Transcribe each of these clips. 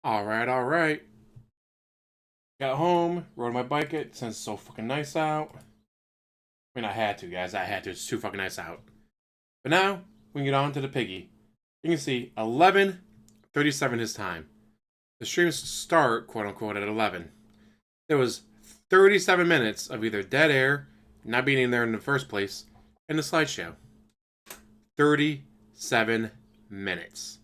Alright. Got home, rode my bike it since it's so fucking nice out. I mean, I had to, guys. I had to. It's too fucking nice out. But now, we can get on to the piggy. You can see 11:37 his time. The streams start, quote unquote, at 11. There was 37 minutes of either dead air, not being in there in the first place, and the slideshow. 37 minutes.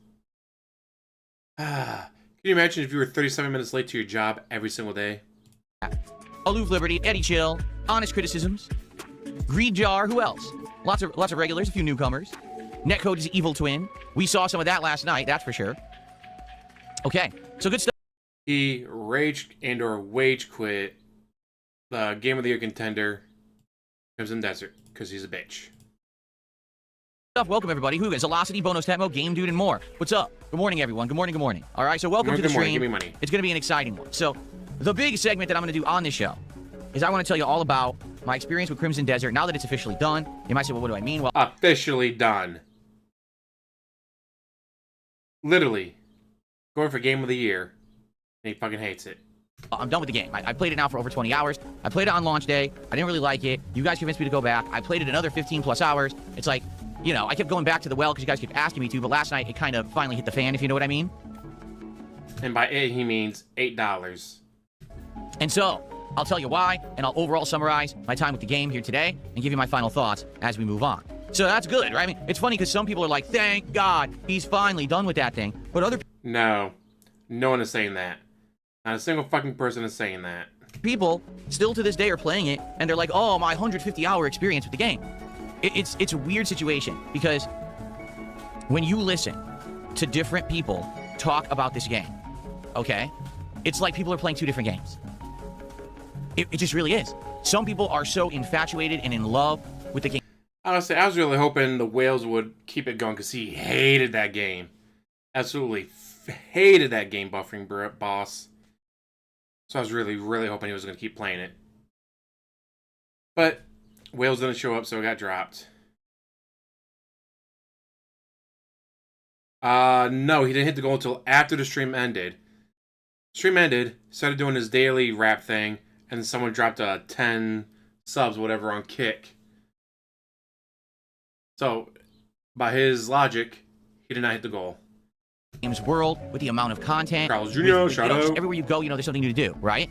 Can you imagine if you were 37 minutes late to your job every single day? Aloof Liberty, Eddie Chill, Honest Criticisms, Greed Jar, who else? Lots of regulars, a few newcomers. Netcode's Evil Twin. We saw some of that last night, that's for sure. Okay, so good stuff. He raged and or wage quit the Game of the Year contender, Crimson Desert, because he's a bitch. Welcome everybody. Who is Velocity, Bonus Temo, Game Dude, and more. What's up? Good morning, everyone. Good morning. All right, so welcome to the stream. Give me money. It's going to be an exciting one. So, the big segment that I'm going to do on this show is I want to tell you all about my experience with Crimson Desert now that it's officially done. You might say, well, what do I mean? Well, officially done. Literally. Going for Game of the Year. And he fucking hates it. I'm done with the game. I played it now for over 20 hours. I played it on launch day. I didn't really like it. You guys convinced me to go back. I played it another 15 plus hours. It's like, you know, I kept going back to the well because you guys kept asking me to, but last night it kind of finally hit the fan, if you know what I mean. And by it, he means $8. And so, I'll tell you why, and I'll overall summarize my time with the game here today and give you my final thoughts as we move on. So that's good, right? I mean, it's funny because some people are like, thank God, he's finally done with that thing. But other No one is saying that. Not a single fucking person is saying that. people still to this day are playing it, and they're like, oh, my 150-hour experience with the game. It's a weird situation, because when you listen to different people talk about this game, okay, it's like people are playing two different games. It just really is. Some people are so infatuated and in love with the game. Honestly, I was really hoping the Whales would keep it going because he hated that game. Absolutely hated that game buffering boss. So I was really hoping he was going to keep playing it. But Whales didn't show up, so it got dropped. No, he didn't hit the goal until after the stream ended. Stream ended, started doing his daily rap thing, and someone dropped 10 subs, whatever, on Kick. So, by his logic, he did not hit the goal. Games world with the amount of content. Carlos Jr., shout out. Everywhere you go, you know, there's something new to do, right?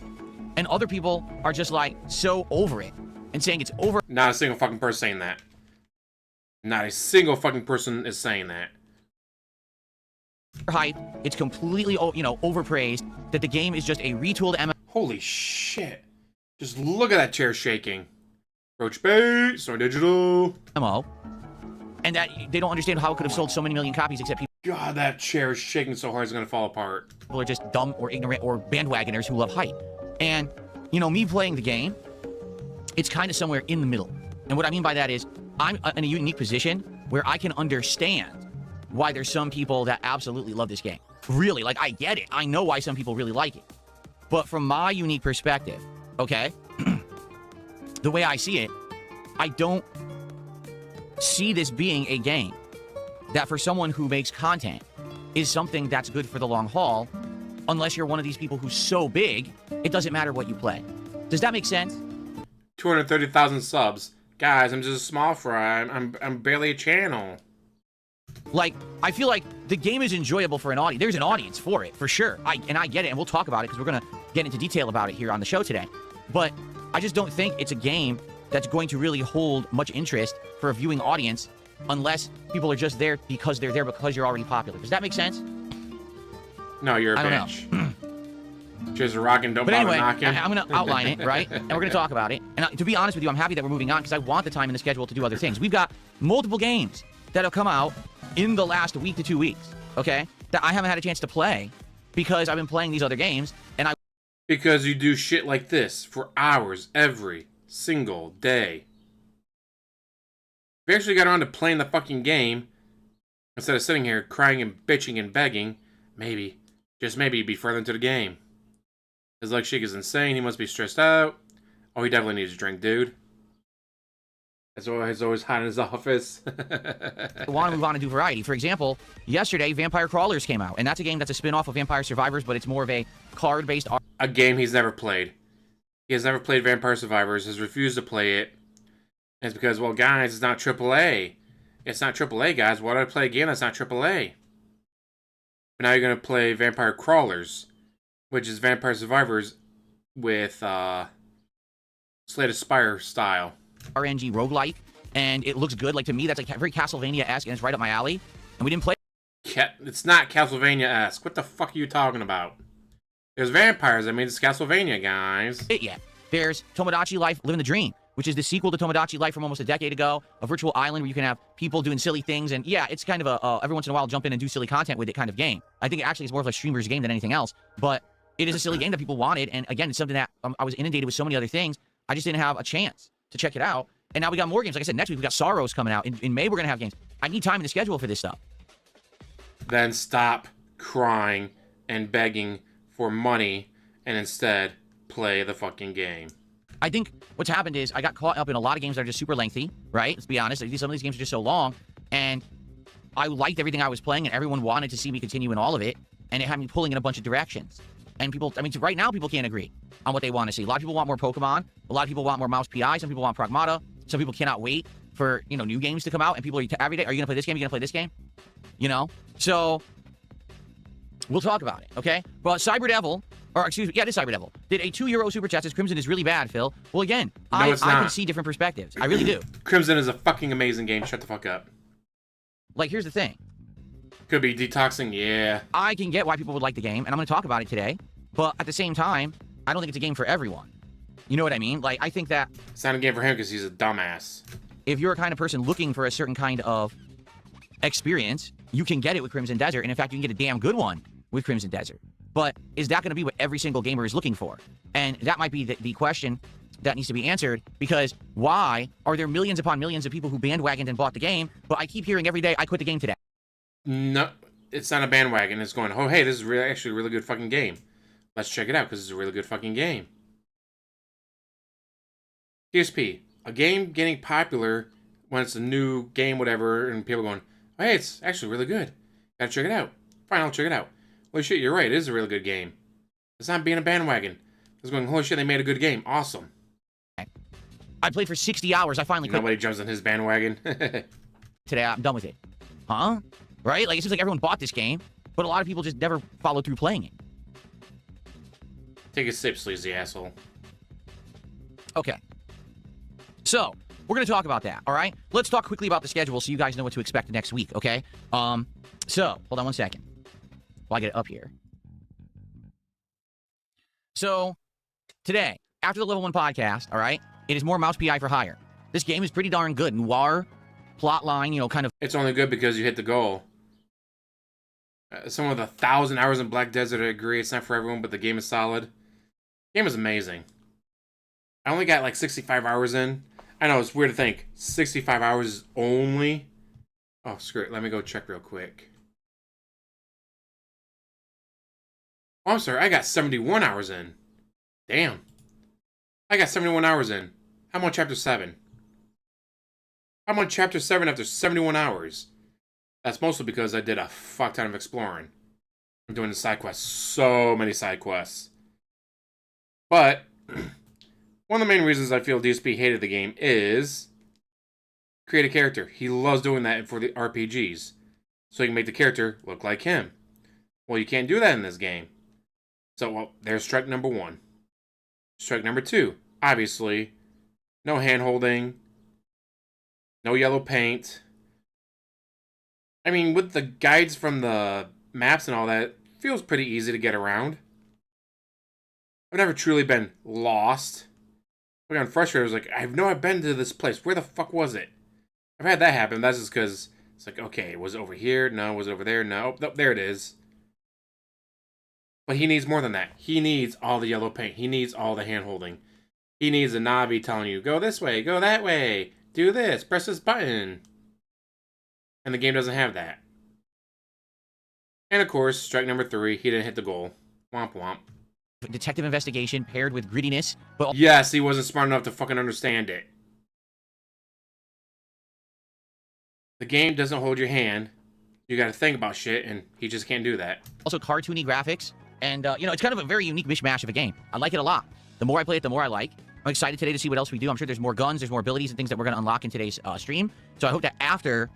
And other people are just like so over it and saying it's over. Not a single fucking person saying that. Not a single fucking person is saying that. Hype. It's completely, you know, overpraised. That the game is just a retooled MMO. Holy shit! Just look at that chair shaking. Roach bait, Star Digital. And that they don't understand how it could have sold so many million copies, except God, that chair is shaking so hard it's gonna fall apart. people are just dumb or ignorant or bandwagoners who love hype. And, you know, me playing the game, it's kind of somewhere in the middle. And what I mean by that is, I'm in a unique position where I can understand why there's some people that absolutely love this game. Really, like, I get it. I know why some people really like it. But from my unique perspective, okay, the way I see it, I don't see this being a game that for someone who makes content is something that's good for the long haul, unless you're one of these people who's so big, it doesn't matter what you play. Does that make sense? 230,000 subs. Guys, I'm just a small fry. I'm barely a channel. Like, I feel like the game is enjoyable for an audience. There's an audience for it, for sure. I get it, and we'll talk about it because we're going to get into detail about it here on the show today. But I just don't think it's a game that's going to really hold much interest for a viewing audience unless people are just there because they're there because you're already popular. Does that make sense? No, you're a bitch. Just rocking, don't but bother anyway, knocking. I'm going to outline it, right? And we're going to talk about it. And to be honest with you, I'm happy that we're moving on because I want the time in the schedule to do other things. We've got multiple games that have come out in the last week to 2 weeks, okay, that I haven't had a chance to play because I've been playing these other games, and Because you do shit like this for hours every single day. If you actually got around to playing the fucking game, instead of sitting here crying and bitching and begging, maybe, just maybe, you'd be further into the game. His leg shake is insane, he must be stressed out. Oh, he definitely needs a drink, dude. That's why he's always hot in his office. want to move on and do variety. For example, yesterday, Vampire Crawlers came out, and that's a game that's a spin-off of Vampire Survivors, but it's more of a card-based... A game he's never played. He has never played Vampire Survivors, has refused to play it. And it's because, well, guys, it's not AAA. It's not AAA, guys. Why do I play a game that's not AAA? But now you're going to play Vampire Crawlers, which is Vampire Survivors with Slay the Spire style. RNG roguelike, and it looks good. Like, to me, that's like very Castlevania-esque, and it's right up my alley. And we didn't play... It's not Castlevania-esque. What the fuck are you talking about? There's vampires. I mean, it's Castlevania, guys. Yeah. There's Tomodachi Life Living the Dream, which is the sequel to Tomodachi Life from almost a decade ago. A virtual island where you can have people doing silly things. And yeah, it's kind of a every once in a while jump in and do silly content with it kind of game. I think it actually is more of a streamer's game than anything else. But it is a silly game that people wanted. And again, it's something that I was inundated with so many other things. I just didn't have a chance to check it out. And now we got more games. Like I said, next week we got Sorrows coming out. In May, we're going to have games. I need time in the schedule for this stuff. Then stop crying and begging for money and instead play the fucking game. I think what's happened is I got caught up in a lot of games that are just super lengthy, right? Let's be honest. Some of these games are just so long. And I liked everything I was playing, and everyone wanted to see me continue in all of it. And it had me pulling in a bunch of directions. And people, I mean, right now, people can't agree on what they want to see. A lot of people want more Pokemon. A lot of people want more Mouse PI. Some people want Pragmata. Some people cannot wait for, you know, new games to come out. And people are every day, are you going to play this game? Are you going to play this game? You know? So, we'll talk about it, okay? But Cyber Devil, or excuse me, yeah, it is Cyber Devil, did a €2 super chat. Says Crimson is really bad, Phil. Well, again, I can see different perspectives. I really do. Crimson is a fucking amazing game. Shut the fuck up. Like, here's the thing. Could be detoxing, yeah. I can get why people would like the game, and I'm going to talk about it today. But at the same time, I don't think it's a game for everyone. You know what I mean? Like, I think that... It's not a game for him because he's a dumbass. If you're a kind of person looking for a certain kind of experience, you can get it with Crimson Desert. And in fact, you can get a damn good one with Crimson Desert. But is that going to be what every single gamer is looking for? And that might be the question that needs to be answered. Because why are there millions upon millions of people who bandwagoned and bought the game, but I keep hearing every day, I quit the game today? No, it's not a bandwagon. It's going, oh, hey, this is really, actually a really good fucking game. Let's check it out because it's a really good fucking game. DSP, a game getting popular when it's a new game, whatever, and people going, oh, hey, it's actually really good. Gotta check it out. Fine, I'll check it out. Holy shit, you're right. It is a really good game. It's not being a bandwagon. It's going, holy shit, they made a good game. Awesome. I played for 60 hours. I finally quit. Nobody jumps on his bandwagon. Today, I'm done with it. Huh? Right? Like, it seems like everyone bought this game, but a lot of people just never followed through playing it. Take a sip, sleazy asshole. Okay. So, we're going to talk about that, all right? Let's talk quickly about the schedule so you guys know what to expect next week, okay? So, hold on one second while I get it up here. So, today, after the Level 1 podcast, all right, it is more Mouse PI for hire. This game is pretty darn good. Noir, plotline, you know, kind of... It's only good because you hit the goal. Someone with 1,000 hours in Black Desert, I agree. It's not for everyone, but the game is solid. The game is amazing. I only got like 65 hours in. I know, it's weird to think. 65 hours is only... Oh, screw it. Let me go check real quick. Oh, I'm sorry. I got 71 hours in. Damn. I got 71 hours in. I'm on Chapter 7. I'm on Chapter 7 after 71 hours. That's mostly because I did a fuck ton of exploring. I'm doing the side quests. So many side quests. But... one of the main reasons I feel DSP hated the game is create a character. He loves doing that for the RPGs. So he can make the character look like him. Well, you can't do that in this game. So, well, there's strike number 1. Strike number 2. Obviously, no hand-holding. No yellow paint. I mean, with the guides from the maps and all that, it feels pretty easy to get around. I've never truly been lost. I got frustrated. I was like, I've been to this place. Where the fuck was it? I've had that happen. That's just because it's like, okay, was it over here? No. Was it over there? No. Nope, there it is. But he needs more than that. He needs all the yellow paint. He needs all the hand-holding. He needs a Navi telling you, go this way, go that way, do this, press this button. And the game doesn't have that. And of course, strike number 3, he didn't hit the goal. Womp womp. Detective investigation paired with grittiness, but... Yes, he wasn't smart enough to fucking understand it. The game doesn't hold your hand. You got to think about shit, and he just can't do that. Also cartoony graphics, and you know, it's kind of a very unique mishmash of a game. I like it a lot. The more I play it, the more I like. I'm excited today to see what else we do. I'm sure there's more guns, there's more abilities and things that we're going to unlock in today's stream. So I hope that after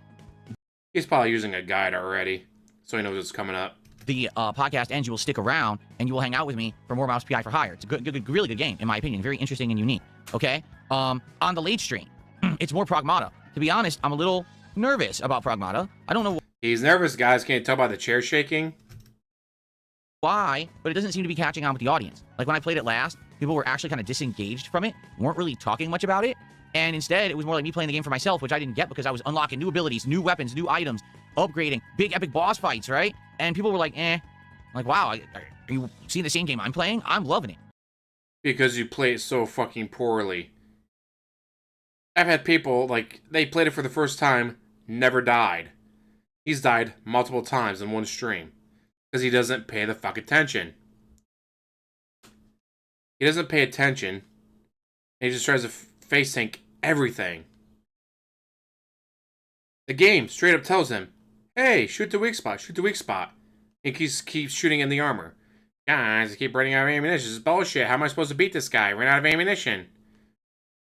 He's probably using a guide already, so he knows what's coming up. the podcast ends, you will stick around and you will hang out with me for more Mouse PI for Hire. It's a good, really good game, in my opinion. Very interesting and unique. Okay? On the late stream, it's more Pragmata. To be honest, I'm a little nervous about Pragmata. I don't know He's nervous, guys. Can't tell by the chair shaking. why, but it doesn't seem to be catching on with the audience. Like when I played it last, people were actually kind of disengaged from it, weren't really talking much about it, and instead it was more like me playing the game for myself, which I didn't get because I was unlocking new abilities, new weapons, new items, upgrading, big epic boss fights, right? And people were like, eh. Like, wow, are you seeing the same game I'm playing? I'm loving it. Because you play it so fucking poorly. I've had people, like, they played it for the first time, never died. He's died multiple times in one stream. Because he doesn't pay the fuck attention. He doesn't pay attention. And he just tries to face tank everything. The game straight up tells him, hey, shoot the weak spot, shoot the weak spot. And he keeps shooting in the armor. Guys, I keep running out of ammunition. This is bullshit. How am I supposed to beat this guy? Ran out of ammunition.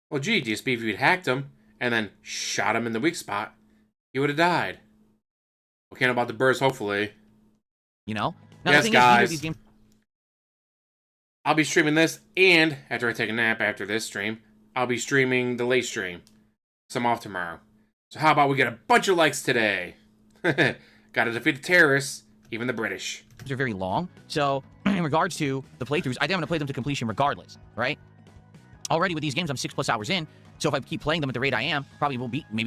Well, gee, DSP, if you'd hacked him and then shot him in the weak spot, he would have died. Okay, about the burst, hopefully. You know? Now, Yes, the thing guys. is, these games... I'll be streaming this, and after I take a nap after this stream, I'll be streaming the late stream. So I'm off tomorrow. So how about we get a bunch of likes today? Gotta defeat the terrorists, even the British. are very long. So in regards to the playthroughs, I think I'm going to play them to completion regardless, right? Already with these games, I'm 6+ hours in. So if I keep playing them at the rate I am, maybe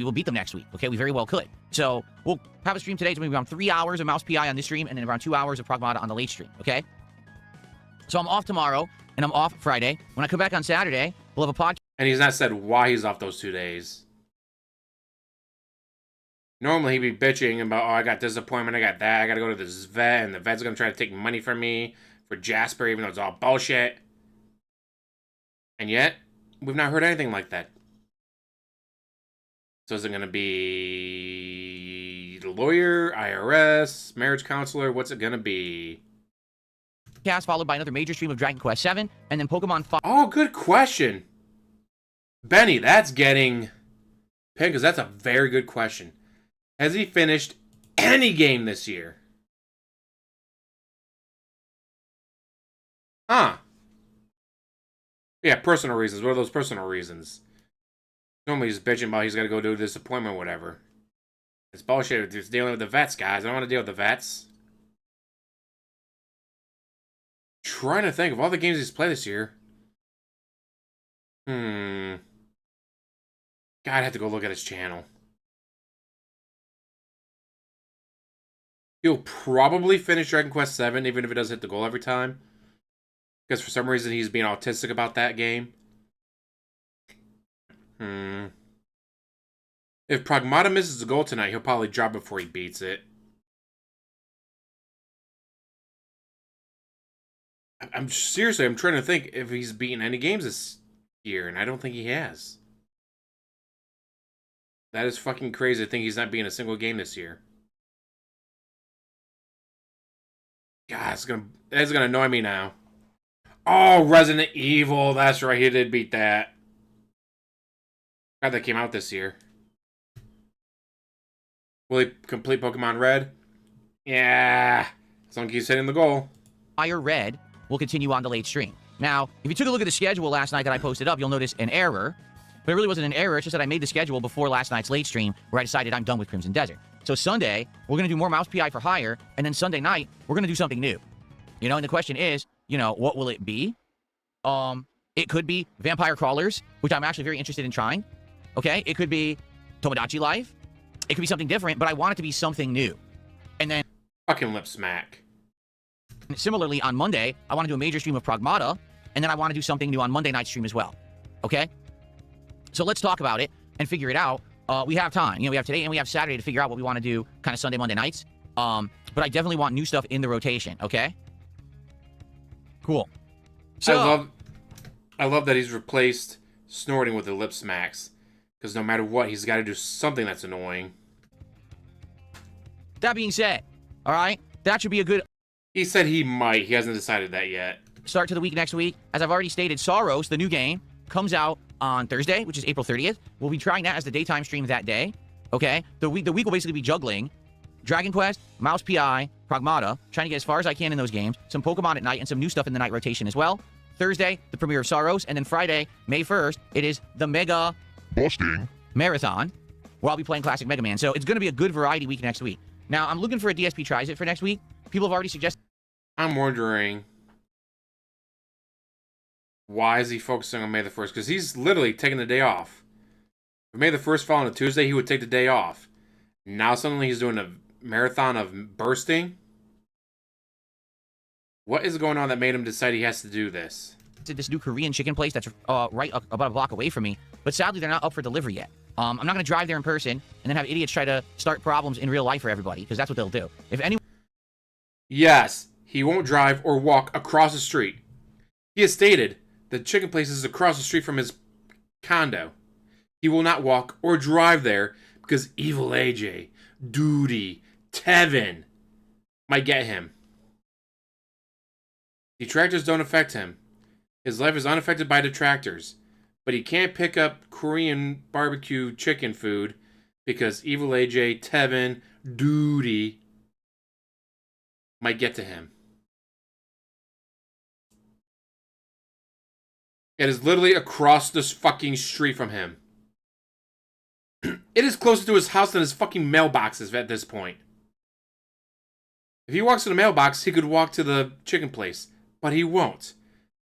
we'll beat them next week. Okay, we very well could. So we'll have a stream today. It's going to be around 3 hours of Mouse PI on this stream, and then around 2 hours of Pragmata on the late stream. Okay. So I'm off tomorrow, and I'm off Friday. When I come back on Saturday, we'll have a podcast. And he's not said why he's off those 2 days. Normally he'd be bitching about, oh, I got disappointment, I got that, I gotta go to this vet, and the vet's gonna try to take money from me for Jasper, even though it's all bullshit. And yet, we've not heard anything like that. So is it gonna be the lawyer, IRS, marriage counselor? What's it gonna be? Followed by another major stream of Dragon Quest VII, and then Pokemon 5. Oh, good question. Benny, that's getting pinned, because that's a very good question. Has he finished any game this year? Huh. Yeah, personal reasons. What are those personal reasons? Normally he's bitching about he's got to go do this appointment or whatever. It's bullshit. It's dealing with the vets, guys. I don't want to deal with the vets. Trying to think of all the games he's played this year. God, I'd have to go look at his channel. He'll probably finish Dragon Quest VII, even if it doesn't hit the goal every time. Because for some reason he's being autistic about that game. If Pragmata misses the goal tonight, he'll probably drop before he beats it. I'm trying to think if he's beaten any games this year, and I don't think he has. That is fucking crazy to think he's not beating a single game this year. God, that's gonna annoy me now. Oh, Resident Evil. That's right, he did beat that. God, that came out this year. Will he complete Pokemon Red? Yeah. Someone keeps hitting the goal. Fire Red will continue on the late stream. Now, if you took a look at the schedule last night that I posted up, you'll notice an error. But it really wasn't an error. It's just that I made the schedule before last night's late stream where I decided I'm done with Crimson Desert. So Sunday, we're going to do more Mouse PI for Hire, and then Sunday night, we're going to do something new. You know, and the question is, you know, what will it be? It could be Vampire Crawlers, which I'm actually very interested in trying. Okay? It could be Tomodachi Life. It could be something different, but I want it to be something new. And then... Fucking lip smack. Similarly, on Monday, I want to do a major stream of Pragmata, and then I want to do something new on Monday night stream as well. Okay? So let's talk about it and figure it out. We have time. You know, we have today and we have Saturday to figure out what we want to do kind of Sunday, Monday nights. But I definitely want new stuff in the rotation, okay? Cool. So, I love that he's replaced snorting with the lip smacks. Because no matter what, he's got to do something that's annoying. That being said, all right, that should be a good He said he might. He hasn't decided that yet. start to the week next week. As I've already stated, Soros, the new game, comes out on Thursday, which is April 30th. We'll be trying that as the daytime stream that day. Okay? The week will basically be juggling Dragon Quest, Mouse PI, Pragmata, trying to get as far as I can in those games, some Pokemon at night, and some new stuff in the night rotation as well. Thursday, the premiere of Soros, and then Friday, May 1st, it is the Mega Busting Marathon, where I'll be playing Classic Mega Man. So it's going to be a good variety week next week. Now, I'm looking for a DSP Tries It for next week. People have already suggested. I'm wondering, why is he focusing on May the 1st? Because he's literally taking the day off. If May the 1st fell on a Tuesday, he would take the day off. Now suddenly he's doing a marathon of bursting. What is going on that made him decide he has to do this? To this new Korean chicken place that's right about a block away from me, but sadly they're not up for delivery yet. I'm not going to drive there in person and then have idiots try to start problems in real life for everybody, because that's what they'll do. If anyone... Yes, he won't drive or walk across the street. He has stated the chicken place is across the street from his condo. He will not walk or drive there because Evil AJ, Duty, Tevin might get him. Detractors don't affect him. His life is unaffected by detractors. But he can't pick up Korean barbecue chicken food because Evil AJ, Tevin, Duty might get to him. It is literally across this fucking street from him. It is closer to his house than his fucking mailboxes at this point. If he walks to the mailbox, he could walk to the chicken place. But he won't.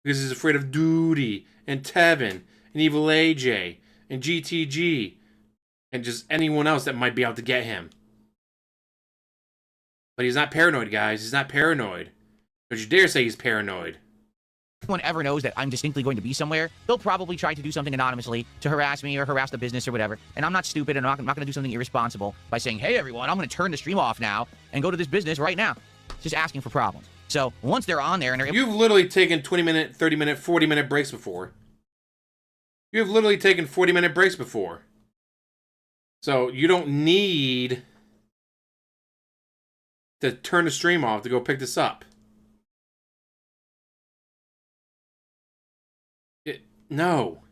Because he's afraid of Duty and Tevin and Evil AJ and GTG and just anyone else that might be out to get him. But he's not paranoid, guys. He's not paranoid. Don't you dare say he's paranoid. anyone ever knows that I'm distinctly going to be somewhere, they'll probably try to do something anonymously to harass me or harass the business or whatever. And I'm not stupid, and I'm not going to do something irresponsible by saying, hey, everyone, I'm going to turn the stream off now and go to this business right now. Just asking for problems. So once they're on there and they're... You've literally taken 20-minute, 30-minute, 40-minute breaks before. You have literally taken 40-minute breaks before. So you don't need to turn the stream off to go pick this up. No.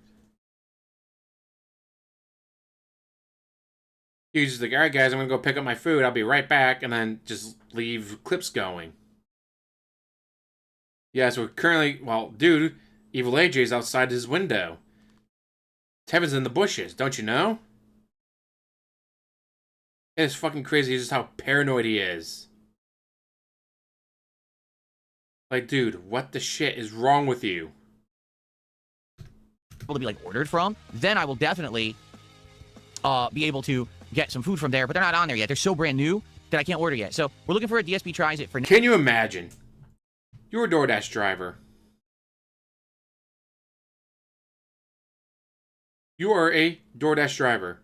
You're just like, all right, guys, I'm going to go pick up my food. I'll be right back. And then just leave clips going. Yeah, so currently, well, dude, Evil AJ's outside his window. Tevin's in the bushes, don't you know? It's fucking crazy just how paranoid he is. Like, dude, what the shit is wrong with you? to be like ordered from, then I will definitely be able to get some food from there, but they're not on there yet. They're so brand new that I can't order yet. So we're looking for a DSP Tries It for... Can you imagine? You're a DoorDash driver. You are a DoorDash driver.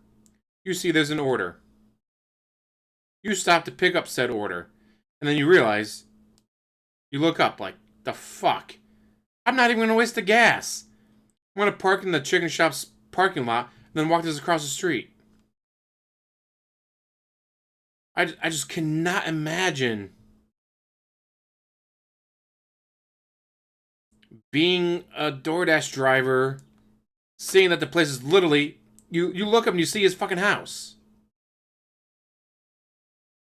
You see there's an order. You stop to pick up said order. And then you realize, you look up like, the fuck? I'm not even going to waste the gas. I'm going to park in the chicken shop's parking lot and then walk this across the street. I just cannot imagine being a DoorDash driver, seeing that the place is literally... You look up and you see his fucking house.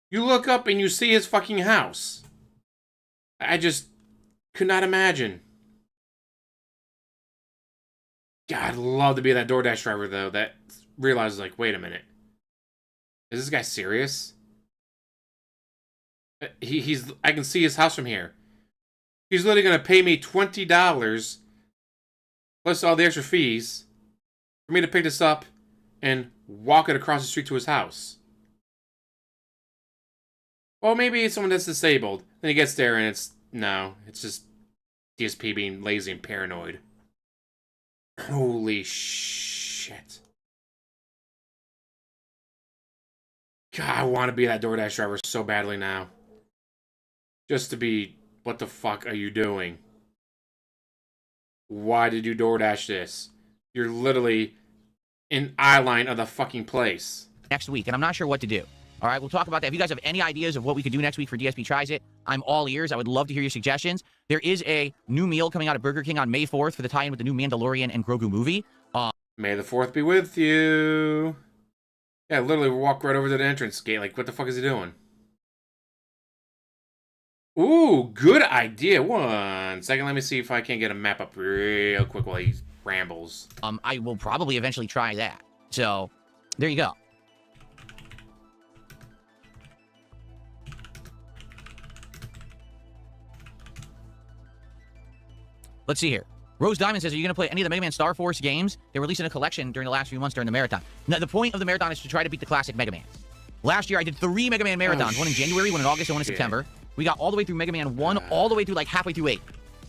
You look up and you see his fucking house. I just could not imagine. God, I'd love to be that DoorDash driver, though, that realizes, like, wait a minute. Is this guy serious? I can see his house from here. He's literally going to pay me $20 plus all the extra fees for me to pick this up and walk it across the street to his house. Well, maybe it's someone that's disabled. Then he gets there and it's just DSP being lazy and paranoid. Holy shit. God, I want to be that DoorDash driver so badly now. Just to be, what the fuck are you doing? Why did you DoorDash this? You're literally in eye line of the fucking place. Next week, and I'm not sure what to do. All right, we'll talk about that. If you guys have any ideas of what we could do next week for DSP Tries It, I'm all ears. I would love to hear your suggestions. There is a new meal coming out of Burger King on May 4th for the tie-in with the new Mandalorian and Grogu movie. May the 4th be with you. Yeah, literally walk right over to the entrance gate. Like, what the fuck is he doing? Ooh, good idea. 1 second. Let me see if I can't get a map up real quick while he rambles. I will probably eventually try that. So, there you go. Let's see here. Rose Diamond says, are you going to play any of the Mega Man Star Force games? They're releasing a collection during the last few months during the marathon. Now, the point of the marathon is to try to beat the classic Mega Man. Last year, I did 3 Mega Man marathons. One in January, one in August, and one in September. We got all the way through Mega Man 1, all the way through like halfway through 8.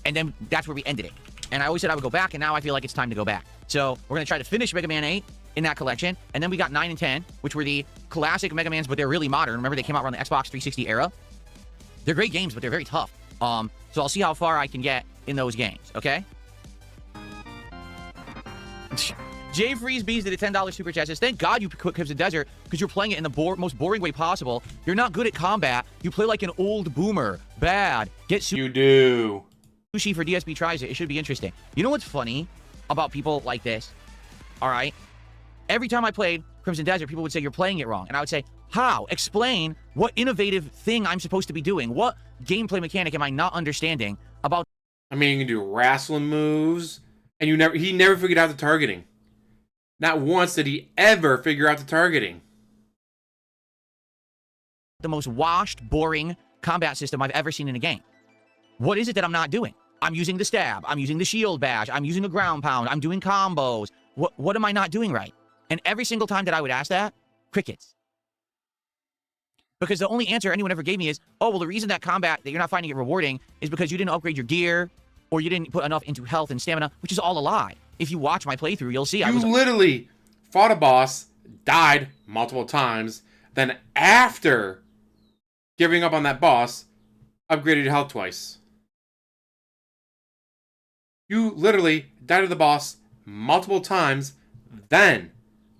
And then that's where we ended it. And I always said I would go back, and now I feel like it's time to go back. So we're going to try to finish Mega Man 8 in that collection. And then we got 9 and 10, which were the classic Mega Mans, but they're really modern. Remember, they came out around the Xbox 360 era. They're great games, but they're very tough. So I'll see how far I can get in those games, okay? Jay Freeze Bees did a $10 super chat. Says, thank God you quit Crimson Desert because you're playing it in the most boring way possible. You're not good at combat. You play like an old boomer. Bad. Get You do. sushi for DSP Tries It. It should be interesting. You know what's funny about people like this? All right. Every time I played Crimson Desert, people would say, you're playing it wrong. And I would say, how? Explain what innovative thing I'm supposed to be doing. What gameplay mechanic am I not understanding about? I mean, you can do wrestling moves, and he never figured out the targeting. Not once did he ever figure out the targeting. The most washed, boring combat system I've ever seen in a game. What is it that I'm not doing? I'm using the stab. I'm using the shield bash. I'm using a ground pound. I'm doing combos. What am I not doing right? And every single time that I would ask that, crickets. Because the only answer anyone ever gave me is, oh, well, the reason that combat, that you're not finding it rewarding is because you didn't upgrade your gear or you didn't put enough into health and stamina, which is all a lie. If you watch my playthrough, you'll see You literally fought a boss, died multiple times, then after giving up on that boss, upgraded your health twice. You literally died to the boss multiple times, then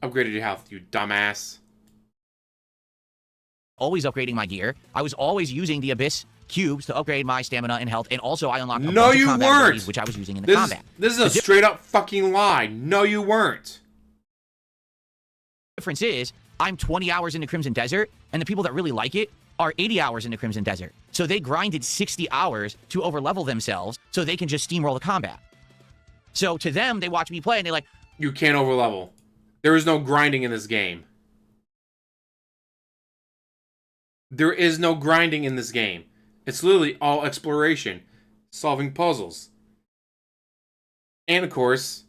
upgraded your health, you dumbass. Always upgrading my gear. I was always using the Abyss cubes to upgrade my stamina and health, and also I unlocked a bunch of combat abilities, which I was using in the combat. This is a straight up fucking lie. No, you weren't. The difference is, I'm 20 hours into Crimson Desert, and the people that really like it are 80 hours into Crimson Desert. So they grinded 60 hours to overlevel themselves so they can just steamroll the combat. So to them, they watch me play, and they're like, you can't overlevel. There is no grinding in this game. There is no grinding in this game. It's literally all exploration, solving puzzles. And of course,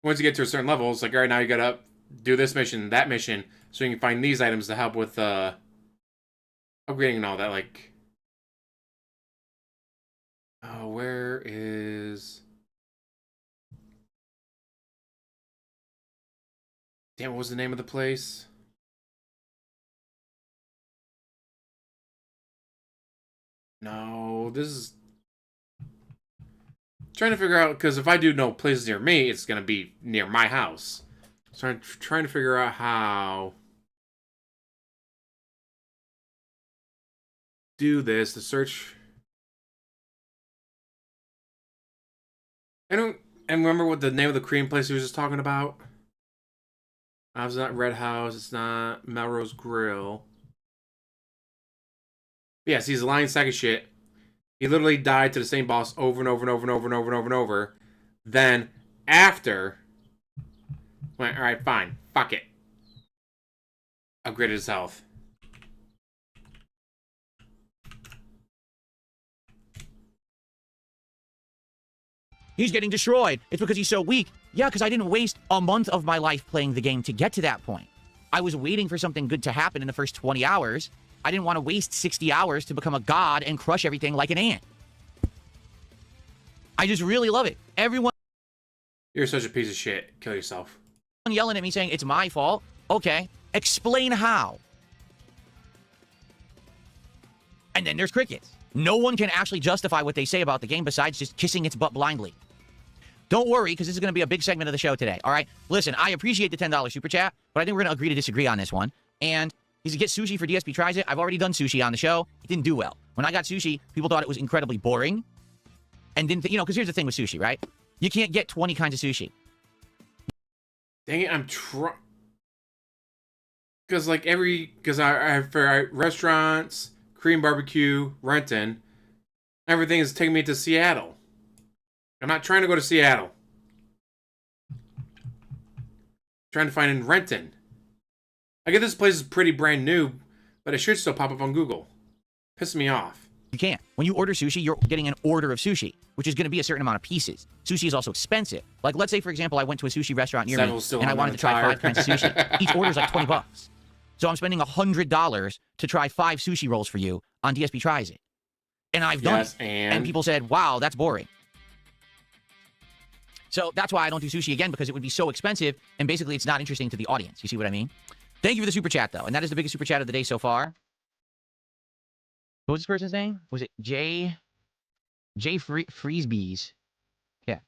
once you get to a certain level, it's like, all right, now you gotta do this mission, that mission, so you can find these items to help with upgrading and all that. Like, oh, where is... Damn, what was the name of the place? No, this is... trying to figure out, because if I do know places near me, it's going to be near my house. So I'm trying to figure out how... do this, to search... I don't... and remember what the name of the Korean place he was just talking about? It's not Red House, it's not Melrose Grill. Yes, he's a lying sack of shit. He literally died to the same boss over and over and over and over and over and over and over. Then, after, went, alright, fine. Fuck it. Upgraded his health. he's getting destroyed. It's because he's so weak. Yeah, because I didn't waste a month of my life playing the game to get to that point. I was waiting for something good to happen in the first 20 hours. I didn't want to waste 60 hours to become a god and crush everything like an ant. I just really love it. Everyone... You're such a piece of shit. Kill yourself. Yelling at me saying, it's my fault. Okay, explain how. And then there's crickets. No one can actually justify what they say about the game besides just kissing its butt blindly. Don't worry, because this is going to be a big segment of the show today, all right? Listen, I appreciate the $10 super chat, but I think we're going to agree to disagree on this one. And He's to get sushi for DSP Tries It. I've already done sushi on the show. It didn't do well. When I got sushi, people thought it was incredibly boring. And didn't, because here's the thing with sushi, right? You can't get 20 kinds of sushi. Dang it, I'm trying. Because for restaurants, Korean barbecue, Renton, everything is taking me to Seattle. I'm not trying to go to Seattle. I'm trying to find in Renton. I get this place is pretty brand new, but it should still pop up on Google. Piss me off. You can't. When you order sushi, you're getting an order of sushi, which is going to be a certain amount of pieces. Sushi is also expensive. Like, let's say, for example, I went to a sushi restaurant near me, and I wanted to try 5 kinds of sushi. Each order is like $20. So I'm spending $100 to try 5 sushi rolls for you on DSP Tries It. And I've done it. And people said, wow, that's boring. So that's why I don't do sushi again, because it would be so expensive, and basically it's not interesting to the audience. You see what I mean? Thank you for the super chat, though. And that is the biggest super chat of the day so far. What was this person's name? Was it J Freezebees? Yeah.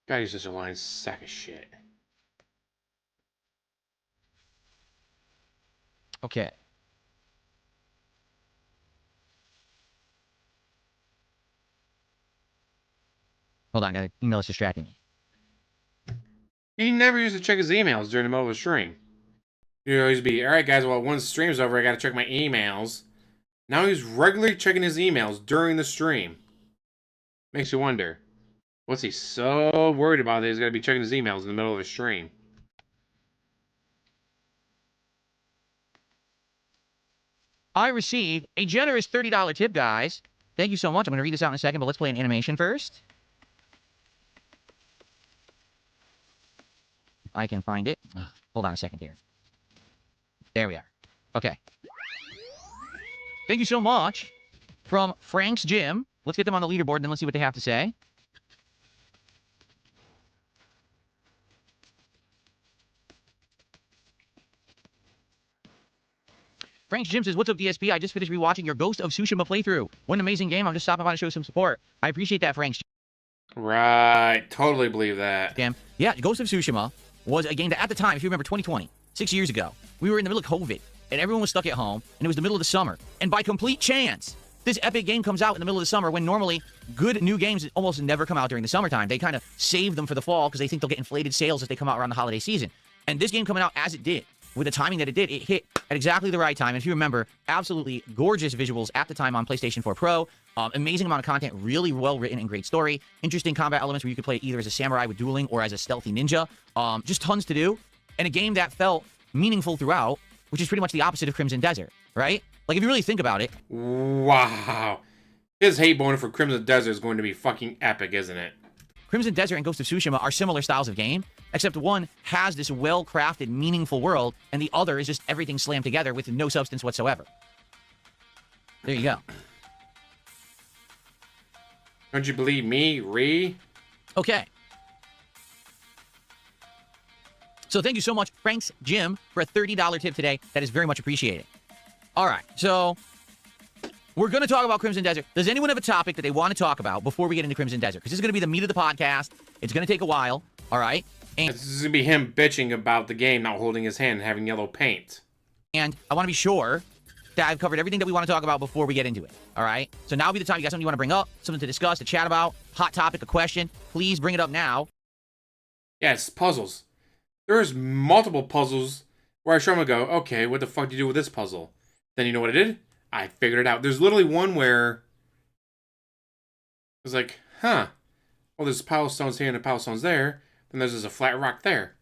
God, he's just a lying sack of shit. Okay. Hold on, email is distracting me. He never used to check his emails during the middle of a stream. He'd always be, alright guys, well, once the stream's over, I gotta check my emails. Now he's regularly checking his emails during the stream. Makes you wonder, what's he so worried about that he's gotta be checking his emails in the middle of a stream? I received a generous $30 tip, guys. Thank you so much. I'm going to read this out in a second, but let's play an animation first. I can find it. Hold on a second here. There we are. Okay. Thank you so much from Frank's Gym. Let's get them on the leaderboard, and then let's see what they have to say. Frank's Gym says, what's up, DSP? I just finished rewatching your Ghost of Tsushima playthrough. What an amazing game. I'm just stopping by to show some support. I appreciate that, Frank's Gym. Right. Totally believe that. Yeah, Ghost of Tsushima was a game that at the time, if you remember 2020, 6 years ago, we were in the middle of COVID, and everyone was stuck at home, and it was the middle of the summer. And by complete chance, this epic game comes out in the middle of the summer when normally good new games almost never come out during the summertime. They kind of save them for the fall because they think they'll get inflated sales as they come out around the holiday season. And this game coming out as it did, with the timing that it did, it hit at exactly the right time. And if you remember, absolutely gorgeous visuals at the time on PlayStation 4 Pro. Amazing amount of content, really well written and great story. Interesting combat elements where you could play either as a samurai with dueling or as a stealthy ninja. Just tons to do. And a game that felt meaningful throughout, which is pretty much the opposite of Crimson Desert, right? Like, if you really think about it. Wow. His hate boner for Crimson Desert is going to be fucking epic, isn't it? Crimson Desert and Ghost of Tsushima are similar styles of game, except one has this well-crafted, meaningful world, and the other is just everything slammed together with no substance whatsoever. There you go. Don't you believe me, Reeee? Okay. So thank you so much, Frank's Gym, for a $30 tip today. That is very much appreciated. All right, so we're going to talk about Crimson Desert. Does anyone have a topic that they want to talk about before we get into Crimson Desert? Because this is going to be the meat of the podcast. It's going to take a while, all right? And this is going to be him bitching about the game not holding his hand and having yellow paint. And I want to be sure that I've covered everything that we want to talk about before we get into it, all right? So now would be the time. You got something you want to bring up, something to discuss, to chat about, hot topic, a question, please bring it up now. Yes, puzzles. There's multiple puzzles where I show him and go, okay, what the fuck do you do with this puzzle? Then you know what I did? I figured it out. There's literally one where it's like, huh, well, there's a pile of stones here and a pile of stones there. Then there's just a flat rock there.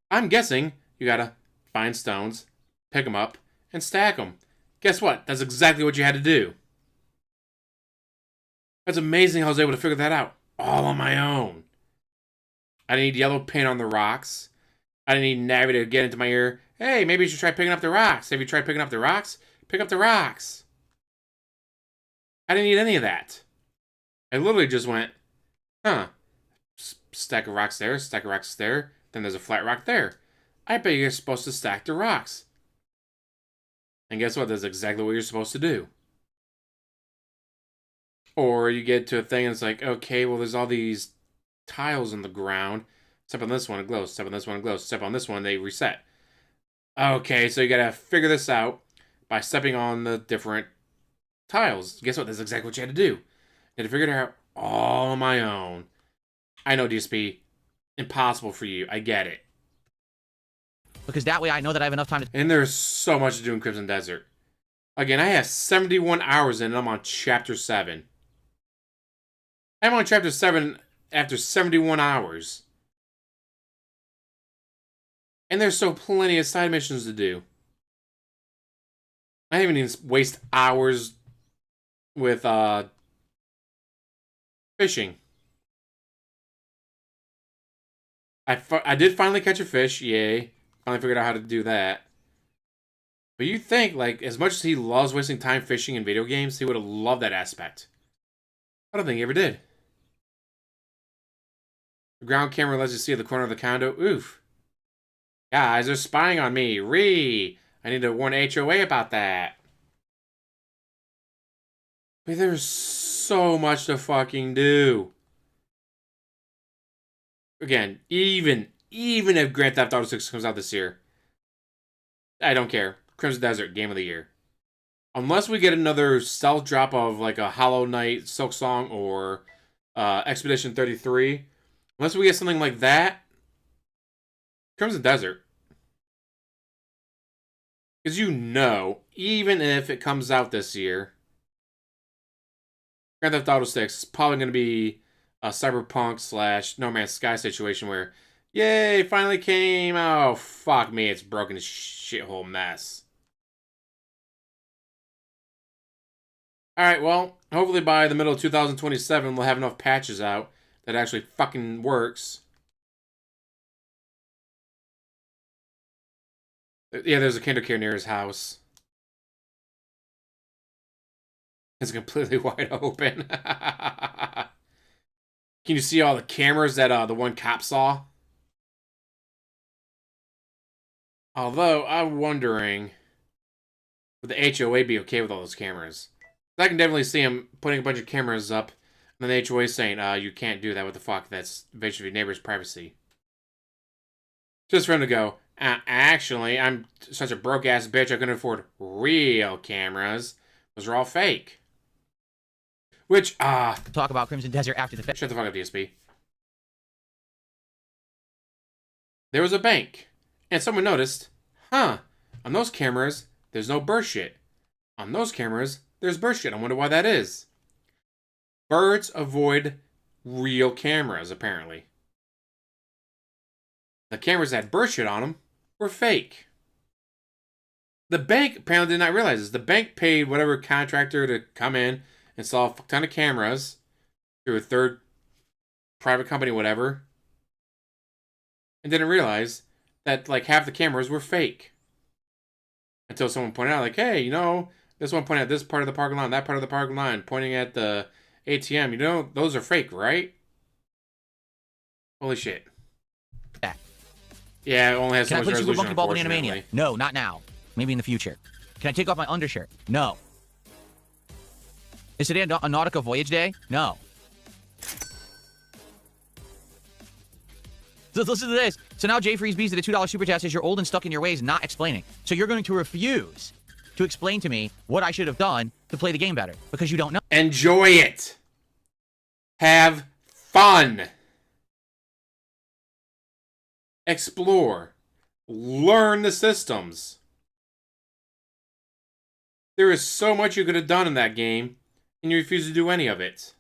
I'm guessing you gotta find stones, pick them up, and stack them. Guess what? That's exactly what you had to do. That's amazing how I was able to figure that out all on my own. I didn't need yellow paint on the rocks. I didn't need Navi to get into my ear. Hey, maybe you should try picking up the rocks. Have you tried picking up the rocks? Pick up the rocks. I didn't need any of that. I literally just went, huh. Stack of rocks there, stack of rocks there. Then there's a flat rock there. I bet you're supposed to stack the rocks. And guess what? That's exactly what you're supposed to do. Or you get to a thing and it's like, okay, well, there's all these tiles in the ground. Step on this one, it glows. Step on this one, it glows. Step on this one, they reset. Okay, so you gotta figure this out by stepping on the different tiles. Guess what? That's exactly what you had to do. You had to figure it out all on my own. I know, DSP. Impossible for you. I get it. Because that way I know that I have enough time to... And there's so much to do in Crimson Desert. Again, I have 71 hours in and I'm on Chapter 7. I'm on Chapter 7 after 71 hours. And there's so plenty of side missions to do. I didn't even waste hours with fishing. I did finally catch a fish, yay. Finally figured out how to do that. But you think, like, as much as he loves wasting time fishing in video games, he would have loved that aspect. I don't think he ever did. The ground camera lets you see the corner of the condo. Oof. Guys, they're spying on me. Reeee. I need to warn HOA about that. But there's so much to fucking do. Again, even if Grand Theft Auto 6 comes out this year, I don't care. Crimson Desert, Game of the Year. Unless we get another stealth drop of like a Hollow Knight, Silk Song, or Expedition 33. Unless we get something like that, Crimson Desert. Because you know, even if it comes out this year, Grand Theft Auto 6 is probably going to be a Cyberpunk / No Man's Sky situation where, yay, finally came. Oh, fuck me, it's broken shithole mess. Alright, well, hopefully by the middle of 2027 we'll have enough patches out that actually fucking works. Yeah, there's a KinderCare near his house. It's completely wide open. Can you see all the cameras that the one cop saw? Although, I'm wondering, would the HOA be okay with all those cameras? I can definitely see him putting a bunch of cameras up, and then the HOA saying, you can't do that, what the fuck, that's invasion of your neighbor's privacy. Just for him to go, actually, I'm such a broke-ass bitch, I couldn't afford real cameras. Those are all fake. Which, talk about Crimson Desert after the fact. Shut the fuck up, DSP. There was a bank, and someone noticed, on those cameras, there's no bird shit. On those cameras, there's bird shit. I wonder why that is. Birds avoid real cameras, apparently. The cameras that had bird shit on them were fake. The bank apparently did not realize this. The bank paid whatever contractor to come in and saw a ton of cameras through a third private company, whatever, and didn't realize that like half the cameras were fake. Until someone pointed out, like, hey, you know, this one pointed at this part of the parking lot, that part of the parking lot, pointing at the ATM. You know, those are fake, right? Holy shit. Yeah, it only has so much resolution, Can I play Super Monkey Ball Banana unfortunately. Mania? No, not now. Maybe in the future. Can I take off my undershirt? No. Is today a Nautica Voyage Day? No. So listen to this. So now Jay Freeze Bees at a $2 super chat says you're old and stuck in your ways, not explaining. So you're going to refuse to explain to me what I should have done to play the game better because you don't know. Enjoy it. Have fun. Explore. Learn the systems. There is so much you could have done in that game, and you refuse to do any of it.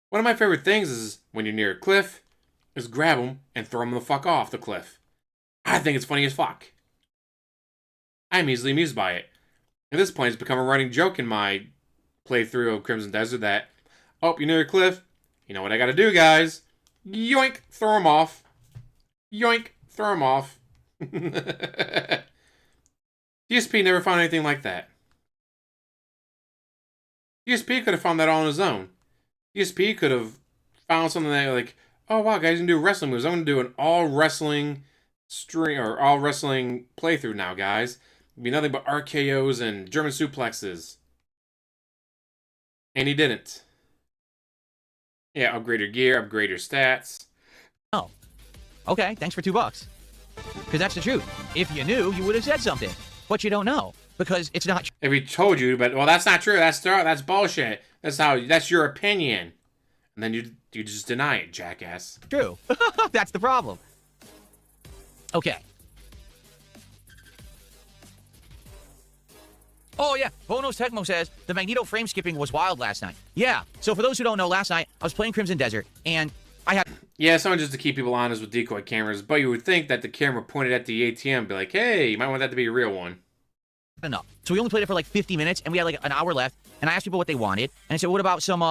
One of my favorite things is when you're near a cliff, is grab them and throw them the fuck off the cliff. I think it's funny as fuck. I'm easily amused by it. At this point, it's become a running joke in my playthrough of Crimson Desert that, oh, you're near a cliff. You know what I gotta do, guys? Yoink, throw them off. Yoink, throw them off. DSP never found anything like that. DSP could have found that all on his own. DSP could have found something that like, oh wow, guys, you can do wrestling moves. I'm gonna do an all wrestling stream or all wrestling playthrough now, guys. It'll be nothing but RKOs and German suplexes. And he didn't. Yeah, upgrade your gear, upgrade your stats. Oh. Okay, thanks for $2. Because that's the truth. If you knew, you would have said something. But you don't know. Because it's not If we told you, but well, that's not true. That's bullshit. That's your opinion. And then you just deny it, jackass. true. That's the problem. Okay. Oh, yeah. Bonos Tecmo says, the Magneto frame skipping was wild last night. Yeah. So for those who don't know, last night, I was playing Crimson Desert, and I had... Yeah, someone just to keep people honest with decoy cameras, but you would think that the camera pointed at the ATM and be like, hey, you might want that to be a real one. enough. So we only played it for like 50 minutes, and we had like an hour left, and I asked people what they wanted, and I said, what about some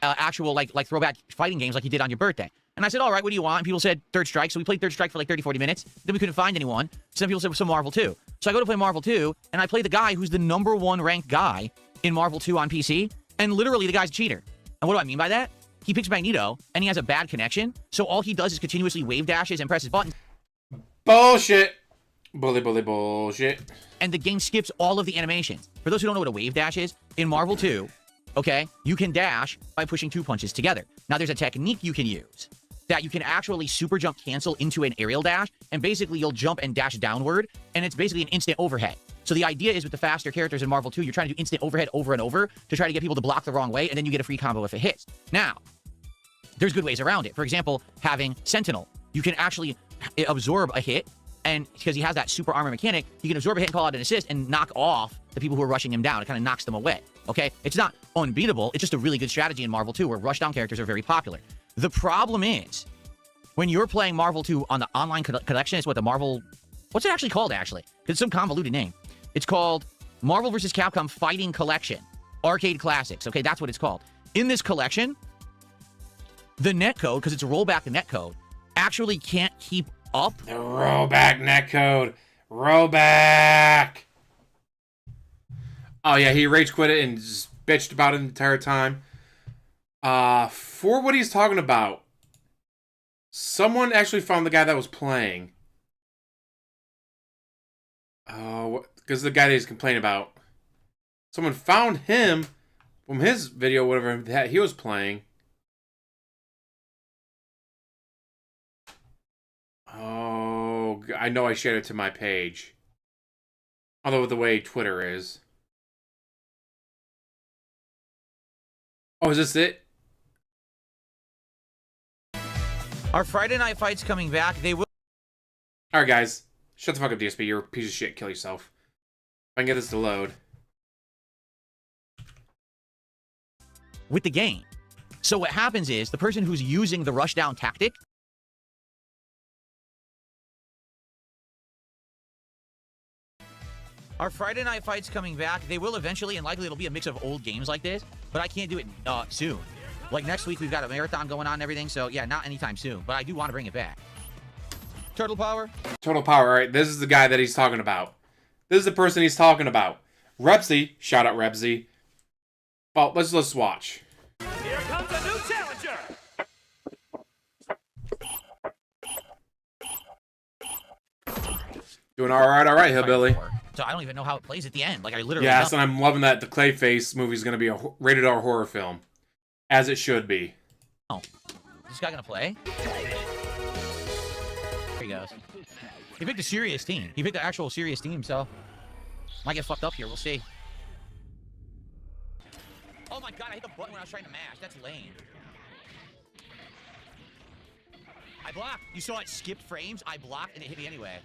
actual like throwback fighting games like you did on your birthday? And I said, all right, what do you want? And people said Third Strike, so we played Third Strike for like 30, 40 minutes. Then we couldn't find anyone. Some people said some Marvel 2. So I go to play Marvel 2, and I play the guy who's the #1 ranked guy in Marvel 2 on PC, and literally the guy's a cheater. And what do I mean by that? He picks Magneto, and he has a bad connection, so all he does is continuously wave dashes and presses buttons. Bullshit. Bullshit. And the game skips all of the animations. For those who don't know what a wave dash is, in Marvel 2, okay, you can dash by pushing 2 punches together. Now, there's a technique you can use that you can actually super jump cancel into an aerial dash, and basically you'll jump and dash downward, and it's basically an instant overhead. So the idea is with the faster characters in Marvel 2, you're trying to do instant overhead over and over to try to get people to block the wrong way, and then you get a free combo if it hits. Now, there's good ways around it. For example, having Sentinel. You can actually absorb a hit, and because he has that super armor mechanic, he can absorb a hit and call out an assist and knock off the people who are rushing him down. It kind of knocks them away, okay? It's not unbeatable. It's just a really good strategy in Marvel 2 where rushdown characters are very popular. The problem is, when you're playing Marvel 2 on the online collection, it's what the Marvel... What's it actually called, actually? It's some convoluted name. It's called Marvel vs. Capcom Fighting Collection. Arcade Classics, okay? That's what it's called. In this collection, the netcode, because it's a rollback netcode, actually can't keep up. The rollback netcode. Rollback. Oh, yeah, he rage quit it and just bitched about it the entire time. For what he's talking about, someone actually found the guy that was playing. Oh, because the guy that he's complaining about. Someone found him from his video, whatever that he was playing. Oh, I know I shared it to my page. Although the way Twitter is. Oh, is this it? Our Friday night fight's coming back. They will... Alright, guys. Shut the fuck up, DSP. You're a piece of shit. Kill yourself. If I can get this to load. With the game. So what happens is, the person who's using the rushdown tactic... Our Friday night fight's coming back. They will eventually, and likely it'll be a mix of old games like this, but I can't do it soon. Like next week, we've got a marathon going on and everything, so yeah, not anytime soon, but I do want to bring it back. Turtle Power? Total Power, alright. This is the guy that he's talking about. This is the person he's talking about. Repsy. Shout out Repsy. Well, let's watch. Here comes a new challenger! Doing alright, Hillbilly. So I don't even know how it plays at the end. Like, I literally... Yes, and I'm loving that the Clayface movie is going to be a rated R horror film. As it should be. Oh. Is this guy going to play? There he goes. He picked a serious team. He picked an actual serious team, so... Might get fucked up here. We'll see. Oh my god, I hit the button when I was trying to mash. That's lame. I blocked. You saw it skip frames? I blocked and it hit me anyway.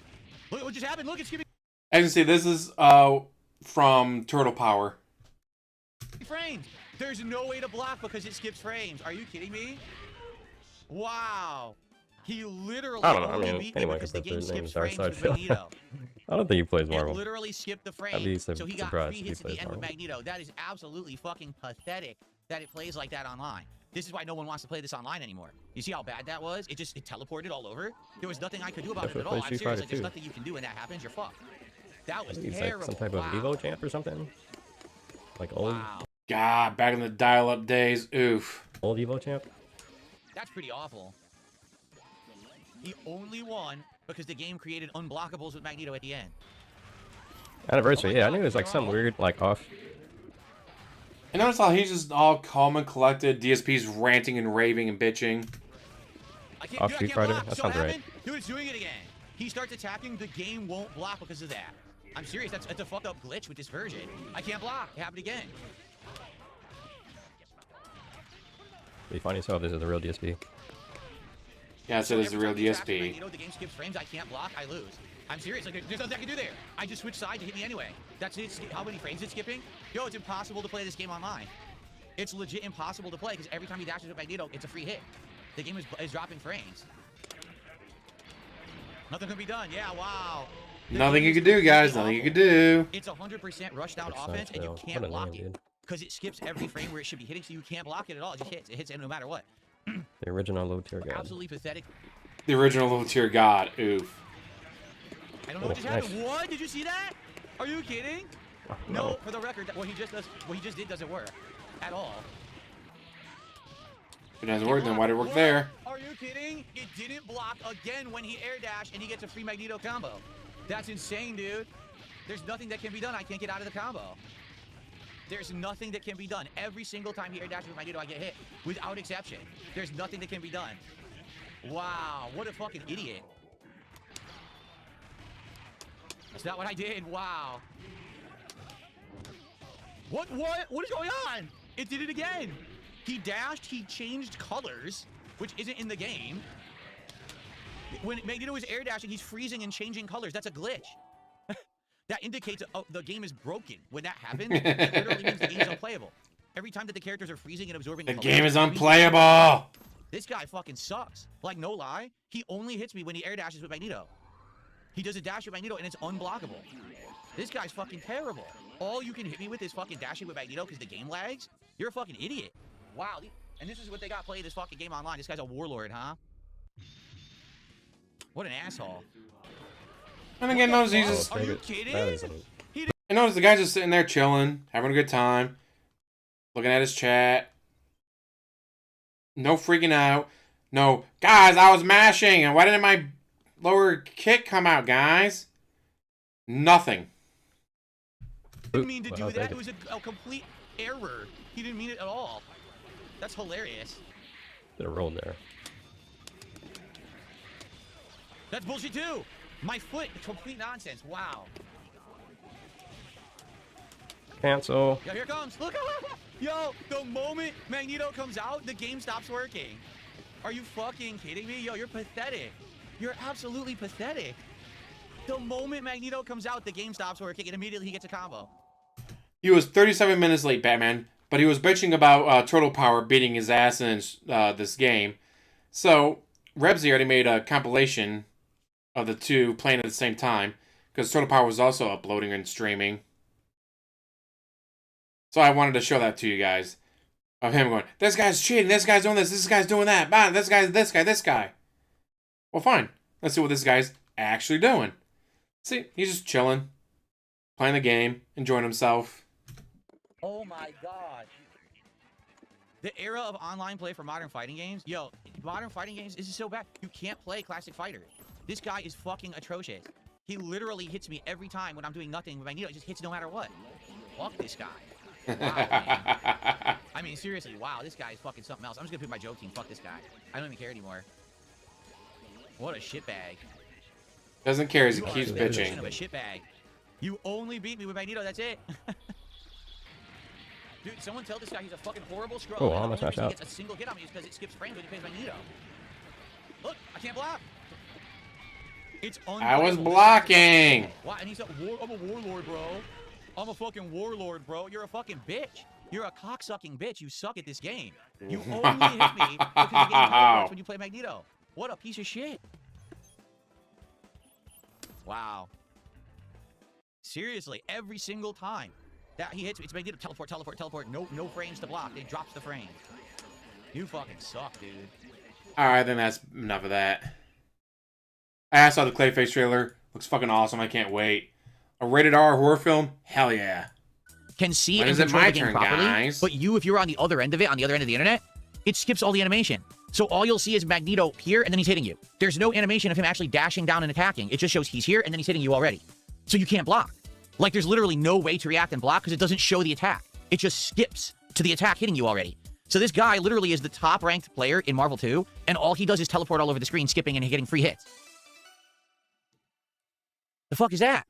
Look what just happened. Look, it's skipping As you can see, this is from Turtle Power. frames. There's no way to block because it skips frames. Are you kidding me? Wow. He literally I don't know. I only mean, beat me anyone because can the put game their name skips Dark frames Side with Phil. Magneto. I don't think he plays It Marvel. literally skipped the frame. I'd be So he got surprised 3 if he hits at the plays end with Marvel. Magneto. That is absolutely fucking pathetic that it plays like that online. This is why no one wants to play this online anymore. You see how bad that was? It teleported all over. There was nothing I could do about it at all. I'm serious. Like, there's nothing you can do when that happens. You're fucked. That was He's terrible. like some type of Evo champ or something. Like old God, back in the dial-up days. Oof. Evo champ. That's pretty awful. He only won because the game created unblockables with Magneto at the end. Anniversary. Oh my Yeah, I God, knew it was like they're some all- weird like off. And notice how he's just all calm and collected. DSP's ranting and raving and bitching. Off Street Fighter? That sounds right. Dude, it's doing it again. He starts attacking, the game won't block because of that. I'm serious, that's a fucked up glitch with this version. I can't block. It happened again. You find yourself, this is the real DSP. Yeah, so there's the real DSP. You know, the game skips frames, I can't block, I lose. I'm serious, like, there's nothing I can do there. I just switch sides to hit me anyway. That's it. How many frames it's skipping? Yo, it's impossible to play this game online. It's legit impossible to play because every time he dashes with Magneto, it's a free hit. The game is dropping frames. Nothing can be done. Yeah, wow. Nothing you can do, guys. Nothing you can do. It's 100% rushed out offense, and you can't block it because it skips every frame where it should be hitting, so you can't block it at all. It just hits. It hits it no matter what. The original low tier guy. Absolutely pathetic. The original low tier god. Oof. I don't know what just happened. What? Did you see that? Are you kidding? No, for the record, what he just did doesn't work at all. If it doesn't work, then why did it work there? Are you kidding? It didn't block again when he air dashed and he gets a free Magneto combo. That's insane, dude. There's nothing that can be done. I can't get out of the combo. There's nothing that can be done. Every single time he air dashes with Magneto, I get hit. Without exception. There's nothing that can be done. Wow, what a fucking idiot. That's not what I did. Wow. What is going on? It did it again. He dashed, he changed colors, which isn't in the game. When Magneto is air dashing, he's freezing and changing colors. That's a glitch. That indicates the game is broken. When that happens, it literally means the game is unplayable. Every time that the characters are freezing and absorbing The colors, game is unplayable. This guy fucking sucks. Like, no lie. He only hits me when he air dashes with Magneto. He does a dash with Magneto and it's unblockable. This guy's fucking terrible. All you can hit me with is fucking dashing with Magneto because the game lags? You're a fucking idiot. Wow. And this is what they got playing this fucking game online. This guy's a warlord, huh? What an asshole. And again, notice he's just... Are you kidding? I notice the guy's just sitting there chilling, having a good time, looking at his chat. No freaking out. No, guys, I was mashing, and why didn't my lower kick come out, guys? Nothing. Didn't mean to do that. It was a complete error. He didn't mean it at all. That's hilarious. Did a roll there. That's bullshit too. My foot, complete nonsense. Wow. Cancel. Yo, here it comes. Look. Yo, the moment Magneto comes out, the game stops working. Are you fucking kidding me? Yo, you're pathetic. You're absolutely pathetic. The moment Magneto comes out, the game stops working, and immediately he gets a combo. He was 37 minutes late, Batman, but he was bitching about Turtle Power beating his ass in this game. So, Rebsy already made a compilation of the two playing at the same time, because Turtle Power was also uploading and streaming. So I wanted to show that to you guys. Of him going, this guy's cheating, this guy's doing this guy's doing that, bah, this guy. Well, fine. Let's see what this guy's actually doing. See, he's just chilling, playing the game, enjoying himself. Oh my god. The era of online play for modern fighting games, yo, modern fighting games, this is so bad. You can't play classic fighters. This guy is fucking atrocious. He literally hits me every time when I'm doing nothing with Magneto. It just hits no matter what. Fuck this guy. Wow, man. I mean, seriously, wow, this guy is fucking something else. I'm just gonna pick my joke team. Fuck this guy. I don't even care anymore. What a shitbag. Doesn't care as he You keeps are a bitching. of a shitbag. You only beat me with Magneto, that's it. Dude, someone tell this guy he's a fucking horrible scrub. Oh, almost smash out. He gets a single hit on me because it skips frames when he plays Magneto. Look, I can't block. It's I was blocking. Wow, and he's I'm a warlord, bro. I'm a fucking warlord, bro. You're a fucking bitch. You're a cocksucking bitch. You suck at this game. You only hit me because the game teleports when you play Magneto. What a piece of shit. Wow. Seriously, every single time that he hits me, it's Magneto. Teleport. No frames to block. It drops the frame. You fucking suck, dude. Alright, then that's enough of that. I saw the Clayface trailer. Looks fucking awesome. I can't wait. A rated R horror film? Hell yeah. Can see When and is it control my the game turn, properly, guys? but if you're on the other end of it, on the other end of the internet, it skips all the animation. So all you'll see is Magneto here, and then he's hitting you. There's no animation of him actually dashing down and attacking. It just shows he's here, and then he's hitting you already. So you can't block. Like, there's literally no way to react and block because it doesn't show the attack. It just skips to the attack hitting you already. So this guy literally is the top-ranked player in Marvel 2, and all he does is teleport all over the screen, skipping and getting free hits. The fuck is that?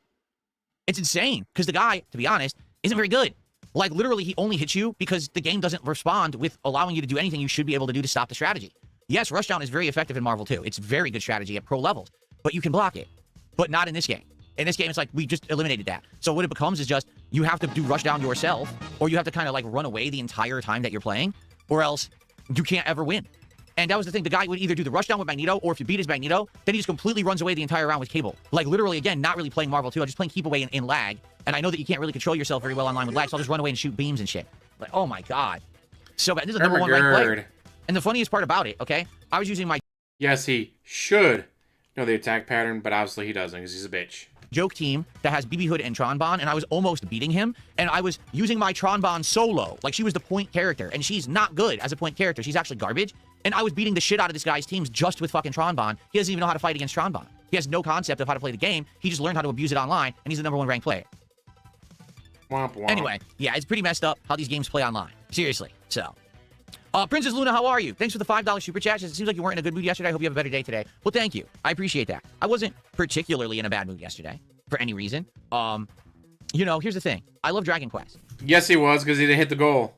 It's insane, because the guy, to be honest, isn't very good. Like, literally, he only hits you because the game doesn't respond with allowing you to do anything you should be able to do to stop the strategy. Yes, Rushdown is very effective in Marvel 2. It's very good strategy at pro levels, but you can block it. But not in this game. In this game, it's like, we just eliminated that. So what it becomes is just, you have to do Rushdown yourself, or you have to kind of, like, run away the entire time that you're playing, or else you can't ever win. And that was the thing. The guy would either do the Rushdown with Magneto, or if you beat his Magneto, then he just completely runs away the entire round with Cable. Like, literally, again, not really playing Marvel 2. I'm just playing Keep Away in lag, and I know that you can't really control yourself very well online with lag, so I'll just run away and shoot beams and shit. Like, oh my god. So bad. This is a number 1 ranked player. And the funniest part about it, okay, I was using my... Yes, he should know the attack pattern, but obviously he doesn't, because he's a bitch. Joke team that has BB Hood and Tronbon, and I was almost beating him, and I was using my Tronbon solo. Like, she was the point character, and she's not good as a point character. She's actually garbage. And I was beating the shit out of this guy's teams just with fucking Tronbon. He doesn't even know how to fight against Tronbon. He has no concept of how to play the game. He just learned how to abuse it online, and he's the number 1 ranked player. Womp womp. Anyway, yeah, it's pretty messed up how these games play online. Seriously. So, Princess Luna, how are you? Thanks for the $5 super chat. It seems like you weren't in a good mood yesterday. I hope you have a better day today. Well, thank you. I appreciate that. I wasn't particularly in a bad mood yesterday for any reason. You know, here's the thing. I love Dragon Quest. Yes, he was, because he didn't hit the goal.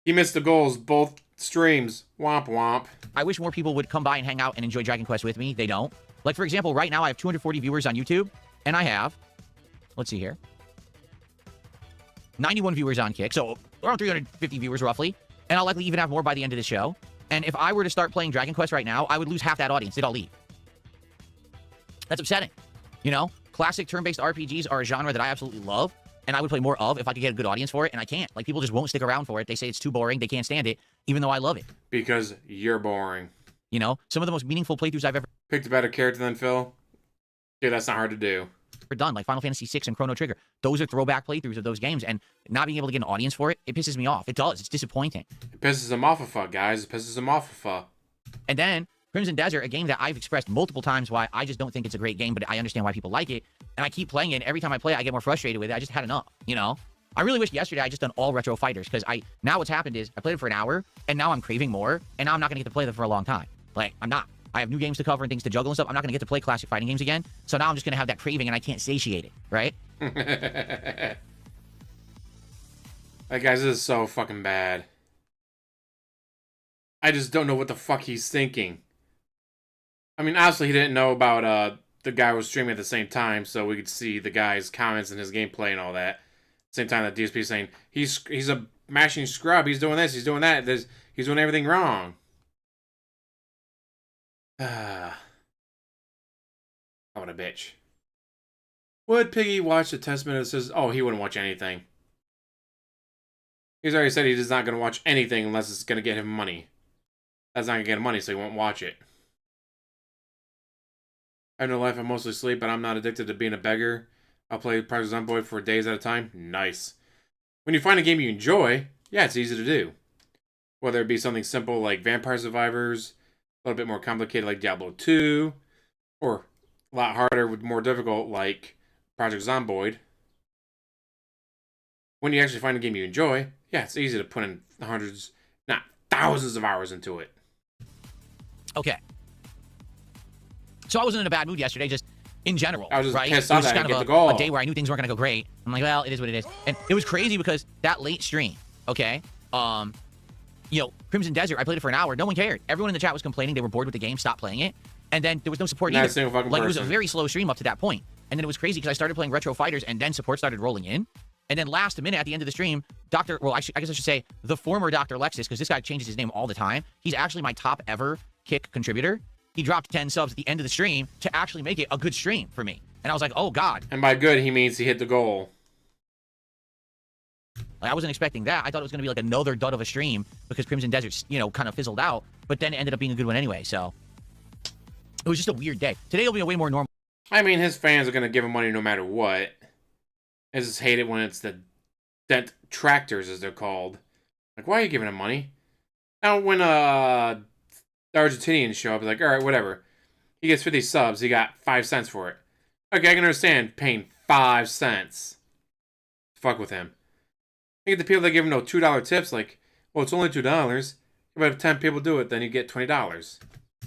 He missed the goals both streams. Womp womp. I wish more people would come by and hang out and enjoy Dragon Quest with me. They don't. Like, for example, right now I have 240 viewers on YouTube, and I have, let's see here, 91 viewers on Kick, so around 350 viewers roughly, and I'll likely even have more by the end of the show. And if I were to start playing Dragon Quest right now, I would lose half that audience. They'd all leave. That's upsetting. You know, classic turn-based RPGs are a genre that I absolutely love, and I would play more of if I could get a good audience for it, and I can't. Like, people just won't stick around for it. They say it's too boring. They can't stand it, even though I love it. Because you're boring. You know, some of the most meaningful playthroughs I've ever Picked a better character than Phil? Dude, that's not hard to do. done, like Final Fantasy VI and Chrono Trigger. Those are throwback playthroughs of those games, and not being able to get an audience for it, it pisses me off. It does. It's disappointing. It pisses him off guys. It pisses him off And then, Crimson Desert, a game that I've expressed multiple times why I just don't think it's a great game, but I understand why people like it, and I keep playing it, and every time I play it, I get more frustrated with it. I just had enough, you know? I really wish yesterday I just done all retro fighters, because now what's happened is, I played it for an hour, and now I'm craving more, and now I'm not going to get to play them for a long time. Like, I'm not. I have new games to cover and things to juggle and stuff. I'm not going to get to play classic fighting games again, so now I'm just going to have that craving, and I can't satiate it, right? Like, guys, this is so fucking bad. I just don't know what the fuck he's thinking. I mean, obviously he didn't know about the guy who was streaming at the same time, so we could see the guy's comments and his gameplay and all that. Same time that DSP is saying, he's a mashing scrub, he's doing this, he's doing that, he's doing everything wrong. Ah. What a bitch. Would Piggy watch the testament that says, oh, he wouldn't watch anything. He's already said he's not going to watch anything unless it's going to get him money. That's not going to get him money, so he won't watch it. I have no life, I mostly sleep, but I'm not addicted to being a beggar. I'll play Project Zomboid for days at a time. Nice. When you find a game you enjoy, yeah, it's easy to do. Whether it be something simple like Vampire Survivors, a little bit more complicated like Diablo 2, or a lot harder with more difficult like Project Zomboid. When you actually find a game you enjoy, yeah, it's easy to put in hundreds, not thousands of hours into it. Okay. So I wasn't in a bad mood yesterday, just in general, I was just right? pissed It off was that I kind didn't of get the goal. a day where I knew things weren't going to go great. I'm like, well, it is what it is. And it was crazy because that late stream, okay, you know, Crimson Desert, I played it for an hour. No one cared. Everyone in the chat was complaining. They were bored with the game, stopped playing it. And then there was no support Not a either. single fucking Like, it was a person. very slow stream up to that point. And then it was crazy because I started playing Retro Fighters and then support started rolling in. And then last minute at the end of the stream, I guess I should say the former Dr. Lexus, because this guy changes his name all the time. He's actually my top ever Kick contributor. He dropped 10 subs at the end of the stream to actually make it a good stream for me. And I was like, oh, God. And by good, he means he hit the goal. Like, I wasn't expecting that. I thought it was going to be like another dud of a stream because Crimson Desert, you know, kind of fizzled out. But then it ended up being a good one anyway. So it was just a weird day. Today will be a way more normal. I mean, his fans are going to give him money no matter what. I just hate it when it's the dent tractors, as they're called. Like, why are you giving him money? Now, when the Argentinians show up, it's like, all right, whatever. He gets 50 subs. He got 5 cents for it. Okay, I can understand paying 5 cents. Fuck with him. I get the people that give him no $2 tips, like, well, it's only $2. But if 10 people do it, then you get $20.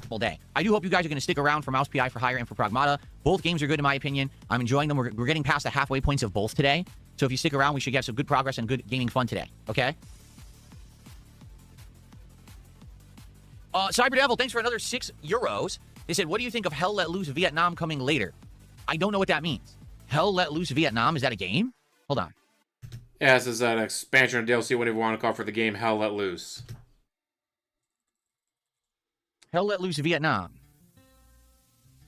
All day. I do hope you guys are going to stick around for Mouse PI for Hire and for Pragmata. Both games are good in my opinion. I'm enjoying them. We're getting past the halfway points of both today. So if you stick around, we should get some good progress and good gaming fun today. Okay? Cyber Devil, thanks for another €6. They said, what do you think of Hell Let Loose Vietnam coming later? I don't know what that means. Hell Let Loose Vietnam? Is that a game? Hold on. Yeah, this is an expansion or DLC, whatever you want to call it, for the game Hell Let Loose. Hell Let Loose Vietnam.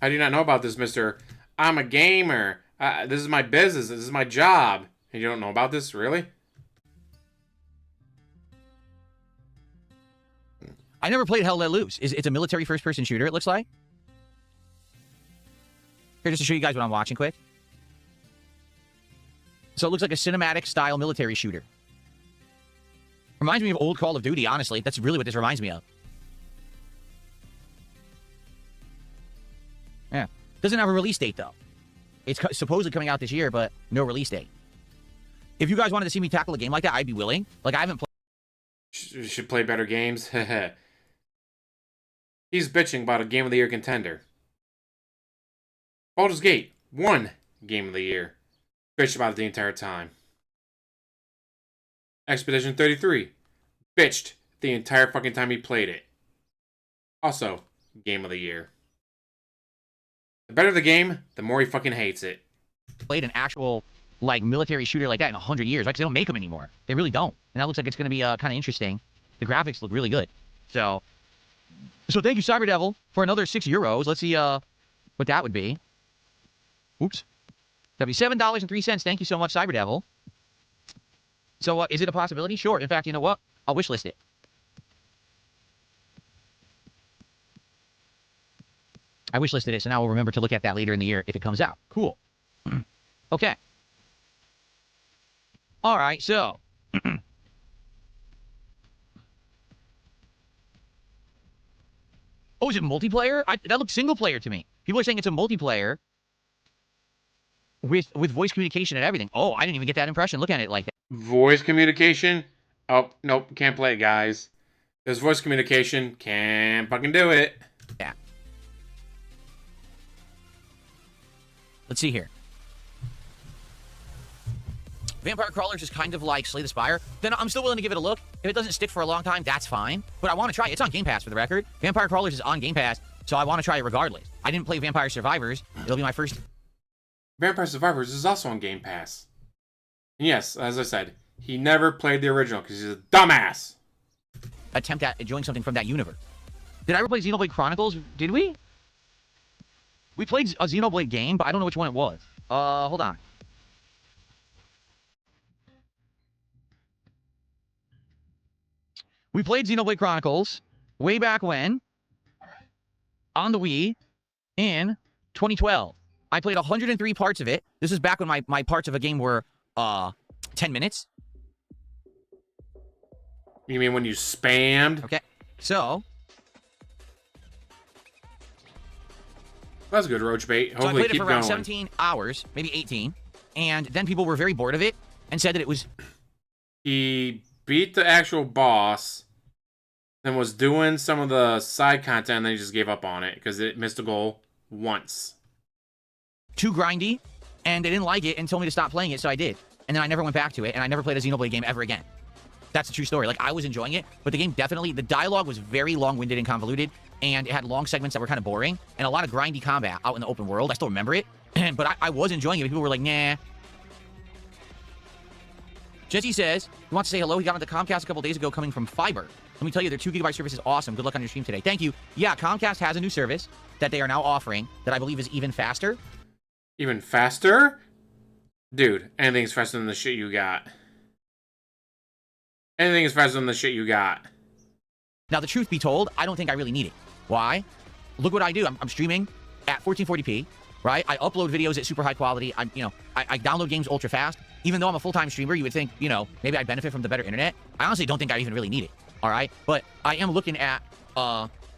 I do not know about this, mister. I'm a gamer. This is my business. This is my job. And you don't know about this? Really? I never played Hell Let Loose. It's a military first-person shooter, it looks like. Here, just to show you guys what I'm watching quick. So it looks like a cinematic-style military shooter. Reminds me of old Call of Duty, honestly. That's really what this reminds me of. Yeah. Doesn't have a release date, though. It's supposedly coming out this year, but no release date. If you guys wanted to see me tackle a game like that, I'd be willing. Like, I haven't played... Should play better games. He's bitching about a Game of the Year contender. Baldur's Gate, 1 Game of the Year. Bitched about it the entire time. Expedition 33. Bitched the entire fucking time he played it. Also, Game of the Year. The better the game, the more he fucking hates it. Played an actual, like, military shooter like that in 100 years, right? 'Cause they don't make them anymore. They really don't. And that looks like it's going to be kind of interesting. The graphics look really good. So thank you, Cyber Devil, for another €6. Let's see what that would be. Oops. That'd be $7.03. Thank you so much, Cyber Devil. So is it a possibility? Sure. In fact, you know what? I'll wishlist it. I wishlisted it, so now we'll remember to look at that later in the year if it comes out. Cool. Okay. All right, so. Oh, is it multiplayer? That looks single player to me. People are saying it's a multiplayer with voice communication and everything. Oh, I didn't even get that impression. Look at it like that. Voice communication? Oh, nope, can't play it, guys. There's voice communication. Can't fucking do it. Yeah. Let's see here. Vampire Crawlers is kind of like Slay the Spire. Then I'm still willing to give it a look. If it doesn't stick for a long time, that's fine. But I want to try it. It's on Game Pass, for the record. Vampire Crawlers is on Game Pass, so I want to try it regardless. I didn't play Vampire Survivors. It'll be my first... Vampire Survivors is also on Game Pass. And yes, as I said, he never played the original because he's a dumbass. attempt at enjoying something from that universe. Did I ever play Xenoblade Chronicles? Did we? We played a Xenoblade game, but I don't know which one it was. Hold on. We played Xenoblade Chronicles way back when on the Wii in 2012. I played 103 parts of it. This is back when my parts of a game were 10 minutes. You mean when you spammed? Okay. So that's good, Roach Bait. I Hopefully played it keep for around going. 17 hours, maybe 18. And then people were very bored of it and said that it was... He beat the actual boss, then was doing some of the side content, and then he just gave up on it because it missed a goal once. too grindy, and they didn't like it and told me to stop playing it, so I did. And then I never went back to it, and I never played a Xenoblade game ever again. That's a true story. Like, I was enjoying it, but the game definitely... The dialogue was very long-winded and convoluted, and it had long segments that were kind of boring, and a lot of grindy combat out in the open world. I still remember it, but I was enjoying it, but people were like, nah. Jesse says he wants to say hello. He got onto Comcast a couple days ago coming from fiber. Let me tell you, their 2 GB service is awesome. Good luck on your stream today. Thank you. Yeah, Comcast has a new service that they are now offering that I believe is even faster. Even faster? Dude, anything's faster than the shit you got. Anything is faster than the shit you got. Now, the truth be told, I don't think I really need it. Why? Look what I do. I'm streaming at 1440p, right? I upload videos at super high quality. I download games ultra fast. Even though I'm a full-time streamer, you would think, maybe I'd benefit from the better internet. I honestly don't think I even really need it, all right? But I am looking at,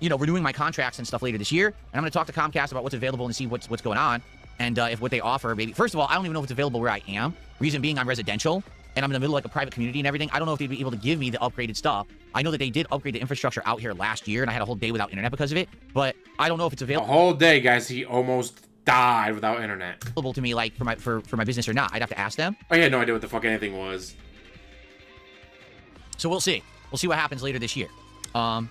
renewing my contracts and stuff later this year, and I'm going to talk to Comcast about what's available and see what's going on, and if what they offer, maybe... First of all, I don't even know if it's available where I am. Reason being, I'm residential, and I'm in the middle of like a private community and everything, I don't know if they'd be able to give me the upgraded stuff. I know that they did upgrade the infrastructure out here last year, and I had a whole day without internet because of it, but I don't know if it's A available. whole day, guys. He almost died without internet. To me, like for my business or not. I'd have to ask them. I had no idea what the fuck anything was. So we'll see. We'll see what happens later this year. And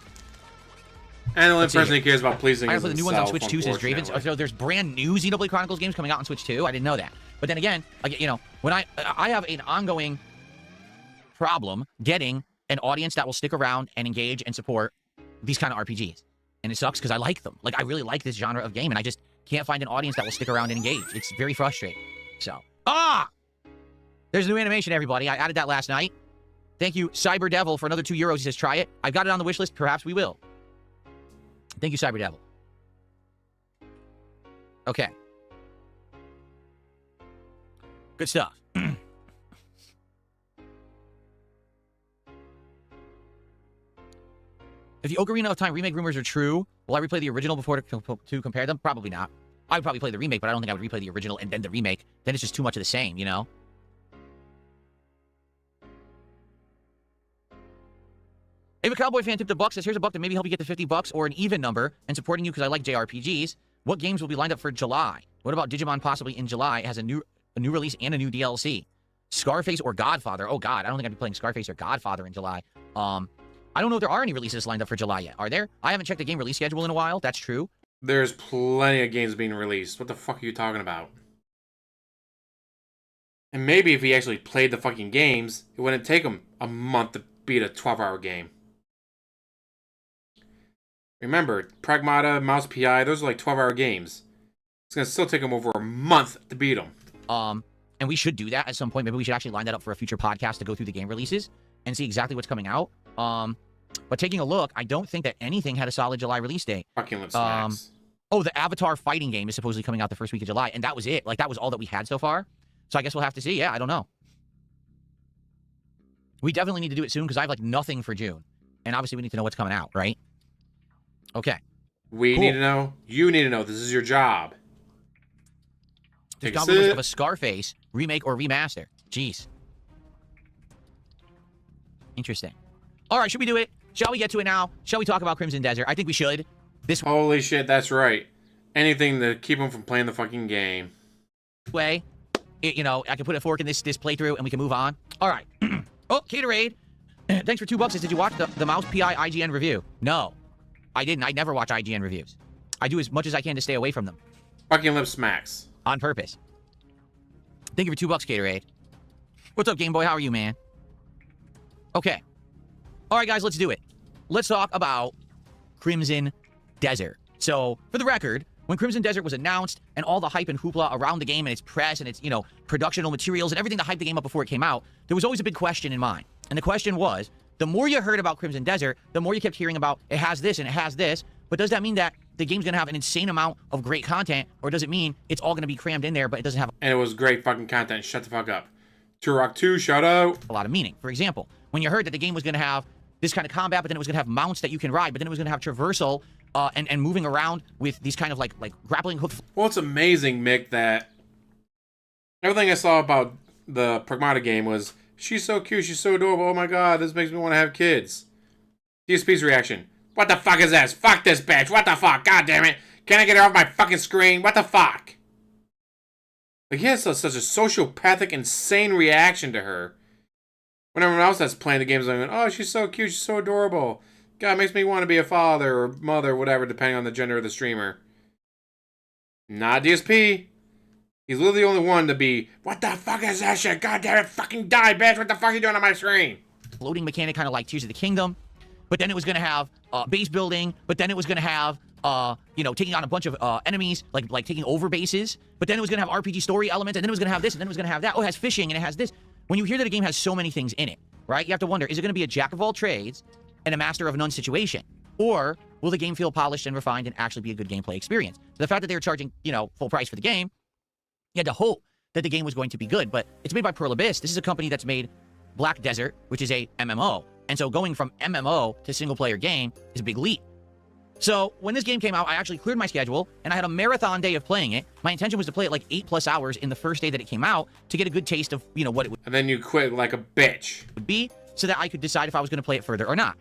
the only person who cares about pleasing I is gotta play the new ones on himself, Switch 2 says Draven's. unfortunately. So there's brand new Xenoblade Chronicles games coming out on Switch 2. I didn't know that. But then again, you know, when I have an ongoing problem getting an audience that will stick around and engage and support these kind of RPGs. And it sucks because I like them. Like, I really like this genre of game, and I just can't find an audience that will stick around and engage. It's very frustrating. So, there's a new animation, everybody. I added that last night. Thank you, Cyber Devil, for another €2. He says, try it. I've got it on the wish list. Perhaps we will. Thank you, Cyber Devil. Okay. Good stuff. If the Ocarina of Time remake rumors are true, will I replay the original before to compare them? Probably not. I would probably play the remake, but I don't think I would replay the original and then the remake. Then it's just too much of the same, you know? If a Cowboy fan tipped $1, says, here's $1 to maybe help you get to $50 or an even number and supporting you because I like JRPGs. What games will be lined up for July? What about Digimon possibly in July? It has a new release and a new DLC. Scarface or Godfather? Oh, God. I don't think I'd be playing Scarface or Godfather in July. I don't know if there are any releases lined up for July yet. Are there? I haven't checked the game release schedule in a while. That's true. There's plenty of games being released. What the fuck are you talking about? And maybe if he actually played the fucking games, it wouldn't take him a month to beat a 12-hour game. Remember, Pragmata, Mouse PI, those are like 12-hour games. It's going to still take him over a month to beat them. And we should do that at some point. Maybe we should actually line that up for a future podcast to go through the game releases and see exactly what's coming out. But taking a look, I don't think that anything had a solid July release date. Fucking lip smacks. Oh, the Avatar fighting game is supposedly coming out the first week of July, and that was it. Like, that was all that we had so far. So I guess we'll have to see. Yeah, I don't know. We definitely need to do it soon because I have, like, nothing for June. And obviously we need to know what's coming out, right? Okay. We need to know. You need to know. This is your job. There's rumors of a Scarface remake or remaster. Jeez. Interesting. All right, should we do it? Shall we get to it now? Shall we talk about Crimson Desert? I think we should. Holy shit, that's right. Anything to keep him from playing the fucking game. Way, you know, I can put a fork in this playthrough and we can move on. All right. Oh, Caterade. Thanks for $2. Did you watch the Mouse PI IGN review? No, I didn't. I never watch IGN reviews. I do as much as I can to stay away from them. Fucking lip smacks. On purpose. Thank you for $2, Caterade. What's up, Game Boy? How are you, man? Okay. All right, guys, let's do it. Let's talk about Crimson Desert. So, for the record, when Crimson Desert was announced and all the hype and hoopla around the game and its press and its, you know, productional materials and everything to hype the game up before it came out, there was always a big question in mind. And the question was, the more you heard about Crimson Desert, the more you kept hearing about it has this and it has this, but does that mean that the game's going to have an insane amount of great content, or does it mean it's all going to be crammed in there, but it doesn't have And it was great fucking content. Shut the fuck up. Turok 2, shout out. a lot of meaning? For example, when you heard that the game was going to have this kind of combat, but then it was going to have mounts that you can ride, but then it was going to have traversal and moving around with these kind of like grappling hook. Well, it's amazing, Mick, that everything I saw about the Pragmata game was, she's so cute, she's so adorable, oh my god, this makes me want to have kids. DSP's reaction, what the fuck is this? Fuck this bitch, what the fuck, god damn it. Can I get her off my fucking screen? What the fuck? Like, he has such a sociopathic, insane reaction to her. When everyone else that's playing the games, I'm going, oh, she's so cute, she's so adorable. God, it makes me want to be a father or mother, whatever, depending on the gender of the streamer. Not DSP. He's literally the only one to be, what the fuck is that shit? God damn it, fucking die, bitch. What the fuck are you doing on my screen? Floating mechanic, kind of like Tears of the Kingdom. But then it was going to have base building. But then it was going to have, you know, taking on a bunch of enemies, like taking over bases. But then it was going to have RPG story elements. And then it was going to have this. And then it was going to have that. Oh, it has fishing and it has this. When you hear that a game has so many things in it, right? You have to wonder, is it going to be a jack of all trades and a master of none situation? Or will the game feel polished and refined and actually be a good gameplay experience? The fact that they were charging, you know, full price for the game, you had to hope that the game was going to be good. But it's made by Pearl Abyss. This is a company that's made Black Desert, which is a MMO. And so going from MMO to single-player game is a big leap. So when this game came out, I actually cleared my schedule, and I had a marathon day of playing it. My intention was to play it like 8+ hours in the first day that it came out to get a good taste of, you know, what it And then you quit like a bitch. would be, so that I could decide if I was going to play it further or not.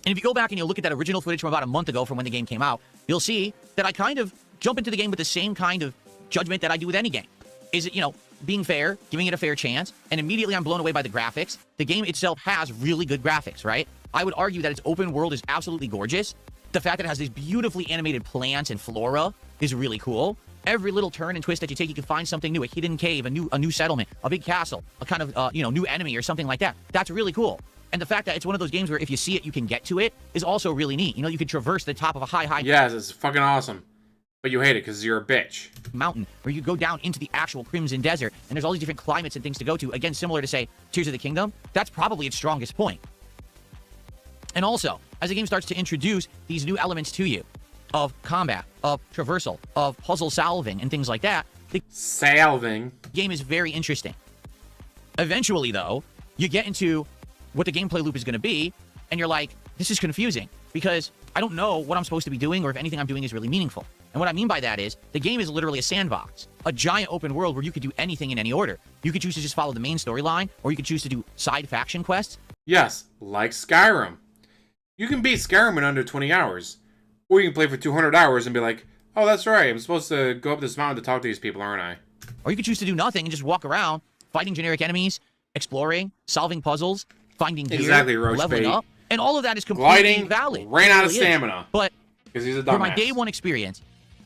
And if you go back and you look at that original footage from about a month ago from when the game came out, you'll see that I kind of jump into the game with the same kind of judgment that I do with any game. Is it, you know, being fair, giving it a fair chance, and immediately I'm blown away by the graphics. The game itself has really good graphics, right? I would argue that its open world is absolutely gorgeous. The fact that it has these beautifully animated plants and flora is really cool. Every little turn and twist that you take, you can find something new, a hidden cave, a new settlement, a big castle, a kind of, you know, new enemy or something like that. That's really cool. And the fact that it's one of those games where if you see it, you can get to it is also really neat. You know, you can traverse the top of a high Yes, it's fucking awesome. But you hate it because you're a bitch. mountain, where you go down into the actual Crimson Desert, and there's all these different climates and things to go to. Again, similar to, say, Tears of the Kingdom. That's probably its strongest point. And also, as the game starts to introduce these new elements to you, of combat, of traversal, of puzzle solving, and things like that, the game is very interesting. Eventually, though, you get into what the gameplay loop is going to be, and you're like, this is confusing, because I don't know what I'm supposed to be doing or if anything I'm doing is really meaningful. And what I mean by that is, the game is literally a sandbox, a giant open world where you could do anything in any order. You could choose to just follow the main storyline, or you could choose to do side faction quests. Yes, like Skyrim. You can beat Skyrim in under 20 hours. Or you can play for 200 hours and be like, oh, that's right, I'm supposed to go up this mountain to talk to these people, aren't I? Or you could choose to do nothing and just walk around, fighting generic enemies, exploring, solving puzzles, finding gear, Exactly, Roach leveling Bait. up. And all of that is completely Gliding, valid. ran It out of really is. stamina. But Because he's a for my dumbass. day one experience,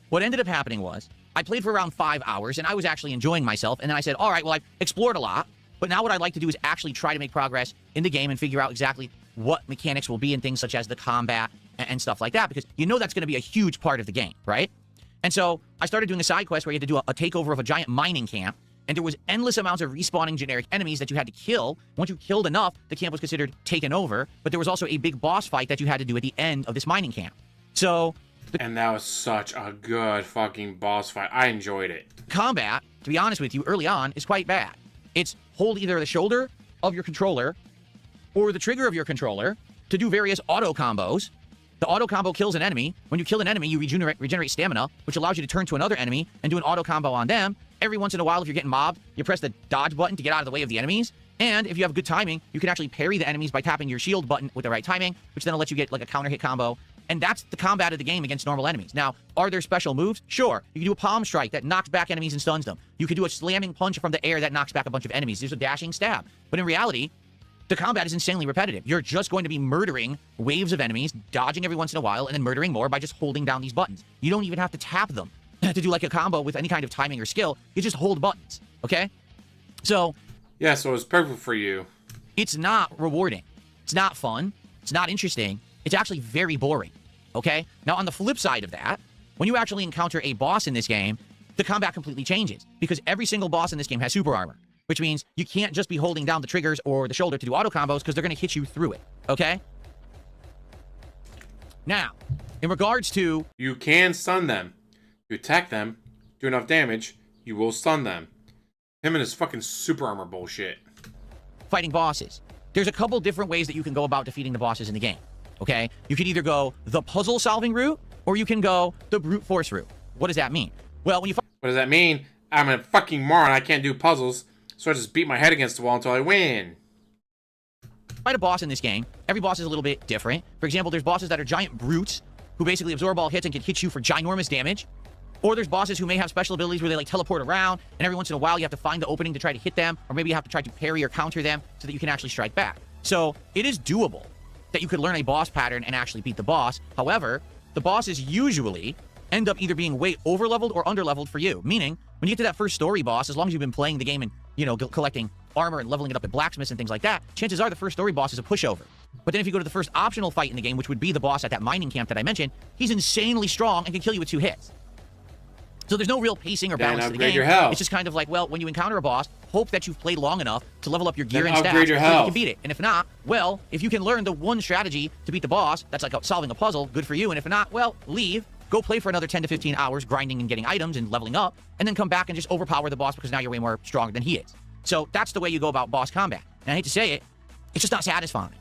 what ended up happening was I played for around 5 hours, and I was actually enjoying myself. And then I said, all right, well, I've explored a lot, but now what I'd like to do is actually try to make progress in the game and figure out exactly what mechanics will be in things such as the combat and stuff like that, because you know that's going to be a huge part of the game, right? And so I started doing a side quest where you had to do a takeover of a giant mining camp, and there was endless amounts of respawning generic enemies that you had to kill. Once you killed enough, the camp was considered taken over, but there was also a big boss fight that you had to do at the end of this mining camp. So And that was such a good fucking boss fight. I enjoyed it. combat, to be honest with you, early on, is quite bad. It's hold either the shoulder of your controller or the trigger of your controller to do various auto combos. The auto combo kills an enemy. When you kill an enemy, you regenerate stamina, which allows you to turn to another enemy and do an auto combo on them. Every once in a while, if you're getting mobbed, you press the dodge button to get out of the way of the enemies. And if you have good timing, you can actually parry the enemies by tapping your shield button with the right timing, which then will let you get like a counter hit combo. And that's the combat of the game against normal enemies. Now, are there special moves? Sure. You can do a palm strike that knocks back enemies and stuns them. You can do a slamming punch from the air that knocks back a bunch of enemies. There's a dashing stab. But in reality, the combat is insanely repetitive. You're just going to be murdering waves of enemies, dodging every once in a while, and then murdering more by just holding down these buttons. You don't even have to tap them to do like a combo with any kind of timing or skill. You just hold buttons, okay? So Yeah, so it was perfect for you. it's not rewarding. It's not fun. It's not interesting. It's actually very boring, okay? Now, on the flip side of that, when you actually encounter a boss in this game, the combat completely changes because every single boss in this game has super armor, which means you can't just be holding down the triggers or the shoulder to do auto combos because they're going to hit you through it, okay? Now, in regards to You can stun them. You attack them, do enough damage, you will stun them. Him and his fucking super armor bullshit. fighting bosses, there's a couple different ways that you can go about defeating the bosses in the game, okay? You can either go the puzzle-solving route, or you can go the brute force route. What does that mean? Well, when you What does that mean? I'm a fucking moron, I can't do puzzles, so I just beat my head against the wall until I win. fight a boss in this game, every boss is a little bit different. For example, there's bosses that are giant brutes who basically absorb all hits and can hit you for ginormous damage. Or there's bosses who may have special abilities where they like teleport around, and every once in a while you have to find the opening to try to hit them, or maybe you have to try to parry or counter them so that you can actually strike back. So it is doable that you could learn a boss pattern and actually beat the boss. However, the bosses usually end up either being way over-leveled or under-leveled for you. Meaning, when you get to that first story boss, as long as you've been playing the game and, you know, collecting armor and leveling it up at blacksmiths and things like that, chances are the first story boss is a pushover. But then if you go to the first optional fight in the game, which would be the boss at that mining camp that I mentioned, he's insanely strong and can kill you with 2 hits. So there's no real pacing or balance to the upgrade game. your health. It's just kind of like, well, when you encounter a boss, hope that you've played long enough to level up your gear Then and upgrade stats your so you health. can beat it. And if not, well, if you can learn the one strategy to beat the boss, that's like solving a puzzle, good for you. And if not, well, leave, go play for another 10 to 15 hours grinding and getting items and leveling up, and then come back and just overpower the boss because now you're way more stronger than he is. So that's the way you go about boss combat. And I hate to say it, it's just not satisfying.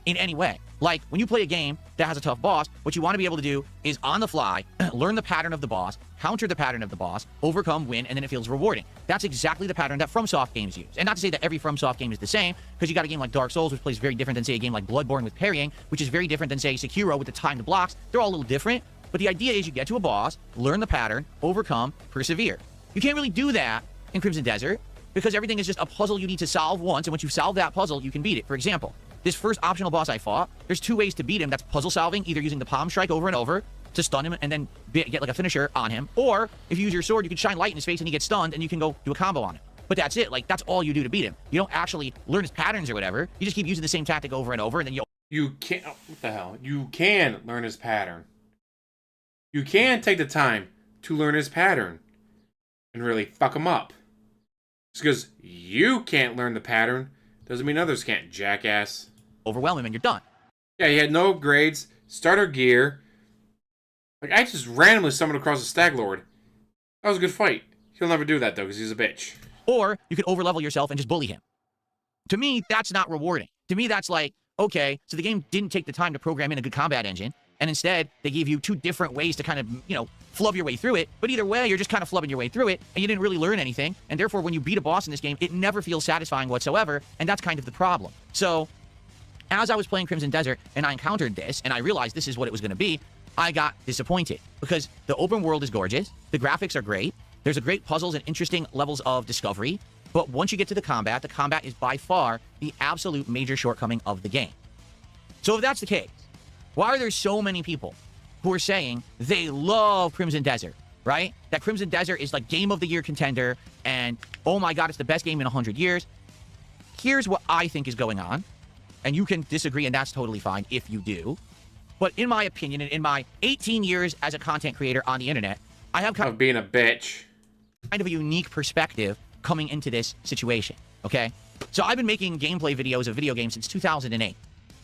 in any way. Like, when you play a game that has a tough boss, what you want to be able to do is, on the fly, learn the pattern of the boss, counter the pattern of the boss, overcome, win, and then it feels rewarding. That's exactly the pattern that FromSoft games use. And not to say that every FromSoft game is the same, because you got a game like Dark Souls, which plays very different than, say, a game like Bloodborne with parrying, which is very different than, say, Sekiro with the timed blocks. They're all a little different, but the idea is you get to a boss, learn the pattern, overcome, persevere. You can't really do that in Crimson Desert, because everything is just a puzzle you need to solve once, and once you solve that puzzle, you can beat it. For example, this first optional boss I fought, there's 2 ways to beat him. That's puzzle solving, either using the palm strike over and over to stun him and then get like a finisher on him, or if you use your sword, you can shine light in his face and he gets stunned and you can go do a combo on him. But that's it. Like, that's all you do to beat him. You don't actually learn his patterns or whatever. You just keep using the same tactic over and over, and then You can't... What the hell? You can learn his pattern. You can take the time to learn his pattern and really fuck him up. Just because you can't learn the pattern doesn't mean others can't, jackass. overwhelm him and you're done. Yeah, he had no upgrades, starter gear. Like, I just randomly summoned across a Stag Lord. That was a good fight. He'll never do that, though, because he's a bitch. Or you could overlevel yourself and just bully him. To me, that's not rewarding. To me, that's like, okay, so the game didn't take the time to program in a good combat engine, and instead, they gave you 2 different ways to kind of, you know, flub your way through it. But either way, you're just kind of flubbing your way through it, and you didn't really learn anything. And therefore, when you beat a boss in this game, it never feels satisfying whatsoever, and that's kind of the problem. So, as I was playing Crimson Desert, and I encountered this, and I realized this is what it was going to be, I got disappointed. Because the open world is gorgeous, the graphics are great, there's a great puzzles and interesting levels of discovery, but once you get to the combat is by far the absolute major shortcoming of the game. So if that's the case, why are there so many people who are saying they love Crimson Desert, right? That Crimson Desert is like Game of the Year contender, and oh my god, it's the best game in 100 years. Here's what I think is going on, and you can disagree, and that's totally fine if you do. But in my opinion, and in my 18 years as a content creator on the internet, I have kind Of being a bitch. of a unique perspective coming into this situation, okay? So I've been making gameplay videos of video games since 2008,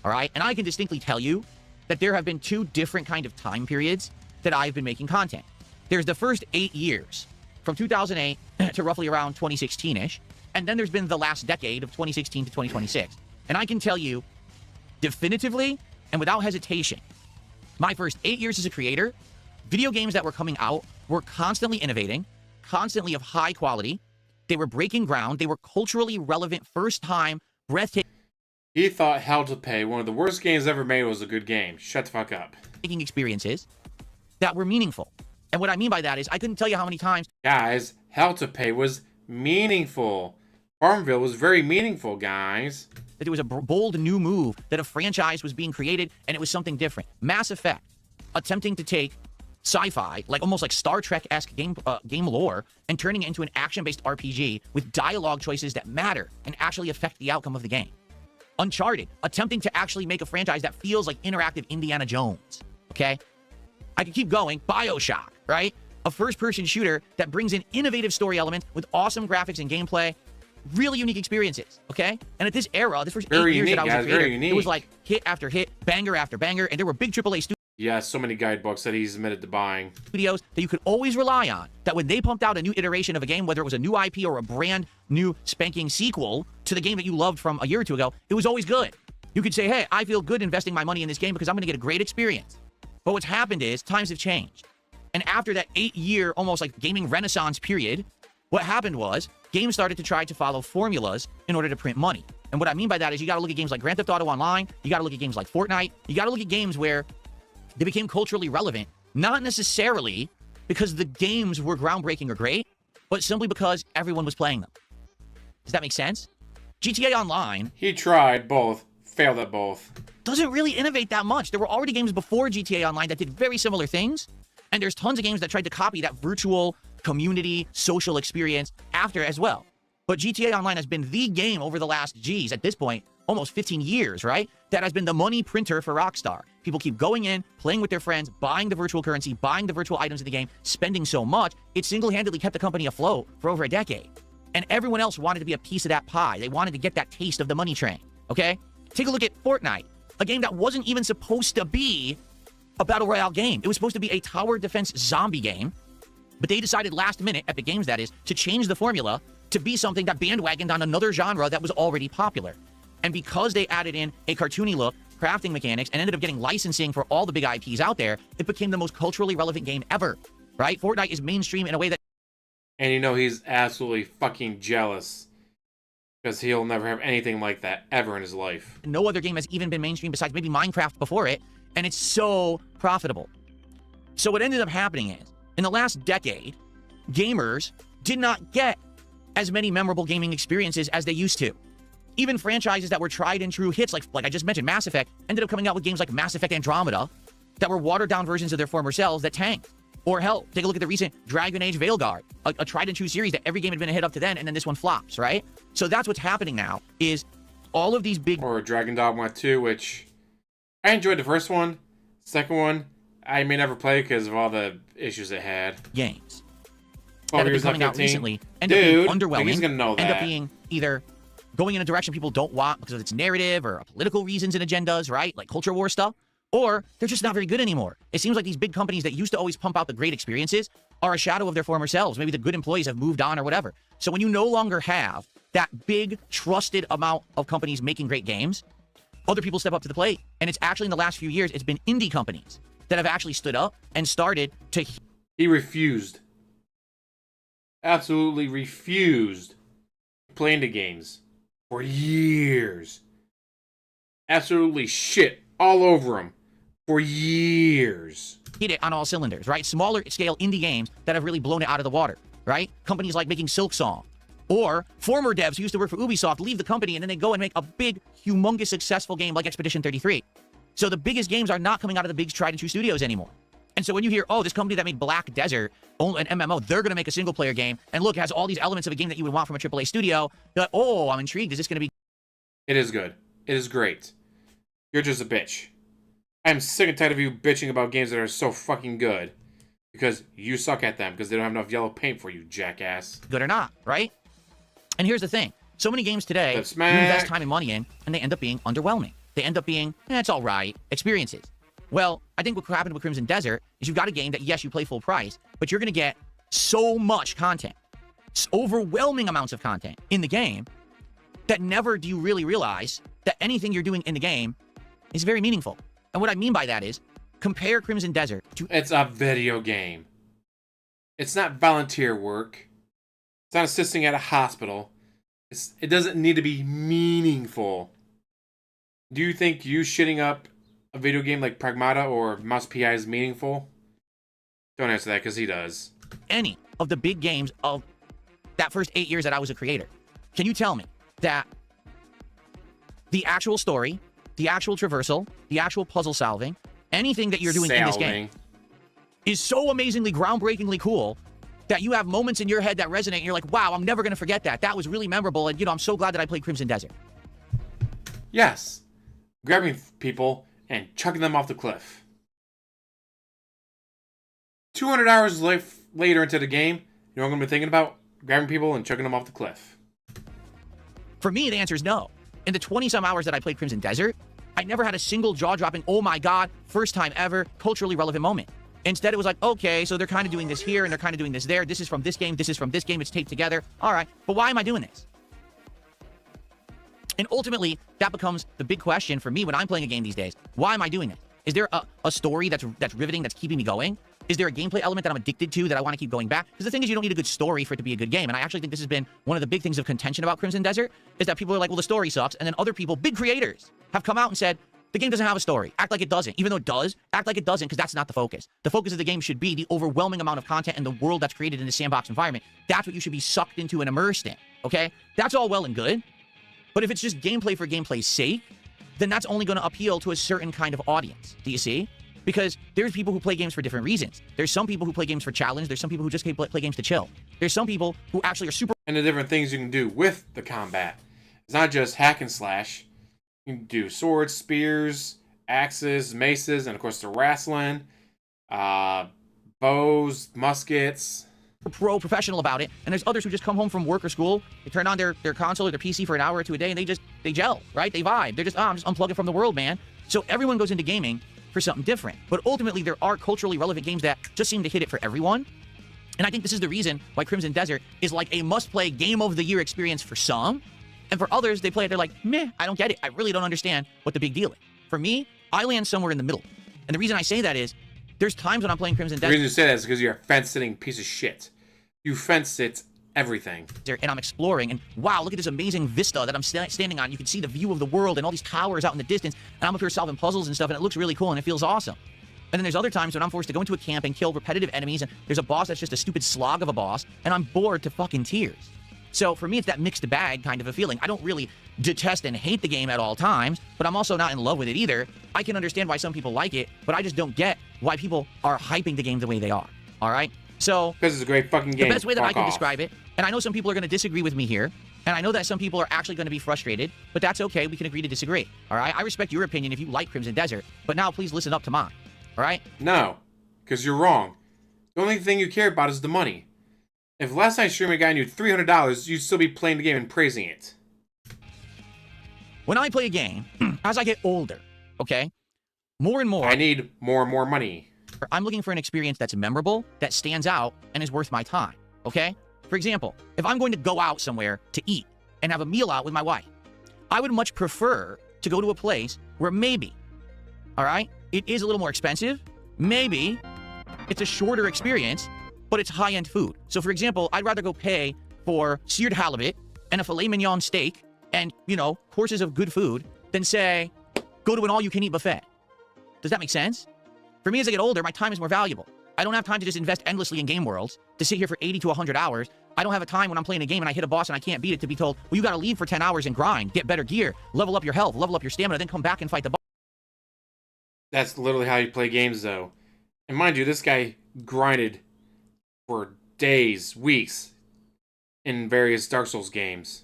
all right? And I can distinctly tell you that there have been 2 different kind of time periods that I've been making content. There's the first 8 years, from 2008 to roughly around 2016-ish, and then there's been the last decade of 2016 to 2026. And I can tell you definitively and without hesitation, my first 8 years as a creator, video games that were coming out were constantly innovating, constantly of high quality. They were breaking ground. They were culturally relevant, first-time, breathtaking He thought Hell to Pay, one of the worst games ever made, was a good game. Shut the fuck up. experiences that were meaningful. And what I mean by that is I couldn't tell you how many times Guys, Hell to Pay was meaningful. Farmville was very meaningful, guys. that there was a bold new move, that a franchise was being created, and it was something different. Mass Effect, attempting to take sci-fi, like almost like Star Trek-esque game lore, and turning it into an action-based RPG with dialogue choices that matter and actually affect the outcome of the game. Uncharted, attempting to actually make a franchise that feels like interactive Indiana Jones, okay? I could keep going. BioShock, right? A first-person shooter that brings in innovative story elements with awesome graphics and gameplay, really unique experiences, okay? And at this era, this first 8 Very years unique, that I was guys, a creator, very unique. it was like hit after hit, banger after banger, and there were big AAA Yeah, so many guidebooks that he's admitted to buying. studios that you could always rely on, that when they pumped out a new iteration of a game, whether it was a new IP or a brand new spanking sequel to the game that you loved from a year or 2 ago, it was always good. You could say, hey, I feel good investing my money in this game because I'm going to get a great experience. But what's happened is times have changed. And after that 8-year, almost like gaming renaissance period, what happened was games started to try to follow formulas in order to print money. And what I mean by that is you got to look at games like Grand Theft Auto Online, you got to look at games like Fortnite, you got to look at games where they became culturally relevant, not necessarily because the games were groundbreaking or great, but simply because everyone was playing them. Does that make sense? GTA Online He tried both, failed at both. doesn't really innovate that much. There were already games before GTA Online that did very similar things, and there's tons of games that tried to copy that virtual community social experience after as well. But GTA Online has been the game over the last, at this point, almost 15 years, right? That has been the money printer for Rockstar. People keep going in, playing with their friends, buying the virtual currency, buying the virtual items in the game, spending so much, it single-handedly kept the company afloat for over a decade. And everyone else wanted to be a piece of that pie. They wanted to get that taste of the money train, okay? Take a look at Fortnite, a game that wasn't even supposed to be a battle royale game. It was supposed to be a tower defense zombie game, but they decided last minute, Epic Games that is, to change the formula to be something that bandwagoned on another genre that was already popular. And because they added in a cartoony look, crafting mechanics and ended up getting licensing for all the big IPs out there, it became the most culturally relevant game ever, right? Fortnite is mainstream in a way that... And you know he's absolutely fucking jealous. Because he'll never have anything like that ever in his life. no other game has even been mainstream besides maybe Minecraft before it, and it's so profitable. So what ended up happening is, in the last decade, gamers did not get as many memorable gaming experiences as they used to. Even franchises that were tried and true hits, like I just mentioned, Mass Effect, ended up coming out with games like Mass Effect Andromeda that were watered-down versions of their former selves that tanked. Or hell, take a look at the recent Dragon Age Veilguard, a tried and true series that every game had been a hit up to then, and then this one flops, right? So that's what's happening now, is all of these big... Or Dragon Dogma 2, which I enjoyed the first one. Second one, I may never play because of all the issues it had. Games Oh, that have been coming out recently end up being underwhelming, he's gonna know that. end up being either going in a direction people don't want because of its narrative or political reasons and agendas, right? Like culture war stuff. Or they're just not very good anymore. It seems like these big companies that used to always pump out the great experiences are a shadow of their former selves. Maybe the good employees have moved on or whatever. So when you no longer have that big, trusted amount of companies making great games, other people step up to the plate. And it's actually in the last few years, it's been indie companies that have actually stood up and started to... He refused. Absolutely refused to play indie games for years. Absolutely shit all over him for years. hit it on all cylinders, right? Smaller scale indie games that have really blown it out of the water, right? Companies like making Silksong. Or former devs who used to work for Ubisoft leave the company and then they go and make a big, humongous, successful game like Expedition 33. So the biggest games are not coming out of the big tried and true studios anymore. And so when you hear, oh, this company that made Black Desert, an MMO, they're going to make a single-player game, and look, it has all these elements of a game that you would want from a AAA studio, you're like, oh, I'm intrigued. Is this going to be... It is good. It is great. You're just a bitch. I'm sick and tired of you bitching about games that are so fucking good. Because you suck at them, because they don't have enough yellow paint for you, jackass. Good or not, right? And here's the thing. So many games today, you invest time and money in, and they end up being underwhelming. They end up being, it's all right, experiences. Well, I think what happened with Crimson Desert is you've got a game that, yes, you play full price, but you're going to get so much content, overwhelming amounts of content in the game, that never do you really realize that anything you're doing in the game is very meaningful. And what I mean by that is, compare Crimson Desert to... It's a video game. It's not volunteer work. It's not assisting at a hospital. It doesn't need to be meaningful. Do you think you shitting up a video game like Pragmata or Mouse PI is meaningful? Don't answer that, because he does. Any of the big games of that first 8 years that I was a creator, can you tell me that the actual story, the actual traversal, the actual puzzle solving, anything that you're doing in this game is so amazingly, groundbreakingly cool that you have moments in your head that resonate and you're like, wow, I'm never going to forget that. That was really memorable, and, you know, I'm so glad that I played Crimson Desert. Yes. Grabbing people and chucking them off the cliff. 200 hours later into the game, you know what I'm going to be thinking about? Grabbing people and chucking them off the cliff. For me, the answer is no. In the 20-some hours that I played Crimson Desert, I never had a single jaw-dropping, oh my god, first time ever, culturally relevant moment. Instead, it was like, okay, so they're kind of doing this here, and they're kind of doing this there. This is from this game, this is from this game, it's taped together. All right, but why am I doing this? And ultimately, that becomes the big question for me when I'm playing a game these days. Why am I doing it? Is there a story that's riveting, that's keeping me going? Is there a gameplay element that I'm addicted to that I want to keep going back? Because the thing is, you don't need a good story for it to be a good game. And I actually think this has been one of the big things of contention about Crimson Desert, is that people are like, well, the story sucks. And then other people, big creators, have come out and said, the game doesn't have a story. Act like it doesn't. Even though it does, act like it doesn't, because that's not the focus. The focus of the game should be the overwhelming amount of content and the world that's created in the sandbox environment. That's what you should be sucked into and immersed in, okay? That's all well and good. But if it's just gameplay for gameplay's sake, then that's only going to appeal to a certain kind of audience. Do you see? Because there's people who play games for different reasons. There's some people who play games for challenge. There's some people who just play games to chill. There's some people who actually are super... And the different things you can do with the combat. It's not just hack and slash. You can do swords, spears, axes, maces, and of course the wrestling, bows, muskets. Professional about it, and there's others who just come home from work or school, they turn on their console or their PC for an hour or two a day, and they gel, right? They vibe. They're just, I'm just unplugging from the world, man. So everyone goes into gaming for something different. But ultimately, there are culturally relevant games that just seem to hit it for everyone. And I think this is the reason why Crimson Desert is like a must-play game of the year experience for some, and for others, they play it, they're like, meh, I don't get it. I really don't understand what the big deal is. For me, I land somewhere in the middle. And the reason I say that is, there's times when I'm playing Crimson The Desert. reason you say that is because you're a fence-sitting piece of shit. You fence-sit everything. And I'm exploring, and wow, look at this amazing vista that I'm standing on. You can see the view of the world and all these towers out in the distance, and I'm up here solving puzzles and stuff, and it looks really cool, and it feels awesome. And then there's other times when I'm forced to go into a camp and kill repetitive enemies, and there's a boss that's just a stupid slog of a boss, and I'm bored to fucking tears. So for me, it's that mixed bag kind of a feeling. I don't really detest and hate the game at all times, but I'm also not in love with it either. I can understand why some people like it, but I just don't get why people are hyping the game the way they are. All right? So Because it's a great fucking game. the best way that I can off. describe it, and I know some people are going to disagree with me here, and I know that some people are actually going to be frustrated, but that's okay. We can agree to disagree. All right? I respect your opinion if you like Crimson Desert, but now please listen up to mine. All right? No, because you're wrong. The only thing you care about is the money. If last night's streamer got you $300, you'd still be playing the game and praising it. When I play a game, as I get older, okay, more and more, I need more and more money. I'm looking for an experience that's memorable, that stands out, and is worth my time, okay? For example, if I'm going to go out somewhere to eat and have a meal out with my wife, I would much prefer to go to a place where maybe, all right, it is a little more expensive, maybe it's a shorter experience, but it's high-end food. So, for example, I'd rather go pay for seared halibut and a filet mignon steak and, you know, courses of good food than, say, go to an all-you-can-eat buffet. Does that make sense? For me, as I get older, my time is more valuable. I don't have time to just invest endlessly in game worlds, to sit here for 80 to 100 hours. I don't have a time when I'm playing a game and I hit a boss and I can't beat it to be told, well, you got to leave for 10 hours and grind, get better gear, level up your health, level up your stamina, then come back and fight the boss. That's literally how you play games, though. And mind you, this guy grinded for days, weeks, in various Dark Souls games.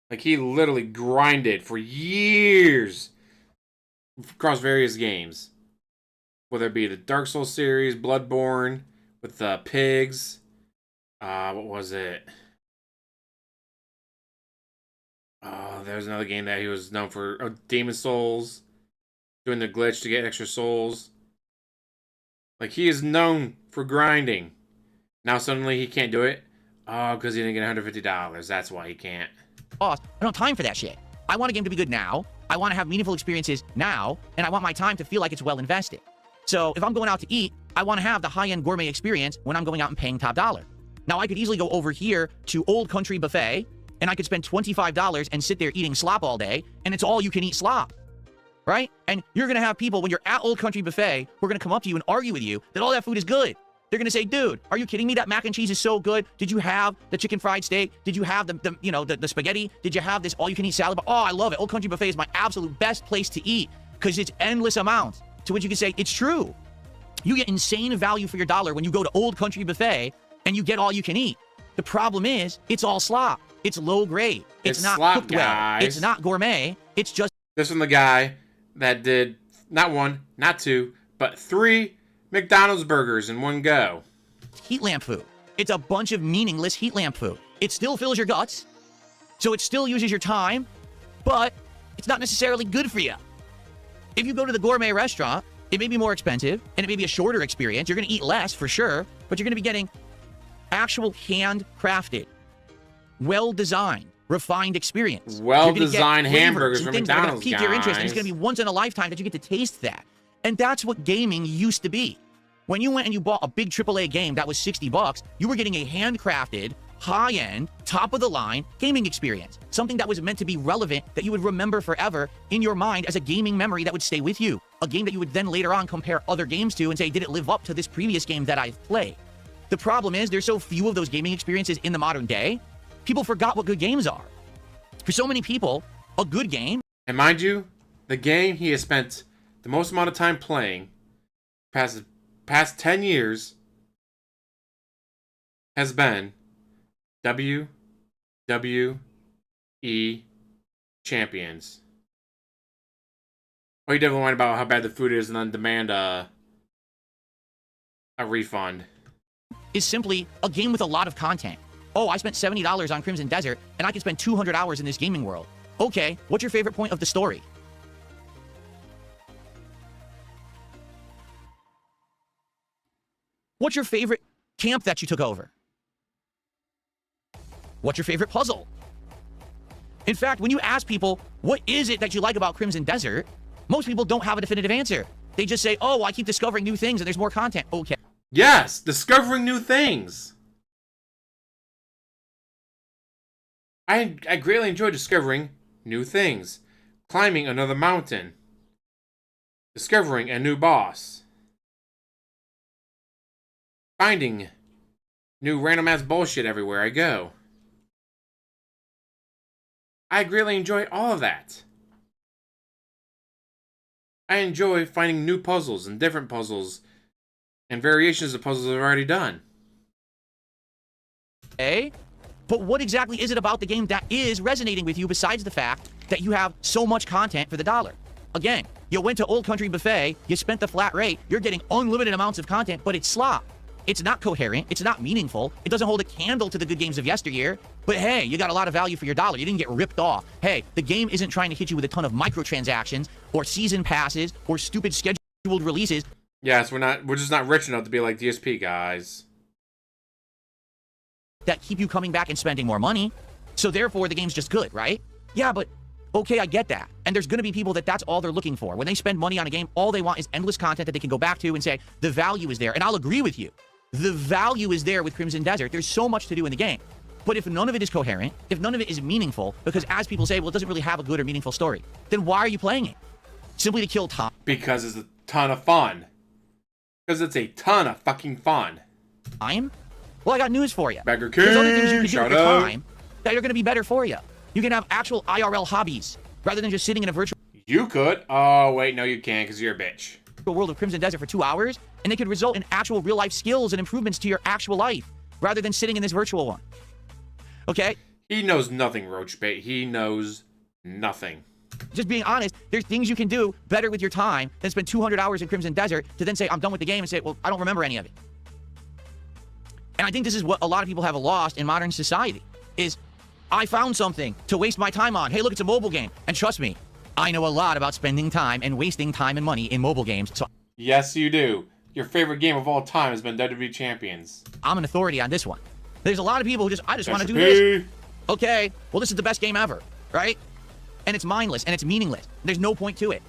Like, he literally grinded for years across various games. Whether it be the Dark Souls series, Bloodborne, with the pigs. What was it? There's another game that he was known for. Demon Souls. Doing the glitch to get extra souls. Like, he is known for grinding. Now suddenly he can't do it. Oh, because he didn't get $150. That's why he can't. I don't have time for that shit. I want a game to be good now. I want to have meaningful experiences now, and I want my time to feel like it's well invested. So if I'm going out to eat, I want to have the high-end gourmet experience when I'm going out and paying top dollar. Now, I could easily go over here to Old Country Buffet, and I could spend $25 and sit there eating slop all day, and it's all you can eat slop. Right? And you're going to have people, when you're at Old Country Buffet, who are going to come up to you and argue with you that all that food is good. They're going to say, dude, are you kidding me? That mac and cheese is so good. Did you have the chicken fried steak? Did you have the spaghetti? Did you have this all-you-can-eat salad? Oh, I love it. Old Country Buffet is my absolute best place to eat because it's endless amounts. To which you can say, it's true. You get insane value for your dollar when you go to Old Country Buffet and you get all you can eat. The problem is, it's all slop. It's low grade. It's not slop, cooked well. It's not gourmet. It's just... This from the guy that did not one, not two, but 3 McDonald's burgers in one go. Heat lamp food. It's a bunch of meaningless heat lamp food. It still fills your guts, so it still uses your time, but it's not necessarily good for you. If you go to the gourmet restaurant, it may be more expensive, and it may be a shorter experience. You're going to eat less, for sure, but you're going to be getting actual handcrafted, well-designed, refined experience. Well-designed hamburgers from McDonald's, that are going to pique your interest, and it's guys. going to be once in a lifetime that you get to taste that. And that's what gaming used to be. When you went and you bought a big AAA game that was $60, you were getting a handcrafted, high-end, top-of-the-line gaming experience. Something that was meant to be relevant, that you would remember forever in your mind as a gaming memory that would stay with you. A game that you would then later on compare other games to and say, did it live up to this previous game that I've played? The problem is there's so few of those gaming experiences in the modern day, people forgot what good games are. For so many people, a good game... And mind you, the game he has spent the most amount of time playing, past 10 years, has been WWE Champions. Oh, you definitely whine about how bad the food is and then demand a refund. is simply a game with a lot of content. Oh, I spent $70 on Crimson Desert, and I can spend 200 hours in this gaming world. Okay, what's your favorite point of the story? What's your favorite camp that you took over? What's your favorite puzzle? In fact, when you ask people, what is it that you like about Crimson Desert, most people don't have a definitive answer. They just say, oh, well, I keep discovering new things and there's more content. Okay. Yes, discovering new things. I greatly enjoy discovering new things. Climbing another mountain. Discovering a new boss. Finding new random ass bullshit everywhere I go. I greatly enjoy all of that. I enjoy finding new puzzles and different puzzles and variations of puzzles I've already done. Okay. But what exactly is it about the game that is resonating with you besides the fact that you have so much content for the dollar? Again, you went to Old Country Buffet, you spent the flat rate, you're getting unlimited amounts of content, but it's slop. It's not coherent, it's not meaningful, it doesn't hold a candle to the good games of yesteryear, but hey, you got a lot of value for your dollar, you didn't get ripped off. Hey, the game isn't trying to hit you with a ton of microtransactions, or season passes, or stupid scheduled releases. Yes, we're just not rich enough to be like DSP, guys. That keep you coming back and spending more money. So therefore, the game's just good, right? Yeah, but okay, I get that. And there's going to be people that's all they're looking for. When they spend money on a game, all they want is endless content that they can go back to and say, the value is there. And I'll agree with you. The value is there with Crimson Desert. There's so much to do in the game. But if none of it is coherent, if none of it is meaningful, because as people say, well, it doesn't really have a good or meaningful story, then why are you playing it? Simply to kill time? Because it's a ton of fun. Because it's a ton of fucking fun. Time? Well, I got news for you. Beggar King, There's other things you can do shut with your up. time that are going to be better for you. You can have actual IRL hobbies rather than just sitting in a virtual You could. Oh, wait, no you can't because you're a bitch. world of Crimson Desert for 2 hours, and they could result in actual real-life skills and improvements to your actual life rather than sitting in this virtual one. Okay? He knows nothing, Roachbait. He knows nothing. Just being honest, there's things you can do better with your time than spend 200 hours in Crimson Desert to then say, I'm done with the game, and say, well, I don't remember any of it. And I think this is what a lot of people have lost in modern society, is I found something to waste my time on. Hey, look, it's a mobile game. And trust me, I know a lot about spending time and wasting time and money in mobile games, so Yes, you do. Your favorite game of all time has been WWE Champions. I'm an authority on this one. There's a lot of people who I just want to do DSP. this. Okay, well, this is the best game ever, right? And it's mindless, and it's meaningless. There's no point to it.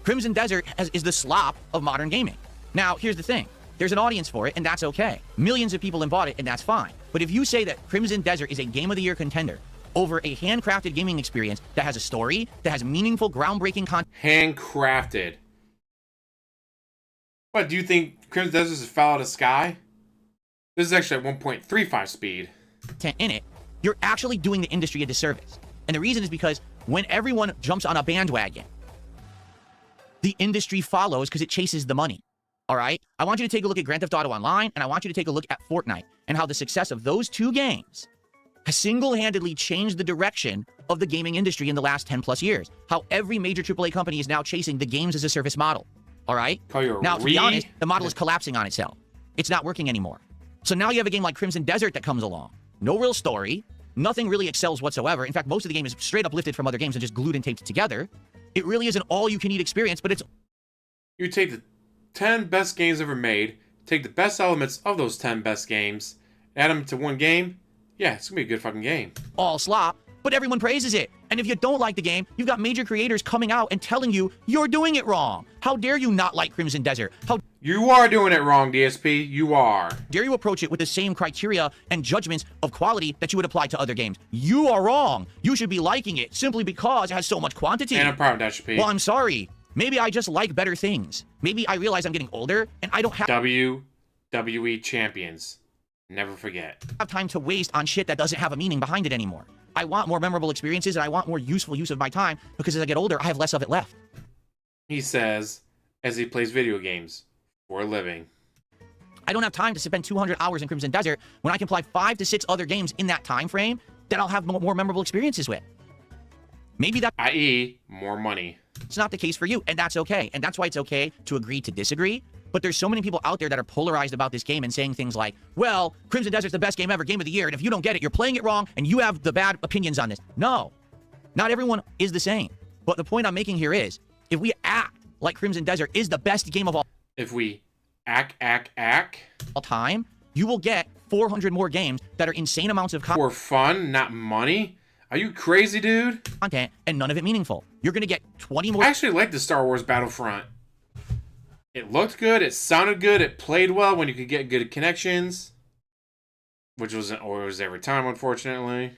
Crimson Desert is the slop of modern gaming. Now, here's the thing. There's an audience for it, and that's okay. Millions of people have bought it, and that's fine. But if you say that Crimson Desert is a Game of the Year contender over a handcrafted gaming experience that has a story, that has meaningful, groundbreaking content... Handcrafted. What, do you think Crimson Desert is fell out of the sky? This is actually at 1.35 speed. in it, you're actually doing the industry a disservice. And the reason is because when everyone jumps on a bandwagon, the industry follows because it chases the money. All right? I want you to take a look at Grand Theft Auto Online, and I want you to take a look at Fortnite and how the success of those two games has single-handedly changed the direction of the gaming industry in the last 10 plus years. How every major AAA company is now chasing the games as a service model. All right? Now, to be honest, the model is collapsing on itself. It's not working anymore. So now you have a game like Crimson Desert that comes along. No real story. Nothing really excels whatsoever. In fact, most of the game is straight up lifted from other games and just glued and taped together. It really is an all-you-can-eat experience, but it's... You take the 10 best games ever made, take the best elements of those 10 best games, add them to one game, yeah, it's gonna be a good fucking game. All slop, but everyone praises it. And if you don't like the game, you've got major creators coming out and telling you you're doing it wrong. How dare you not like Crimson Desert? How You are doing it wrong, DSP. You are. dare you approach it with the same criteria and judgments of quality that you would apply to other games? You are wrong. You should be liking it simply because it has so much quantity. And I'm proud of that, DSP. Well, I'm sorry. Maybe I just like better things. Maybe I realize I'm getting older and I don't have WWE Champions. Never forget. time to waste on shit that doesn't have a meaning behind it anymore. I want more memorable experiences and I want more useful use of my time because as I get older, I have less of it left. He says, as he plays video games for a living. I don't have time to spend 200 hours in Crimson Desert when I can play 5 to 6 other games in that time frame that I'll have more memorable experiences with. Maybe that's I.e., more money. not the case for you, and that's okay. And that's why it's okay to agree to disagree. But there's so many people out there that are polarized about this game and saying things like, well, Crimson Desert's the best game ever, game of the year, and if you don't get it, you're playing it wrong, and you have the bad opinions on this. No, not everyone is the same. But the point I'm making here is, if we act like Crimson Desert is the best game of all If we act, time, you will get 400 more games that are insane amounts of content. for fun, not money, Are you crazy, dude? content and none of it meaningful. You're gonna get 20 more. I actually like the Star Wars Battlefront. It looked good, it sounded good, it played well when you could get good connections. Which wasn't always every time, unfortunately.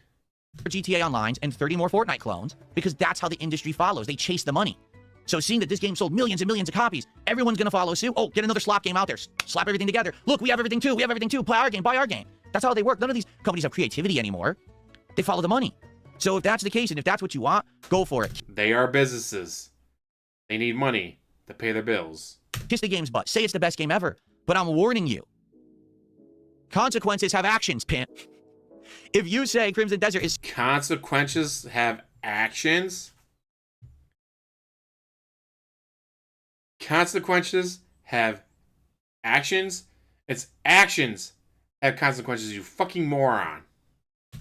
GTA Onlines and 30 more Fortnite clones, because that's how the industry follows. They chase the money. So seeing that this game sold millions and millions of copies, everyone's gonna follow suit. Oh, get another slop game out there. Slap everything together. Look, we have everything too. We have everything too. Play our game. Buy our game. That's how they work. None of these companies have creativity anymore. They follow the money. So if that's the case, and if that's what you want, go for it. They are businesses. They need money to pay their bills. Kiss the game's butt. Say it's the best game ever. But I'm warning you. Consequences have actions, pimp. If you say Crimson Desert is... Consequences have actions? Consequences have actions? It's actions have consequences, you fucking moron.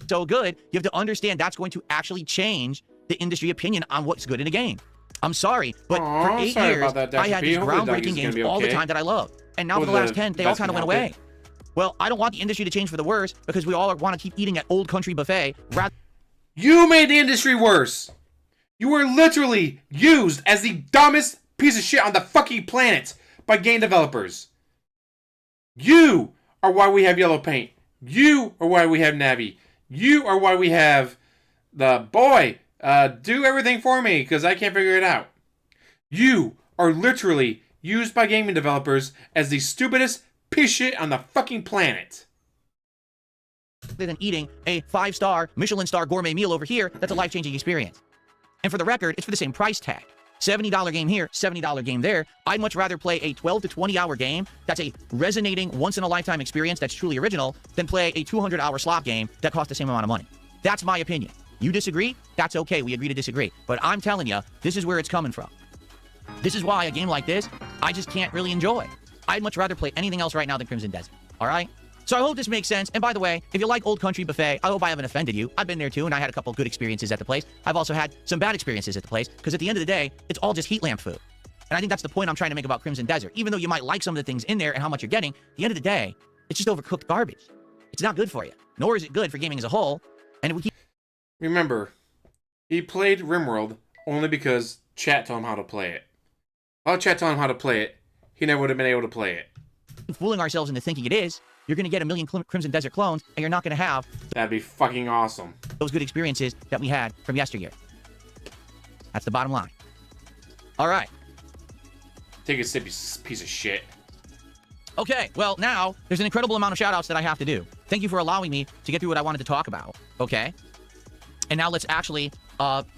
so good, you have to understand that's going to actually change the industry opinion on what's good in a game. I'm sorry, but for 8 years, I had these groundbreaking games all the time that I loved. And now for the last 10, they all kind of went away. Well, I don't want the industry to change for the worse, because we all want to keep eating at Old Country Buffet. You made the industry worse! You were literally used as the dumbest piece of shit on the fucking planet by game developers. You are why we have yellow paint. You are why we have Navi. You are why we have the boy, do everything for me because I can't figure it out. You are literally used by gaming developers as the stupidest piece of shit on the fucking planet. Than eating a 5-star, Michelin star gourmet meal over here, that's a life-changing experience. And for the record, it's for the same price tag. $70 game here, $70 game there. I'd much rather play a 12 to 20 hour game that's a resonating once-in-a-lifetime experience that's truly original than play a 200-hour slop game that costs the same amount of money. That's my opinion. You disagree? That's okay. We agree to disagree. But I'm telling you, this is where it's coming from. This is why a game like this, I just can't really enjoy. I'd much rather play anything else right now than Crimson Desert. All right? So I hope this makes sense. And by the way, if you like Old Country Buffet, I hope I haven't offended you. I've been there too, and I had a couple good experiences at the place. I've also had some bad experiences at the place, because at the end of the day, it's all just heat lamp food. And I think that's the point I'm trying to make about Crimson Desert. Even though you might like some of the things in there and how much you're getting, at the end of the day, it's just overcooked garbage. It's not good for you. Nor is it good for gaming as a whole. And if we keep... Remember, he played RimWorld only because chat told him how to play it. Without chat telling him how to play it, he never would have been able to play it. fooling ourselves into thinking it is, you're going to get a million Crimson Desert clones, and you're not going to have... That'd be fucking awesome. ...those good experiences that we had from yesteryear. That's the bottom line. All right. Take a sip, you piece of shit. Okay, well, now, there's an incredible amount of shout-outs that I have to do. Thank you for allowing me to get through what I wanted to talk about, okay? And now let's actually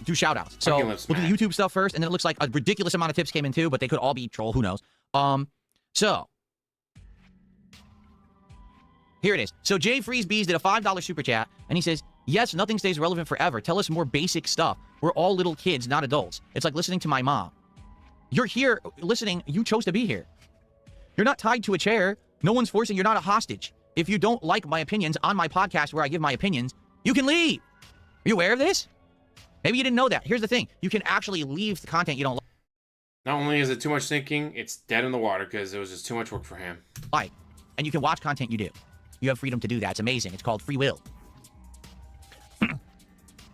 do shout-outs. So, we'll do the YouTube stuff first, and then it looks like a ridiculous amount of tips came in too, but they could all be troll, who knows. So, here it is. So, Jay Freeze Bees did a $5 super chat, and he says, yes, nothing stays relevant forever. Tell us more basic stuff. We're all little kids, not adults. It's like listening to my mom. You're here listening. You chose to be here. You're not tied to a chair. No one's forcing. You're not a hostage. If you don't like my opinions on my podcast where I give my opinions, you can leave. Are you aware of this? Maybe you didn't know that. Here's the thing. You can actually leave the content you don't Not only is it too much thinking, it's dead in the water because it was just too much work for him. like. And you can watch content you do. You have freedom to do that. It's amazing. It's called free will.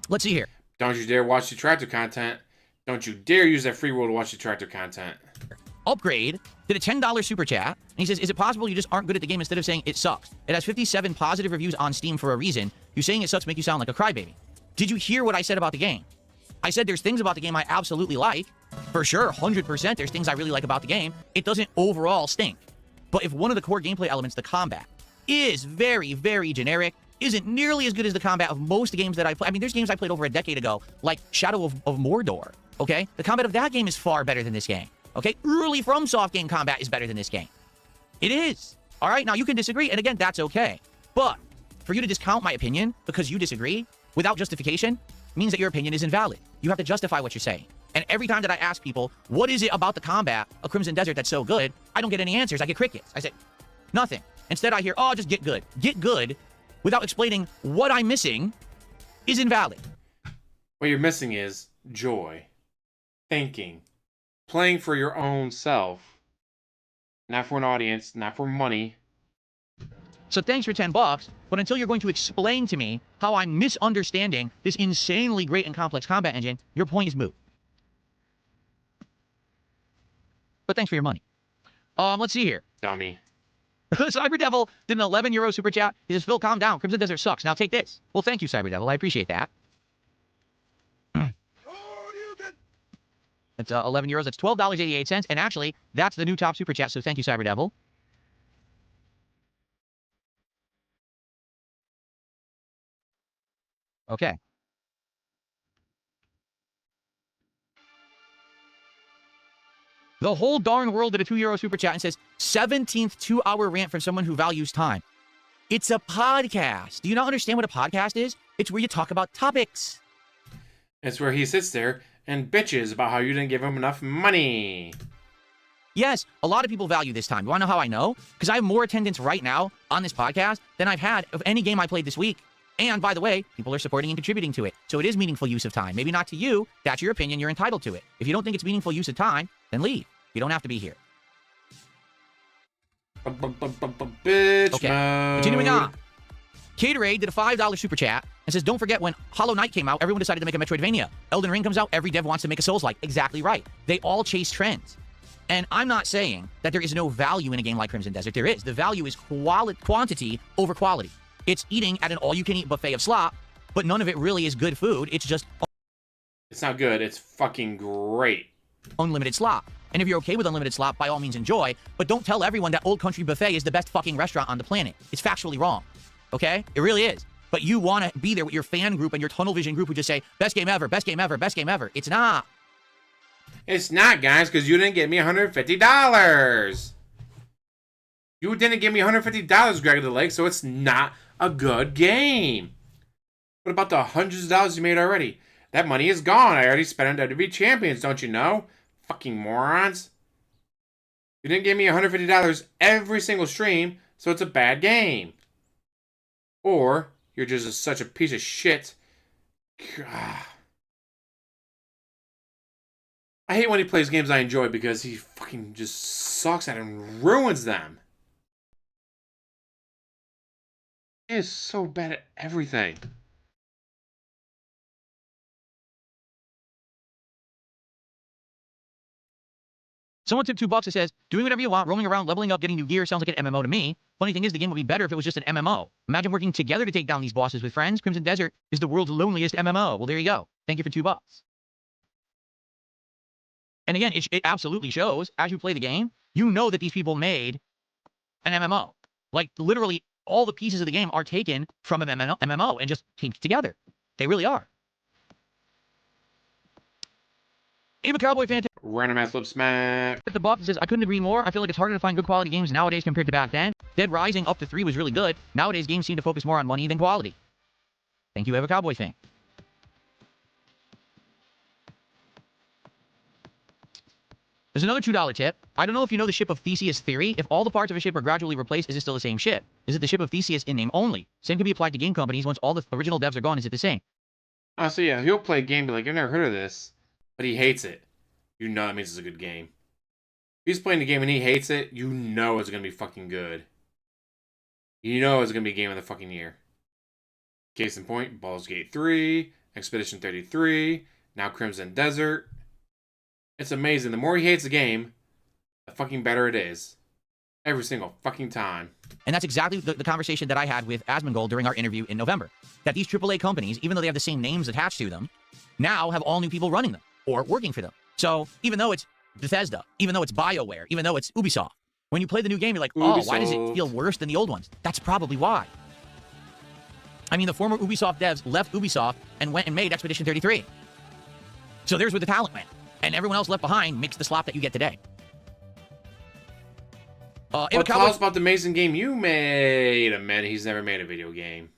Let's see here. Don't you dare watch detractor content. Don't you dare use that free will to watch detractor content. Upgrade did a $10 super chat, and he says, is it possible you just aren't good at the game instead of saying it sucks? It has 57 positive reviews on Steam for a reason. You saying it sucks make you sound like a crybaby. Did you hear what I said about the game? I said there's things about the game I absolutely like. For sure, 100% there's things I really like about the game. It doesn't overall stink. But if one of the core gameplay elements, the combat, is very, very generic, isn't nearly as good as the combat of most games that I play. I mean, there's games I played over a decade ago, like Shadow of Mordor, okay? The combat of that game is far better than this game. Okay, early FromSoft game combat is better than this game. It is. All right, now you can disagree, and again, that's okay. But for you to discount my opinion because you disagree without justification means that your opinion is invalid. You have to justify what you're saying. And every time that I ask people, what is it about the combat of Crimson Desert that's so good, I don't get any answers. I get crickets. I say, nothing. Instead, I hear, oh, just get good. Get good without explaining what I'm missing is invalid. What you're missing is joy, thinking, playing for your own self, not for an audience, not for money. So thanks for 10 bucks, but until you're going to explain to me how I'm misunderstanding this insanely great and complex combat engine, your point is moot. But thanks for your money. Let's see here. Dummy. Cyberdevil did an 11 euro super chat. He says, Phil, calm down. Crimson Desert sucks. Now take this. Well, thank you, Cyberdevil. I appreciate that. It's 11 euros. That's $12.88. And actually, that's the new top super chat. So thank you, Cyberdevil. Okay. The whole darn world did a 2 euro super chat and says, 17th 2-hour rant from someone who values time. It's a podcast. Do you not understand what a podcast is? It's where you talk about topics. It's where he sits there and bitches about how you didn't give him enough money. Yes, a lot of people value this time. You want to know how I know? Because I have more attendance right now on this podcast than I've had of any game I played this week. And by the way, people are supporting and contributing to it. So it is meaningful use of time. Maybe not to you. That's your opinion. You're entitled to it. If you don't think it's meaningful use of time, then leave. You don't have to be here. Bitch Okay, mode. continuing on. Caterade did a $5 super chat and says, don't forget when Hollow Knight came out, everyone decided to make a Metroidvania. Elden Ring comes out, every dev wants to make a Souls-like. Exactly right. They all chase trends. And I'm not saying that there is no value in a game like Crimson Desert. There is. The value is quantity over quality. It's eating at an all-you-can-eat buffet of slop, but none of it really is good food. It's just... It's not good. It's fucking great. Unlimited slop. And if you're okay with unlimited slop, by all means enjoy, but don't tell everyone that Old Country Buffet is the best fucking restaurant on the planet. It's factually wrong. Okay? It really is. But you want to be there with your fan group and your tunnel vision group who just say, best game ever, best game ever, best game ever. It's not. It's not, guys, because you didn't give me $150. You didn't give me $150, Greg of the Lake, so it's not a good game. What about the hundreds of dollars you made already? That money is gone. I already spent on WWE Champions, don't you know? Fucking morons. You didn't give me $150 every single stream, so it's a bad game. Or you're just such a piece of shit. God. I hate when he plays games I enjoy because he fucking just sucks at it and ruins them. He is so bad at everything. Someone tipped $2 that says, doing whatever you want, roaming around, leveling up, getting new gear sounds like an MMO to me. Funny thing is, the game would be better if it was just an MMO. Imagine working together to take down these bosses with friends. Crimson Desert is the world's loneliest MMO. Well, there you go. Thank you for $2. And again, it absolutely shows, as you play the game, you know that these people made an MMO. Like, literally, all the pieces of the game are taken from an MMO and just taped together. They really are. I'm a Cowboy fan. Random ass lip smack. The buff says, I couldn't agree more. I feel like it's harder to find good quality games nowadays compared to back then. Dead Rising up to 3 was really good. Nowadays, games seem to focus more on money than quality. Thank you, Eva Cowboy fan. There's another $2 tip. I don't know if you know the ship of Theseus theory. If all the parts of a ship are gradually replaced, is it still the same ship? Is it the ship of Theseus in name only? Same can be applied to game companies. Once all the original devs are gone, is it the same? Oh, so yeah, he'll play a game, be like, I've never heard of this. But he hates it. You know that means it's a good game. If he's playing the game and he hates it, you know it's going to be fucking good. You know it's going to be game of the fucking year. Case in point, Baldur's Gate 3, Expedition 33, now Crimson Desert. It's amazing. The more he hates the game, the fucking better it is. Every single fucking time. And that's exactly the conversation that I had with Asmongold during our interview in November. That these AAA companies, even though they have the same names attached to them, now have all new people running them or working for them. So even though it's Bethesda, even though it's BioWare, even though it's Ubisoft, when you play the new game, you're like, oh, why does it feel worse than the old ones? That's probably why. I mean, the former Ubisoft devs left Ubisoft and went and made Expedition 33. So there's where the talent went. And everyone else left behind makes the slop that you get today. Tell us about the amazing game you made. Man, he's never made a video game.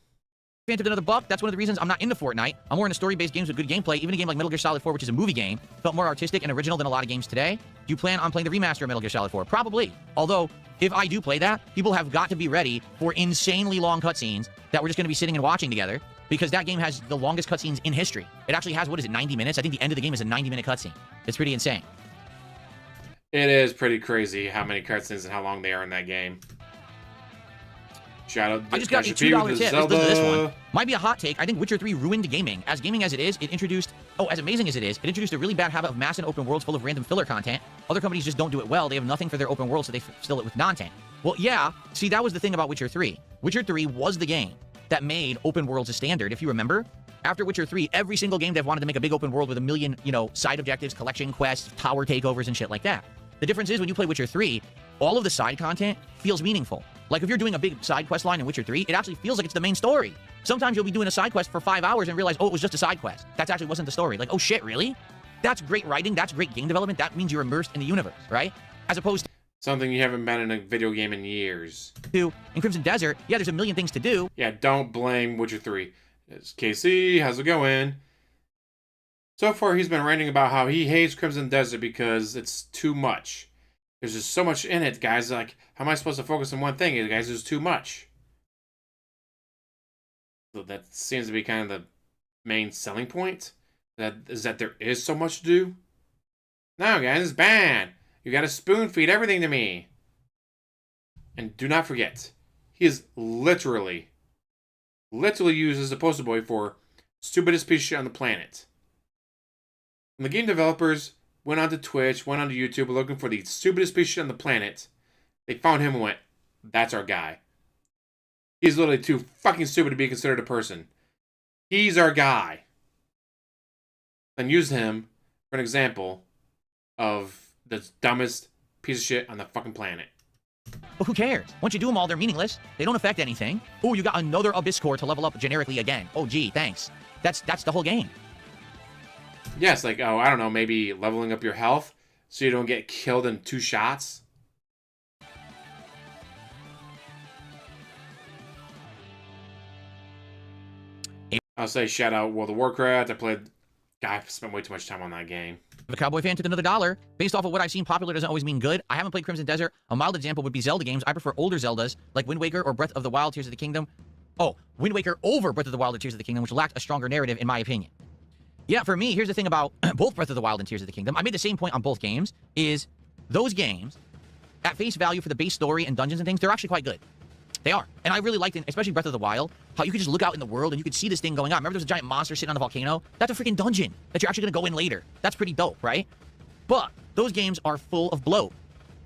Granted another buck. That's one of the reasons I'm not into Fortnite. I'm more into story-based games with good gameplay. Even a game like Metal Gear Solid 4, which is a movie game, felt more artistic and original than a lot of games today. Do you plan on playing the remaster of Metal Gear Solid 4? Probably. Although, if I do play that, people have got to be ready for insanely long cutscenes that we're just going to be sitting and watching together, because that game has the longest cutscenes in history. It actually has, what is it, 90 minutes? I think the end of the game is a 90-minute cutscene. It's pretty insane. It is pretty crazy how many cutscenes and how long they are in that game. Shout out I just got a DSP $2 with tip. the Listen to this Zelda. one. Might be a hot take. I think Witcher 3 ruined gaming. As gaming as it is, it introduced... Oh, as amazing as it is, it introduced a really bad habit of mass and open worlds full of random filler content. Other companies just don't do it well. They have nothing for their open world, so they fill it with content. Well, yeah. See, that was the thing about Witcher 3. Witcher 3 was the game that made open worlds a standard, if you remember. After Witcher 3, every single game they've wanted to make a big open world with a million, side objectives, collection quests, tower takeovers, and shit like that. The difference is when you play Witcher 3, all of the side content feels meaningful. Like if you're doing a big side quest line in Witcher 3, it actually feels like it's the main story. Sometimes you'll be doing a side quest for 5 hours and realize, oh, it was just a side quest. That actually wasn't the story. Like, oh shit, really? That's great writing. That's great game development. That means you're immersed in the universe, right? As opposed to Something you haven't been in a video game in years. in Crimson Desert, yeah, there's a million things to do. Yeah, don't blame Witcher 3. It's KC, how's it going? So far, he's been ranting about how he hates Crimson Desert because it's too much. There's just so much in it, guys. Like, how am I supposed to focus on one thing? Guys, there's too much. So that seems to be kind of the main selling point. That there is so much to do. No, guys, it's bad. You gotta spoon feed everything to me. And do not forget, he is literally used as the poster boy for stupidest piece of shit on the planet. When the game developers went onto Twitch, went onto YouTube looking for the stupidest piece of shit on the planet, they found him and went, that's our guy. He's literally too fucking stupid to be considered a person. He's our guy. And used him for an example of the dumbest piece of shit on the fucking planet. But who cares? Once you do them all, they're meaningless. They don't affect anything. Oh, you got another Abyss core to level up generically again. Oh, gee, thanks. That's the whole game. Yes, like, oh, I don't know, maybe leveling up your health so you don't get killed in 2 shots. I'll say shout out World of Warcraft. I spent way too much time on that game. If a cowboy fan took another $1, based off of what I've seen, popular doesn't always mean good. I haven't played Crimson Desert. A mild example would be Zelda games. I prefer older Zeldas, like Wind Waker or Breath of the Wild, Tears of the Kingdom. Oh, Wind Waker over Breath of the Wild or Tears of the Kingdom, which lacked a stronger narrative, in my opinion. Yeah, for me, here's the thing about both Breath of the Wild and Tears of the Kingdom. I made the same point on both games, is those games, at face value for the base story and dungeons and things, they're actually quite good. They are. And I really liked, especially Breath of the Wild, how you could just look out in the world and you could see this thing going on. Remember there was a giant monster sitting on the volcano? That's a freaking dungeon that you're actually going to go in later. That's pretty dope, right? But those games are full of bloat.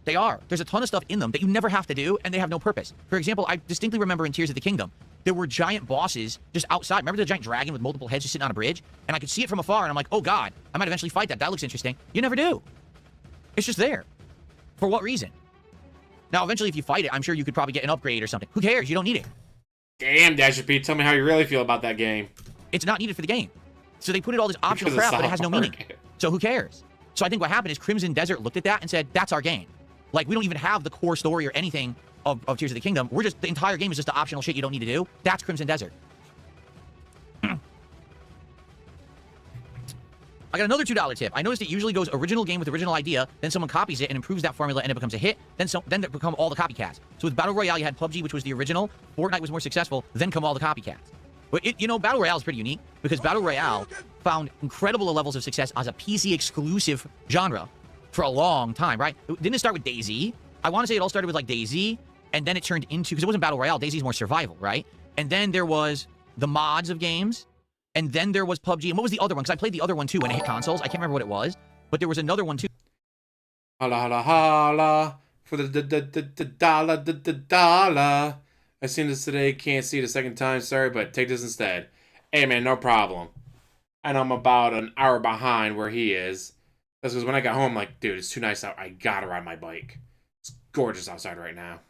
They are. There's a ton of stuff in them that you never have to do, and they have no purpose. For example, I distinctly remember in Tears of the Kingdom, there were giant bosses just outside. Remember the giant dragon with multiple heads just sitting on a bridge? And I could see it from afar, and I'm like, oh god, I might eventually fight that. That looks interesting. You never do. It's just there. For what reason? Now, eventually, if you fight it, I'm sure you could probably get an upgrade or something. Who cares? You don't need it. Damn, DSP, tell me how you really feel about that game. It's not needed for the game. So they put it all this optional Because crap, but it has no South meaning. Park. So who cares? So I think what happened is Crimson Desert looked at that and said, that's our game. Like, we don't even have the core story or anything of Tears of the Kingdom. We're just, the entire game is just the optional shit you don't need to do. That's Crimson Desert. I got another $2 tip. I noticed it usually goes original game with original idea, then someone copies it and improves that formula and it becomes a hit, then there become all the copycats. So with Battle Royale, you had PUBG, which was the original, Fortnite was more successful, then come all the copycats. But Battle Royale is pretty unique because Battle Royale found incredible levels of success as a PC exclusive genre for a long time, right? Didn't it start with DayZ? I want to say it all started with like DayZ, and then it turned into, because it wasn't Battle Royale, DayZ's more survival, right? And then there was the mods of games, and then there was PUBG. And what was the other one? Because I played the other one too when it hit consoles. I can't remember what it was, but there was another one too. Holla, holla, holla, for the dollar. I seen this today, can't see it a second time, sorry, but take this instead. Hey man, no problem. I know I'm about an hour behind where he is. That's because when I got home, I'm like, dude, it's too nice out. I gotta ride my bike. It's gorgeous outside right now.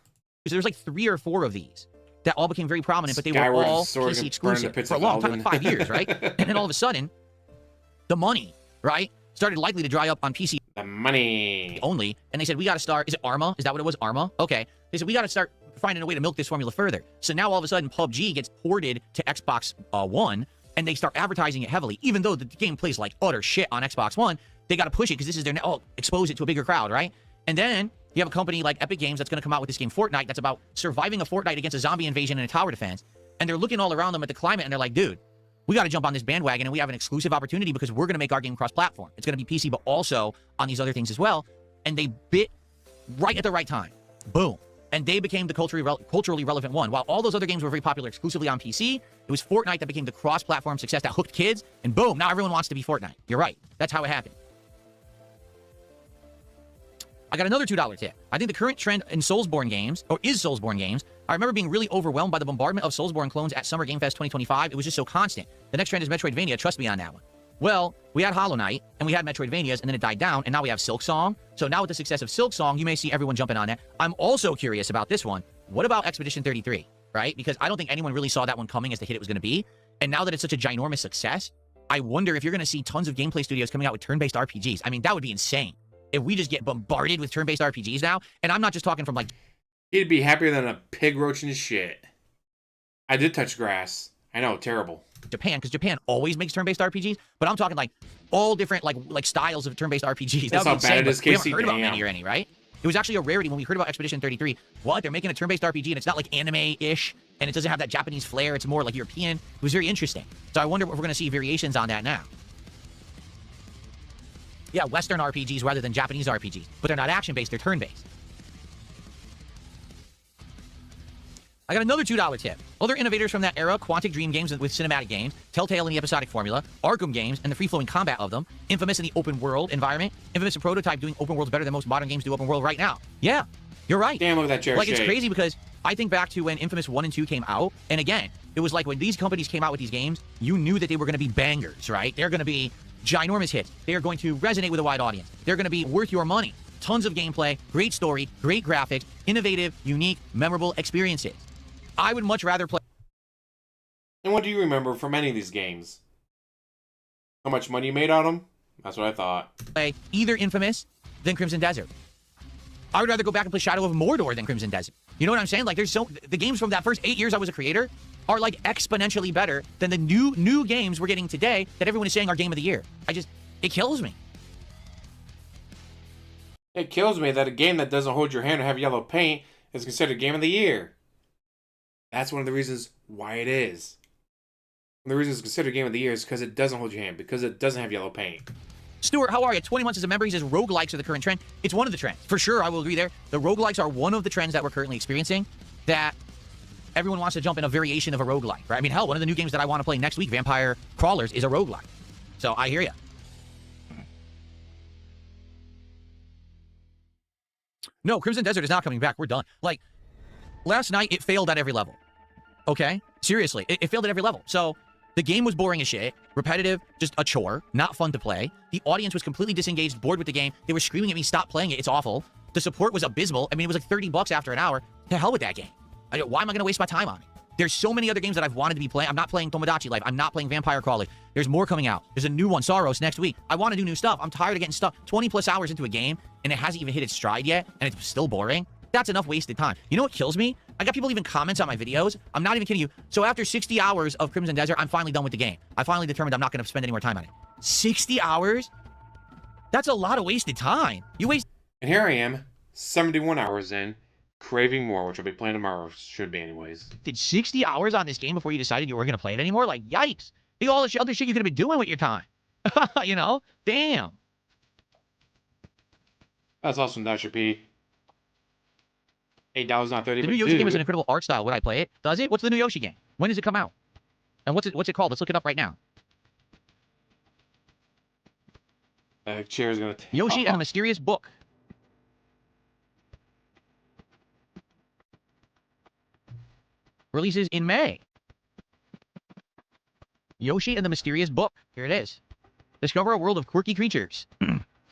So there's like 3 or 4 of these that all became very prominent, but they were Skyward all Sword PC and exclusive Burn the for a long time, like 5 Elden. years, right? And then all of a sudden, the money, right, started likely to dry up on PC The money. only, and they said, we got to start, is it Arma? Is that what it was, Arma? Okay. They said, we got to start finding a way to milk this formula further. So now all of a sudden, PUBG gets ported to Xbox One, and they start advertising it heavily. Even though the game plays like utter shit on Xbox One, they got to push it because this is their, expose it to a bigger crowd, right? And then you have a company like Epic Games that's going to come out with this game Fortnite that's about surviving a fortnight against a zombie invasion and a tower defense. And they're looking all around them at the climate, and they're like, dude, we got to jump on this bandwagon, and we have an exclusive opportunity because we're going to make our game cross-platform. It's going to be PC, but also on these other things as well. And they bit right at the right time. Boom. and they became the culturally relevant one. While all those other games were very popular exclusively on PC, it was Fortnite that became the cross-platform success that hooked kids, and boom, now everyone wants to be Fortnite. You're right. That's how it happened. I got another $2 tip. I think the current trend in Soulsborne games, or is Soulsborne games, I remember being really overwhelmed by the bombardment of Soulsborne clones at Summer Game Fest 2025. It was just so constant. The next trend is Metroidvania. Trust me on that one. Well, we had Hollow Knight, and we had Metroidvanias, and then it died down, and now we have Silksong. So now with the success of Silksong, you may see everyone jumping on that. I'm also curious about this one. What about Expedition 33, right? Because I don't think anyone really saw that one coming as the hit it was going to be. And now that it's such a ginormous success, I wonder if you're going to see tons of gameplay studios coming out with turn-based RPGs. I mean, that would be insane. If we just get bombarded with turn-based RPGs now, and I'm not just talking from like... He'd be happier than a pig roaching his shit. I did touch grass. I know, terrible. Japan, because Japan always makes turn-based RPGs, but I'm talking like all different like styles of turn-based RPGs. That's how bad it is, we haven't Casey. heard about many or any, right? It was actually a rarity when we heard about Expedition 33. What? They're making a turn-based RPG, and it's not like anime-ish, and it doesn't have that Japanese flair. It's more like European. It was very interesting. So I wonder if we're going to see variations on that now. Yeah, Western RPGs rather than Japanese RPGs. But they're not action-based, they're turn-based. I got another $2 tip. Other innovators from that era, Quantic Dream games with cinematic games, Telltale in the episodic formula, Arkham games and the free-flowing combat of them, Infamous in the open world environment, Infamous and Prototype doing open worlds better than most modern games do open world right now. Yeah, you're right. Damn, look at that chair Like, shake. it's crazy because I think back to when Infamous 1 and 2 came out, and again, it was like when these companies came out with these games, you knew that they were going to be bangers, right? They're going to be ginormous hits. They are going to resonate with a wide audience. They're going to be worth your money. Tons of gameplay, great story, great graphics, innovative, unique, memorable experiences. I would much rather play... And what do you remember from any of these games? How much money you made on them? That's what I thought. Play either Infamous than Crimson Desert. I would rather go back and play Shadow of Mordor than Crimson Desert. You know what I'm saying? Like, there's so... The games from that first 8 years I was a creator are, like, exponentially better than the new games we're getting today that everyone is saying are Game of the Year. It kills me. It kills me that a game that doesn't hold your hand or have yellow paint is considered Game of the Year. That's one of the reasons why it is. One of the reasons it's considered Game of the Year is because it doesn't hold your hand, because it doesn't have yellow paint. Stuart, how are you? 20 months as a member. He says roguelikes are the current trend. It's one of the trends. For sure, I will agree there. The roguelikes are one of the trends that we're currently experiencing, that everyone wants to jump in a variation of a roguelike, right? I mean, hell, one of the new games that I want to play next week, Vampire Crawlers, is a roguelike. So I hear you. No, Crimson Desert is not coming back. We're done. Like, last night, it failed at every level. Okay? Seriously, it failed at every level. So, the game was boring as shit, repetitive, just a chore, not fun to play. The audience was completely disengaged, bored with the game. They were screaming at me, stop playing it, it's awful. The support was abysmal. I mean, it was like $30 after an hour. To hell with that game. Why am I going to waste my time on it? There's so many other games that I've wanted to be playing. I'm not playing Tomodachi Life. I'm not playing Vampire Crawlers. There's more coming out. There's a new one, Soros, next week. I want to do new stuff. I'm tired of getting stuck 20 plus hours into a game, and it hasn't even hit its stride yet, and it's still boring. That's enough wasted time. You know what kills me? I got people leaving comments on my videos. I'm not even kidding you. So after 60 hours of Crimson Desert, I'm finally done with the game. I finally determined I'm not going to spend any more time on it. 60 hours? That's a lot of wasted time. You waste... And here I am, 71 hours in, craving more, which I'll be playing tomorrow. Should be anyways. Did 60 hours on this game before you decided you weren't going to play it anymore? Like, yikes. Think of all the other shit you could have been doing with your time. You know? Damn. That's awesome, Dr. P. $8 not 30. The new Yoshi game is an incredible art style. Would I play it? Does it? What's the new Yoshi game? When does it come out? And what's it called? Let's look it up right now. Chair's gonna take Yoshi and a Mysterious Book. Releases in May. Yoshi and the Mysterious Book. Here it is. Discover a world of quirky creatures.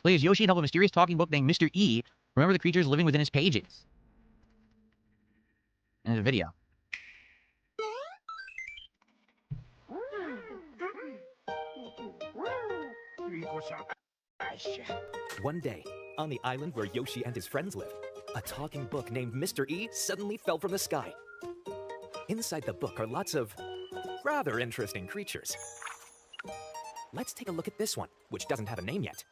Play as Yoshi and help a mysterious talking book named Mr. E. Remember the creatures living within its pages. And there's a video. One day, on the island where Yoshi and his friends live, a talking book named Mr. E suddenly fell from the sky. Inside the book are lots of rather interesting creatures. Let's take a look at this one, which doesn't have a name yet.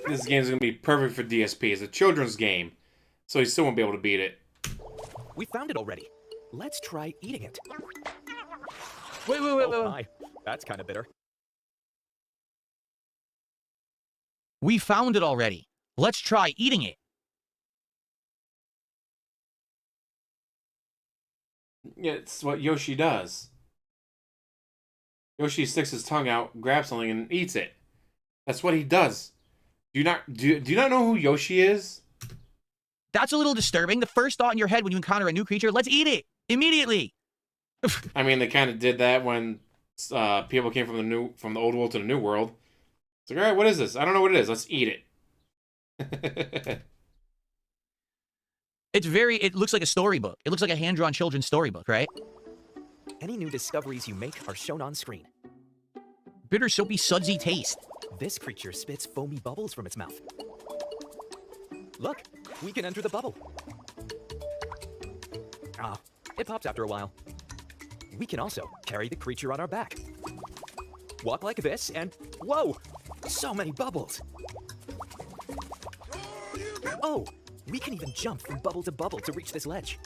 This game's gonna be perfect for DSP. It's a children's game, so he still won't be able to beat it. We found it already. Let's try eating it. Wait. Oh my, that's kind of bitter. We found it already. Let's try eating it. Yeah, it's what Yoshi does. Yoshi sticks his tongue out, grabs something, and eats it. That's what he does. Do you not know who Yoshi is? That's a little disturbing. The first thought in your head when you encounter a new creature, let's eat it immediately. I mean, they kind of did that when people came from the old world to the new world. It's like, all right, what is this? I don't know what it is. Let's eat it. It looks like a storybook. It looks like a hand-drawn children's storybook, right? Any new discoveries you make are shown on screen. Bitter, soapy, sudsy taste. This creature spits foamy bubbles from its mouth. Look, we can enter the bubble. Ah, it pops after a while. We can also carry the creature on our back. Walk like this and, whoa, so many bubbles. Oh, we can even jump from bubble to bubble to reach this ledge.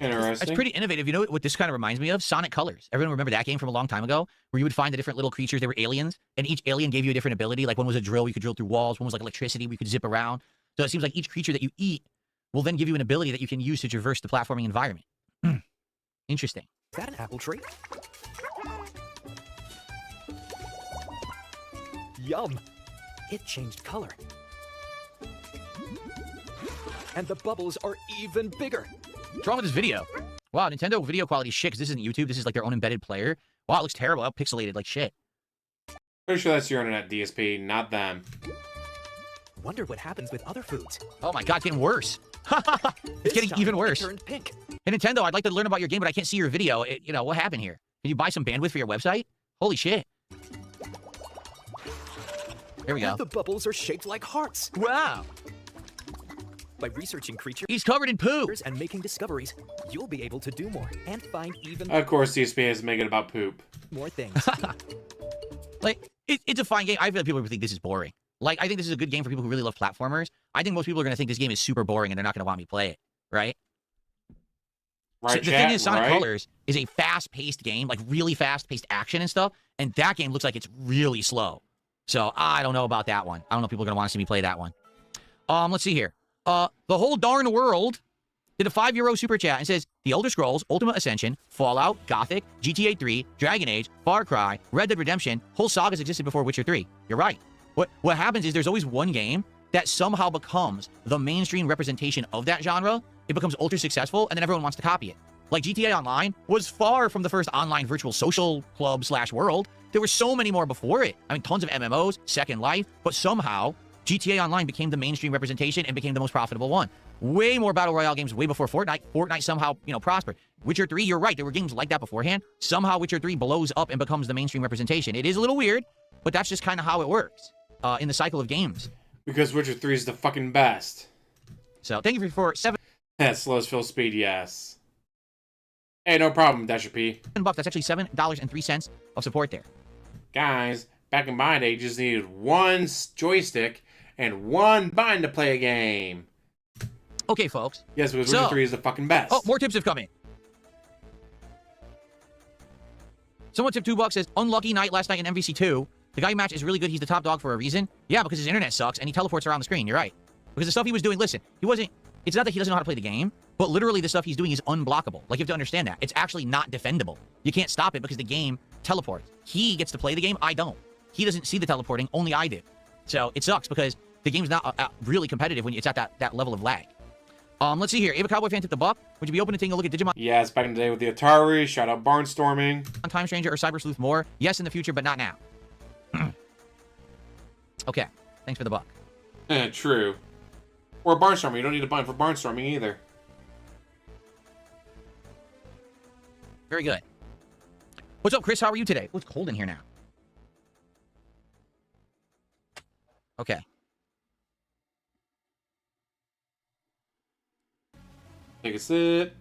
Interesting. It's pretty innovative. You know what this kind of reminds me of? Sonic Colors. Everyone remember that game from a long time ago? Where you would find the different little creatures, they were aliens, and each alien gave you a different ability. Like one was a drill, you could drill through walls. One was like electricity, we could zip around. So it seems like each creature that you eat will then give you an ability that you can use to traverse the platforming environment. Interesting. Is that an apple tree? Yum! It changed color. And the bubbles are even bigger. What's wrong with this video? Wow, Nintendo video quality is shit, because this isn't YouTube. This is like their own embedded player. Wow, it looks terrible. How pixelated like shit. Pretty sure that's your internet, DSP, not them. Wonder what happens with other foods. Oh my god, it's getting worse. It's This getting time even it worse. turned pink. Hey, Nintendo, I'd like to learn about your game, but I can't see your video. You know, what happened here? Can you buy some bandwidth for your website? Holy shit. Here we go. The bubbles are shaped like hearts. Wow. By researching creatures He's covered in poo. and making discoveries, you'll be able to do more and find even Of course, DSP has to make it about poop. more things. Like, it's a fine game. I feel like people would think this is boring. Like, I think this is a good game for people who really love platformers. I think most people are going to think this game is super boring and they're not going to want me to play it, right? Right, So the chat, thing is, Sonic right? Colors is a fast-paced game, like really fast-paced action and stuff, and that game looks like it's really slow. So I don't know about that one. I don't know if people are going to want to see me play that one. Let's see here. The whole darn world did a €5 super chat and says, The Elder Scrolls, Ultimate Ascension, Fallout, Gothic, GTA 3, Dragon Age, Far Cry, Red Dead Redemption, whole sagas existed before Witcher 3. You're right. What happens is there's always one game that somehow becomes the mainstream representation of that genre. It becomes ultra successful, and then everyone wants to copy it. Like GTA Online was far from the first online virtual social club / world. There were so many more before it. I mean, tons of MMOs, Second Life, but somehow GTA Online became the mainstream representation and became the most profitable one. Way more Battle Royale games way before Fortnite. Fortnite somehow, prospered. Witcher 3, you're right. There were games like that beforehand. Somehow Witcher 3 blows up and becomes the mainstream representation. It is a little weird, but that's just kind of how it works in the cycle of games. Because Witcher 3 is the fucking best. So thank you for $7. That slows fill speed, yes. Hey, no problem, Dasher P. That's actually $7.03 of support there. Guys, back in my day, you just needed one joystick and one button to play a game. Okay, folks. Yes, because So- Witcher 3 is the fucking best. Oh, more tips have come in. Someone tipped $2 says, unlucky night last night in MVC2. The guy you match is really good. He's the top dog for a reason. Yeah, because his internet sucks and he teleports around the screen. You're right. Because the stuff he was doing, listen, it's not that he doesn't know how to play the game, but literally the stuff he's doing is unblockable. Like, you have to understand that. It's actually not defendable. You can't stop it because the game teleports. He gets to play the game, I don't. He doesn't see the teleporting, only I do. So it sucks because the game's not really competitive when it's at that level of lag. Let's see here. Ava Cowboy fan tipped $1. Would you be open to taking a look at Digimon Yes, back in the day with the Atari. Shout out Barnstorming. Time Stranger or Cyber Sleuth more? Yes, in the future, but not now. Okay. Thanks for the buck. True. Or Barnstorming. You don't need a button for Barnstorming either. Very good. What's up, Chris? How are you today? Oh, it's cold in here now. Okay. Take a sip.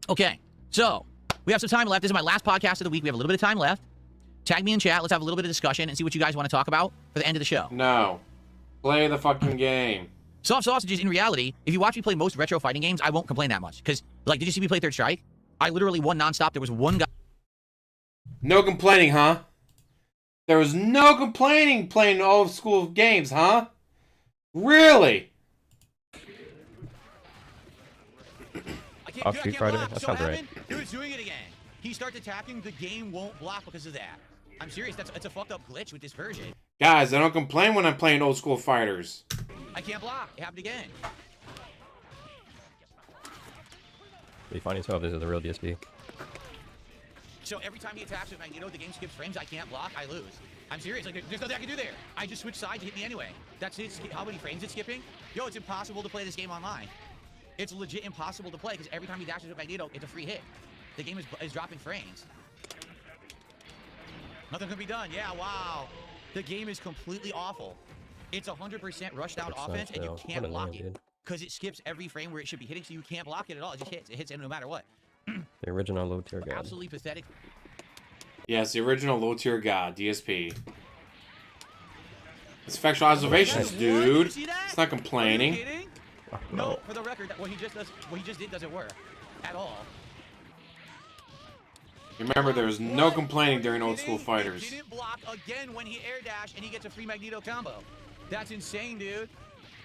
Okay. So, we have some time left. This is my last podcast of the week. We have a little bit of time left. Tag me in chat. Let's have a little bit of discussion and see what you guys want to talk about for the end of the show. No. Play the fucking game. Soft Sausages, in reality, if you watch me play most retro fighting games, I won't complain that much. Because, like, did you see me play Third Strike? I literally won nonstop. There was one guy. No complaining, huh? There was no complaining playing old school games, huh? Really? Oh, Street Fighter? That sounds right. Dude, it's doing it again. He starts attacking, the game won't block because of that. I'm serious, it's a fucked up glitch with this version. Guys, I don't complain when I'm playing old school fighters. I can't block. It happened again. Be funny as hell if this is the real DSP. So every time he attacks with Magneto, the game skips frames. I can't block. I lose. I'm serious. Like, there's nothing I can do there. I just switch sides to hit me anyway. That's it. How many frames it's skipping? Yo, it's impossible to play this game online. It's legit impossible to play because every time he dashes with Magneto, it's a free hit. The game is dropping frames. Nothing can be done. Yeah, wow. The game is completely awful. It's 100% rushed out offense, and you can't block it because it skips every frame where it should be hitting, so you can't block it at all. It just hits. It hits no matter what. The original low tier guy. Absolutely pathetic. Yes, the original low tier god, DSP. It's factual observations, dude. It's not complaining. Are you kidding? No, for the record, what he just did doesn't work at all. Remember, there was no complaining during old school fighters. He didn't block again when he air dashed and he gets a free Magneto combo. That's insane, dude.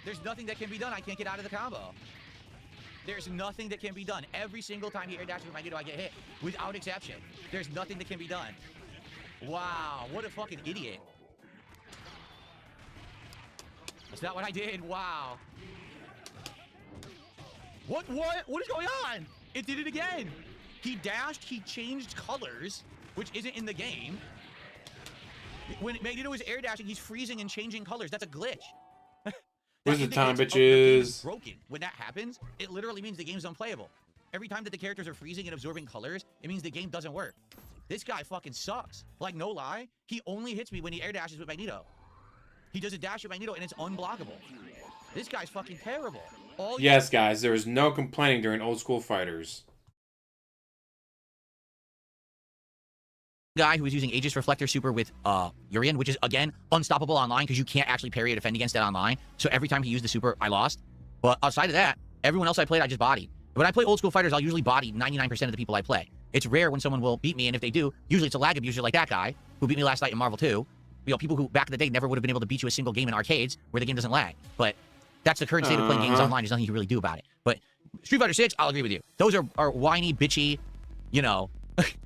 There's nothing that can be done. I can't get out of the combo. There's nothing that can be done. Every single time he air dashes with Magneto, I get hit. Without exception. There's nothing that can be done. Wow, what a fucking idiot. That's not what I did. Wow. What is going on? It did it again. He dashed, he changed colors, which isn't in the game. When Magneto is air dashing, he's freezing and changing colors. That's a glitch. Where's the time, bitches? Broken. When that happens, it literally means the game's unplayable. Every time that the characters are freezing and absorbing colors, it means the game doesn't work. This guy fucking sucks. Like, no lie, he only hits me when he air dashes with Magneto. He does a dash with Magneto and it's unblockable. This guy's fucking terrible. Yes, guys, there was no complaining during old school fighters. Guy who was using Aegis Reflector Super with Urian, which is, again, unstoppable online because you can't actually parry or defend against it online. So every time he used the super, I lost. But outside of that, everyone else I played, I just bodied. When I play old school fighters, I'll usually body 99% of the people I play. It's rare when someone will beat me, and if they do, usually it's a lag abuser like that guy who beat me last night in Marvel 2. You know, people who back in the day never would have been able to beat you a single game in arcades where the game doesn't lag. But that's the current state of playing games online. There's nothing you can really do about it. But Street Fighter 6, I'll agree with you. Those are whiny, bitchy, you know,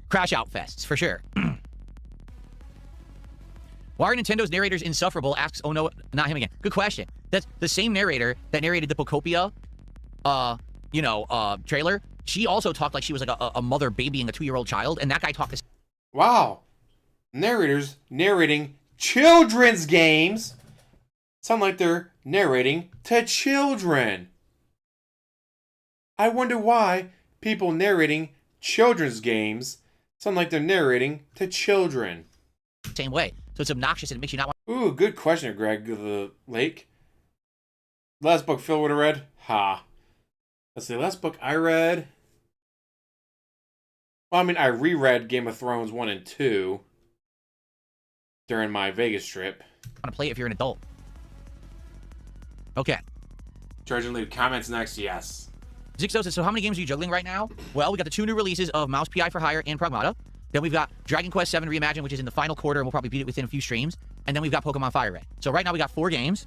crash out fests, for sure. Why are Nintendo's narrators insufferable? Asks, oh no, not him again. Good question. That's the same narrator that narrated the Pocopia, trailer. She also talked like she was like a mother babying a 2-year-old child, and that guy talked this. Wow. Narrators narrating children's games sound like they're narrating to children. I wonder why people narrating children's games sound like they're narrating to children. Same way. So it's obnoxious and it makes you not want. Ooh, good question, Greg the Lake. Last book Phil would have read? Ha. Let's see, last book I read. Well, I mean, I reread Game of Thrones 1 and 2 during my Vegas trip. Want to play it if you're an adult. Okay. Charge and leave comments next, yes. Zixo says, so how many games are you juggling right now? Well, we got the 2 new releases of Mouse PI for Hire and Pragmata. Then we've got Dragon Quest VII Reimagined, which is in the final quarter, and we'll probably beat it within a few streams. And then we've got Pokemon Fire Red. So right now we got 4 games.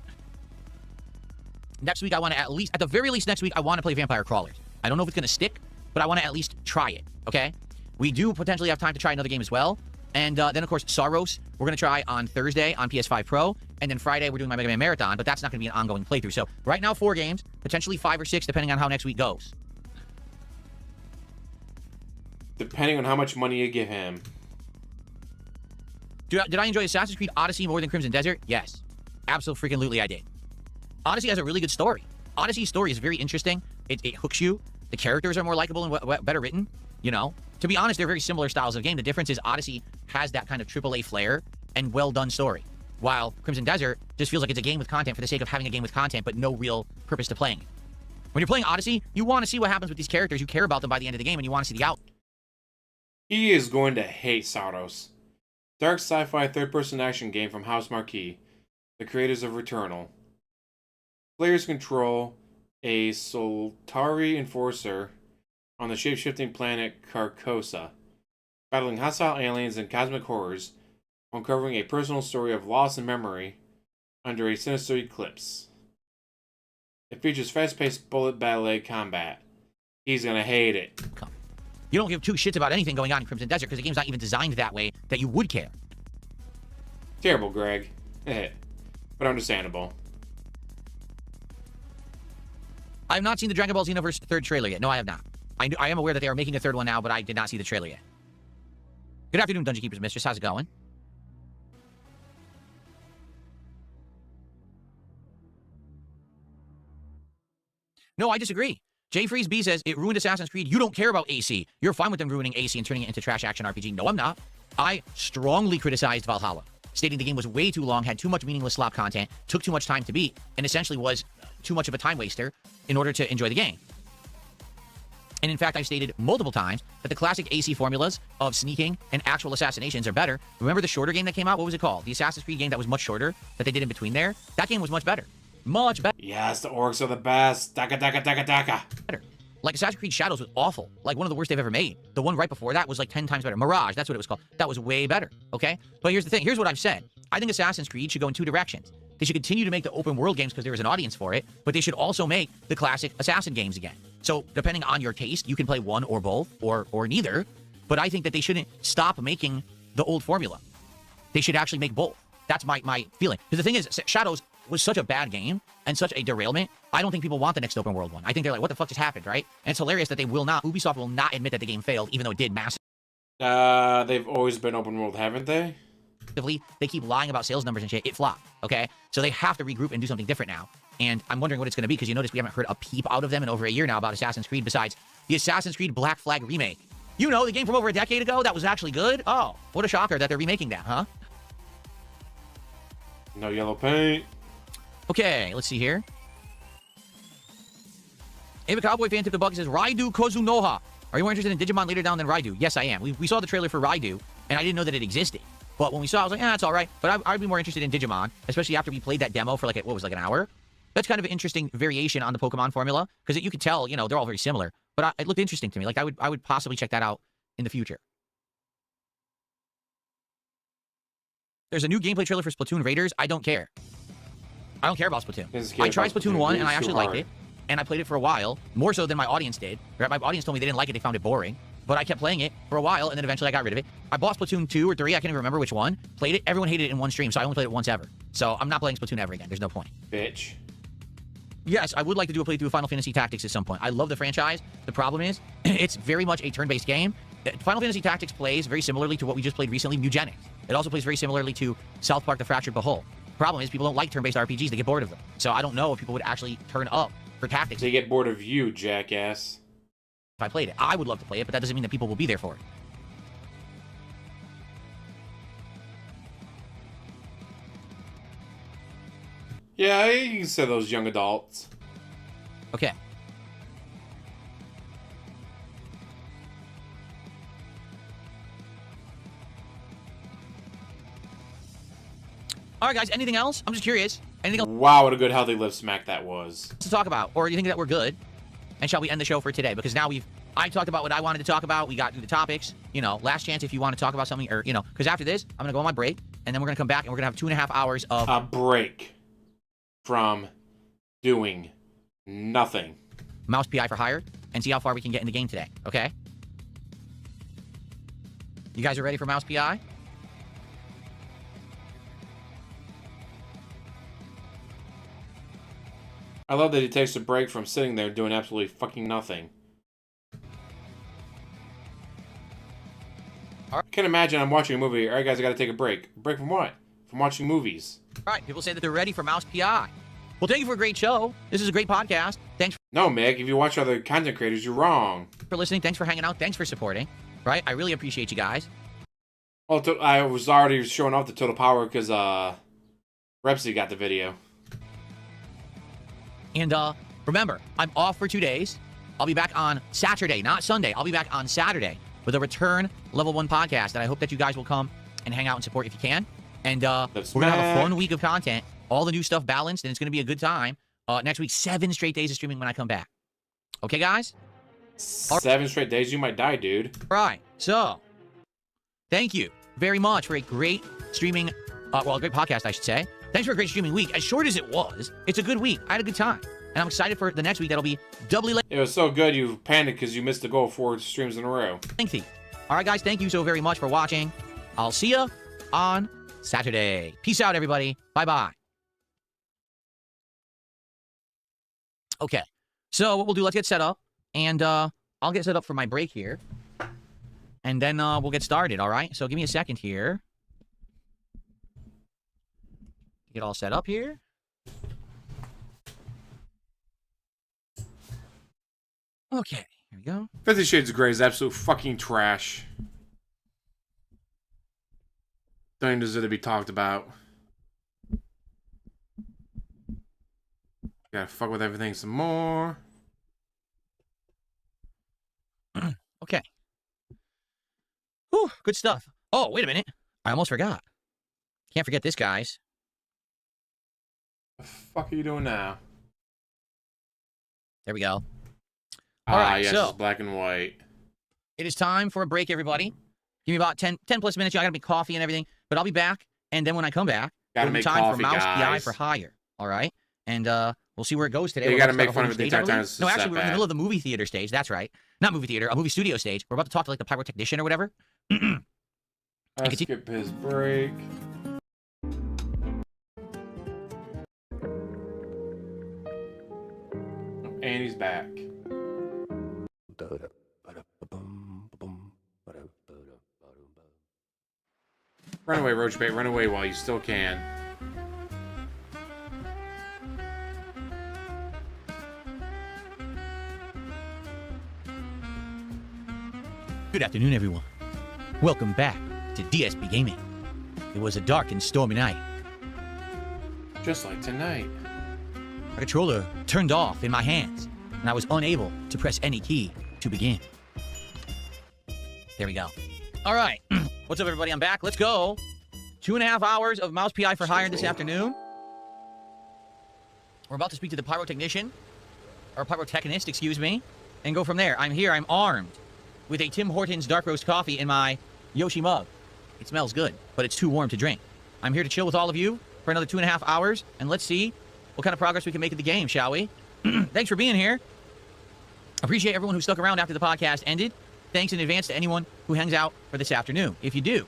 Next week, I want to at the very least next week, I want to play Vampire Crawlers. I don't know if it's going to stick, but I want to at least try it, okay? We do potentially have time to try another game as well. And then, of course, Saros, we're going to try on Thursday on PS5 Pro. And then Friday, we're doing my Mega Man Marathon, but that's not going to be an ongoing playthrough. So right now, 4 games, potentially 5 or 6, depending on how next week goes. Depending on how much money you give him. Did I enjoy Assassin's Creed Odyssey more than Crimson Desert? Yes. Absolutely I did. Odyssey has a really good story. Odyssey's story is very interesting. It hooks you. The characters are more likable and better written. You know, to be honest, they're very similar styles of game. The difference is Odyssey has that kind of AAA flair and well-done story, while Crimson Desert just feels like it's a game with content for the sake of having a game with content, but no real purpose to playing it. When you're playing Odyssey, you want to see what happens with these characters. You care about them by the end of the game, and you want to see the out. He is going to hate Saros. Dark sci-fi third-person action game from House Marquee, the creators of Returnal. Players control a Soltari enforcer on the shape-shifting planet Carcosa. battling hostile aliens and cosmic horrors, uncovering a personal story of loss and memory under a sinister eclipse. It features fast-paced bullet ballet combat. He's gonna hate it. You don't give two shits about anything going on in Crimson Desert because the game's not even designed that way that you would care. Terrible, Greg. But understandable. I have not seen the Dragon Ball Xenoverse third trailer yet. No, I have not. I am aware that they are making a third one now, but I did not see the trailer yet. Good afternoon, Dungeon Keepers Mistress. How's it going? No, I disagree. Jay Freeze B says, it ruined Assassin's Creed. You don't care about AC. You're fine with them ruining AC and turning it into trash action RPG. No, I'm not. I strongly criticized Valhalla, stating the game was way too long, had too much meaningless slop content, took too much time to beat, and essentially was too much of a time waster in order to enjoy the game. And in fact, I've stated multiple times that the classic AC formulas of sneaking and actual assassinations are better. Remember the shorter game that came out? What was it called? The Assassin's Creed game that was much shorter that they did in between there? That game was much better. Much better. Yes, the orcs are the best. Daka, daka, daka, daka. Better. Like, Assassin's Creed Shadows was awful. Like, one of the worst they've ever made. The one right before that was like 10 times better. Mirage, that's what it was called. That was way better, okay? But here's the thing. Here's what I've said. I think Assassin's Creed should go in two directions. They should continue to make the open world games because there is an audience for it, but they should also make the classic Assassin games again. So, depending on your taste, you can play one or both, or neither. But I think that they shouldn't stop making the old formula. They should actually make both. That's my feeling. Because the thing is, Shadows was such a bad game and such a derailment. I don't think people want the next open world one. I think they're like, what the fuck just happened, right? And it's hilarious that they will not, Ubisoft will not admit that the game failed, even though it did massively. They've always been open world, haven't they? They keep lying about sales numbers and shit. It flopped, okay? So they have to regroup and do something different now. And I'm wondering what it's going to be, because you notice we haven't heard a peep out of them in over a year now about Assassin's Creed, besides the Assassin's Creed Black Flag remake. You know, the game from over a decade ago that was actually good? Oh, what a shocker that they're remaking that, huh? No yellow paint. Okay, let's see here. Ava Cowboy fan tip the bug says, Raidu Kozunoha. Are you more interested in Digimon later down than Raidu? Yes, I am. We saw the trailer for Raidu, and I didn't know that it existed. But when we saw it, I was like, it's all right. But I'd be more interested in Digimon, especially after we played that demo for like, what was it, like an hour? That's kind of an interesting variation on the Pokemon formula, because you could tell, you know, they're all very similar. But it looked interesting to me. Like, I would possibly check that out in the future. There's a new gameplay trailer for Splatoon Raiders. I don't care. I don't care about Splatoon. I tried Splatoon 1, and I actually liked it. And I played it for a while, more so than my audience did. Right? My audience told me they didn't like it, they found it boring. But I kept playing it for a while, and then eventually I got rid of it. I bought Splatoon 2 or 3, I can't even remember which one. Played it, everyone hated it in one stream, so I only played it once ever. So I'm not playing Splatoon ever again, there's no point. Bitch. Yes, I would like to do a playthrough of Final Fantasy Tactics at some point. I love the franchise. The problem is, it's very much a turn-based game. Final Fantasy Tactics plays very similarly to what we just played recently, Mugenics. It also plays very similarly to South Park The Fractured But Whole. Problem is, people don't like turn-based RPGs, they get bored of them. So I don't know if people would actually turn up for Tactics. They get bored of you, jackass. If I played it, I would love to play it, but that doesn't mean that people will be there for it. Yeah, you can say those young adults. Okay. Alright guys, anything else? I'm just curious. Anything else Wow, what a good healthy lift smack that was. to talk about? Or do you think that we're good? And shall we end the show for today? Because now I talked about what I wanted to talk about. We got through the topics. You know, last chance if you want to talk about something, or, you know, because after this, I'm going to go on my break, and then we're going to come back, and we're going to have 2.5 hours of... A break from doing nothing. Mouse PI for hire, and see how far we can get in the game today, okay? You guys are ready for Mouse PI? I love that he takes a break from sitting there doing absolutely fucking nothing. I can't imagine I'm watching a movie. All right, guys, I got to take a break. A break from what? From watching movies. All right, people say that they're ready for Mouse PI. Well, thank you for a great show. This is a great podcast. Thanks No, Mick, if you watch other content creators, you're wrong. for listening. Thanks for hanging out. Thanks for supporting. Right? I really appreciate you guys. Well, I was already showing off the Total Power because Repsy got the video. And remember, I'm off for 2 days. I'll be back on Saturday, not Sunday. I'll be back on Saturday with a return Level 1 podcast. And I hope that you guys will come and hang out and support if you can. And we're going to have a fun week of content. All the new stuff balanced, and it's going to be a good time. Next week, 7 straight days of streaming when I come back. Okay, guys? 7 straight days, you might die, dude. All right. So, Thank you very much for a great streaming, well, a great podcast, I should say. Thanks for a great streaming week. As short as it was, it's a good week. I had a good time. And I'm excited for the next week. That'll be doubly It was so good you panicked because you missed the goal 4 streams in a row. lengthy. All right, guys, thank you so very much for watching. I'll see you on Saturday. Peace out, everybody. Bye-bye. Okay, so what we'll do, let's get set up. And I'll get set up for my break here. And then we'll get started, all right? So give me a second here. Get all set up here. Okay, here we go. 50 Shades of Grey is absolute fucking trash. Don't even deserve to be talked about. Gotta fuck with everything some more. Okay. Whew, good stuff. Oh, wait a minute. I almost forgot. Can't forget this, guys. The fuck are you doing now? There we go. All right, yes, so it's black and white. it is time for a break, everybody. Give me about 10 plus minutes. I gotta make coffee and everything, but I'll be back. And then when I come back, Gotta it'll be make time coffee, for Mouse PI guys. for hire. All right, and we'll see where it goes today. Yeah, you We're gotta about to make start a fun whole of it the new entire stage, I time. believe. It's No, just actually, that we're in the bad. middle of the movie theater stage. That's right. Not movie theater, a movie studio stage. We're about to talk to like the pyrotechnician or whatever. Let's skip his break. And he's back. Run away, Roach Bait. Run away while you still can. Good afternoon, everyone. Welcome back to DSP Gaming. It was a dark and stormy night. Just like tonight. My controller turned off in my hands, and I was unable to press any key to begin. There we go. All right. What's up, everybody? I'm back. Let's go. 2.5 hours of Mouse PI for hire this afternoon. We're about to speak to the pyrotechnician, or pyrotechnist, excuse me, and go from there. I'm here. I'm armed with a Tim Hortons dark roast coffee in my Yoshi mug. It smells good, but it's too warm to drink. I'm here to chill with all of you for another 2.5 hours, and let's see what kind of progress we can make at the game, shall we? Thanks for being here. Appreciate everyone who stuck around after the podcast ended. Thanks in advance to anyone who hangs out for this afternoon. If you do,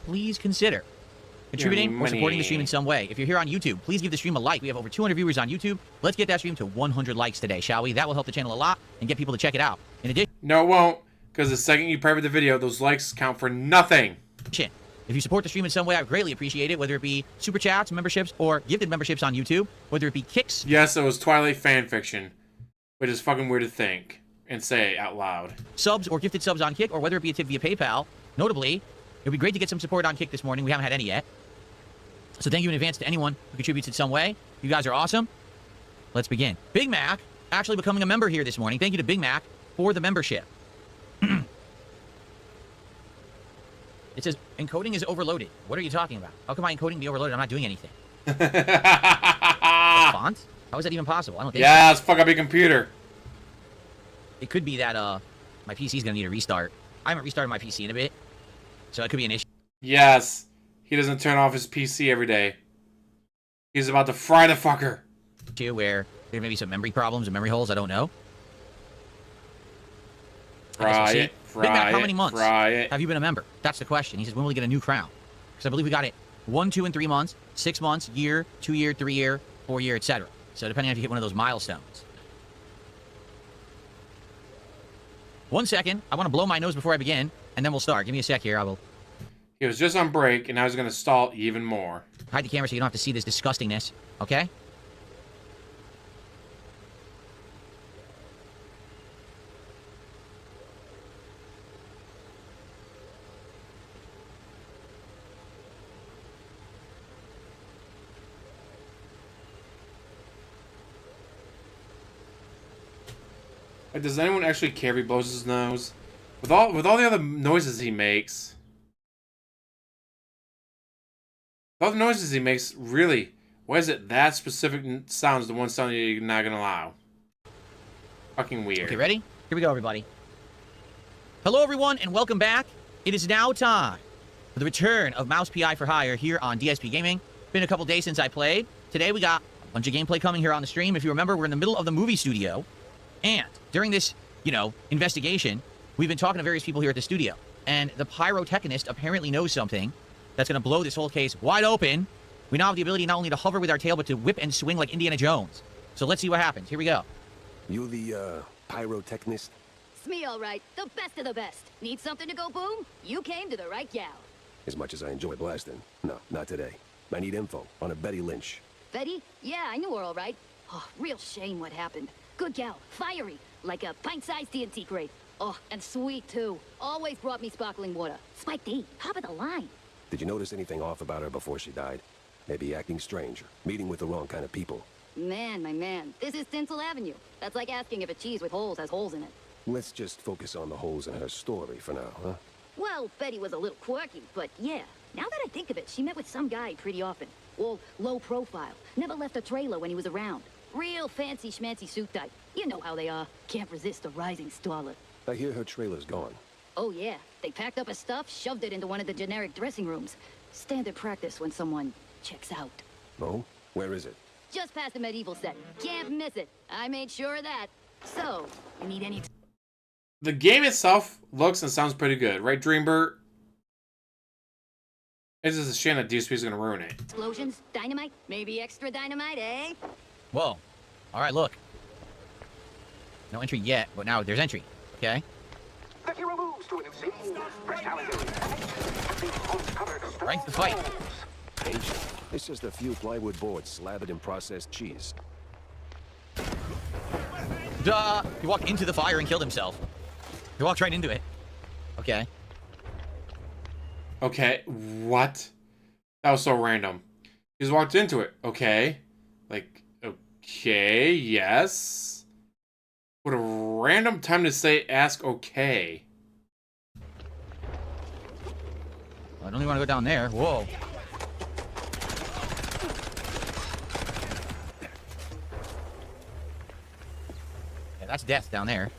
please consider contributing or supporting the stream in some way. If you're here on YouTube, please give the stream a like. We have over 200 viewers on YouTube. Let's get that stream to 100 likes today, shall we? That will help the channel a lot and get people to check it out. In addition, No, it won't. Because the second you private the video, those likes count for nothing. if you support the stream in some way, I would greatly appreciate it, whether it be super chats, memberships, or gifted memberships on YouTube, whether it be kicks, Yes, it was Twilight fanfiction. Which is fucking weird to think. And say out loud. subs, or gifted subs on Kick, or whether it be a tip via PayPal. Notably, it would be great to get some support on Kick this morning. We haven't had any yet. So thank you in advance to anyone who contributes in some way. You guys are awesome. Let's begin. Big Mac actually becoming a member here this morning. Thank you to Big Mac for the membership. It says, encoding is overloaded. What are you talking about? How can my encoding be overloaded? I'm not doing anything. The font? How is that even possible? I don't think so. Yes, fuck up your computer. It could be that my PC is going to need a restart. I haven't restarted my PC in a bit, so it could be an issue. Yes. He doesn't turn off his PC every day. He's about to fry the fucker. Where there may be some memory problems and memory holes. I don't know. I guess we'll Fry see. it. Big Mac, Fry how it. many months Fry it. have you been a member? That's the question. He says, when will we get a new crown? Because I believe we got it 1, 2, and 3 months, 6 months, year, 2 year, 3 year, 4 year, etc. So depending on if you hit one of those milestones. 1 second. I want to blow my nose before I begin, and then we'll start. Give me a sec here. I will He was just on break, and now he's going to stall even more. hide the camera so you don't have to see this disgustingness. Okay? Like, does anyone actually care if he blows his nose? With all the other noises he makes. With all the noises he makes, really, why is it that specific sounds the one sound you're not going to allow? Fucking weird. Okay, ready? Here we go, everybody. Hello, everyone, and welcome back. It is now time for the return of Mouse PI for Hire here on DSP Gaming. Been a couple days since I played. Today we got a bunch of gameplay coming here on the stream. If you remember, we're in the middle of the movie studio. And during this, investigation, we've been talking to various people here at the studio. And the pyrotechnist apparently knows something that's going to blow this whole case wide open. We now have the ability not only to hover with our tail, but to whip and swing like Indiana Jones. So let's see what happens. Here we go. You the, pyrotechnist? It's me, all right. The best of the best. Need something to go boom? You came to the right gal. As much as I enjoy blasting. No, not today. I need info on a Betty Lynch. Betty? Yeah, I knew her all right. Oh, real shame what happened. Good gal. Fiery. Like a pint-sized TNT crate. Oh, and sweet, too. Always brought me sparkling water. Spike D. Top of the line. Did you notice anything off about her before she died? Maybe acting strange, or meeting with the wrong kind of people. Man, my man. This is Tinsel Avenue. That's like asking if a cheese with holes has holes in it. Let's just focus on the holes in her story for now, huh? Well, Betty was a little quirky, but yeah. Now that I think of it, she met with some guy pretty often. All low profile. Never left a trailer when he was around. Real fancy schmancy suit type. You know how they are. Can't resist a rising starlet. I hear her trailer's gone. Oh yeah. They packed up her stuff, shoved it into one of the generic dressing rooms. Standard practice when someone checks out. Oh? Where is it? Just past the medieval set. Can't miss it. I made sure of that. So, you need any... The game itself looks and sounds pretty good, right, Dreambert? It's just a shame that DSP is going to ruin it. Explosions? Dynamite? Maybe extra dynamite, eh? Whoa. All right, look. No entry yet, but now there's entry. Okay. The hero moves to a new scene. Fresh challenges. Right to the fight. Ancient. It's just a few plywood boards slathered in processed cheese. Duh! He walked into the fire and killed himself. He walked right into it. Okay. Okay, what? That was so random. He just walked into it. Okay. Like, okay, yes. What a random time to say ask okay. I don't even want to go down there. Whoa. Yeah, that's death down there.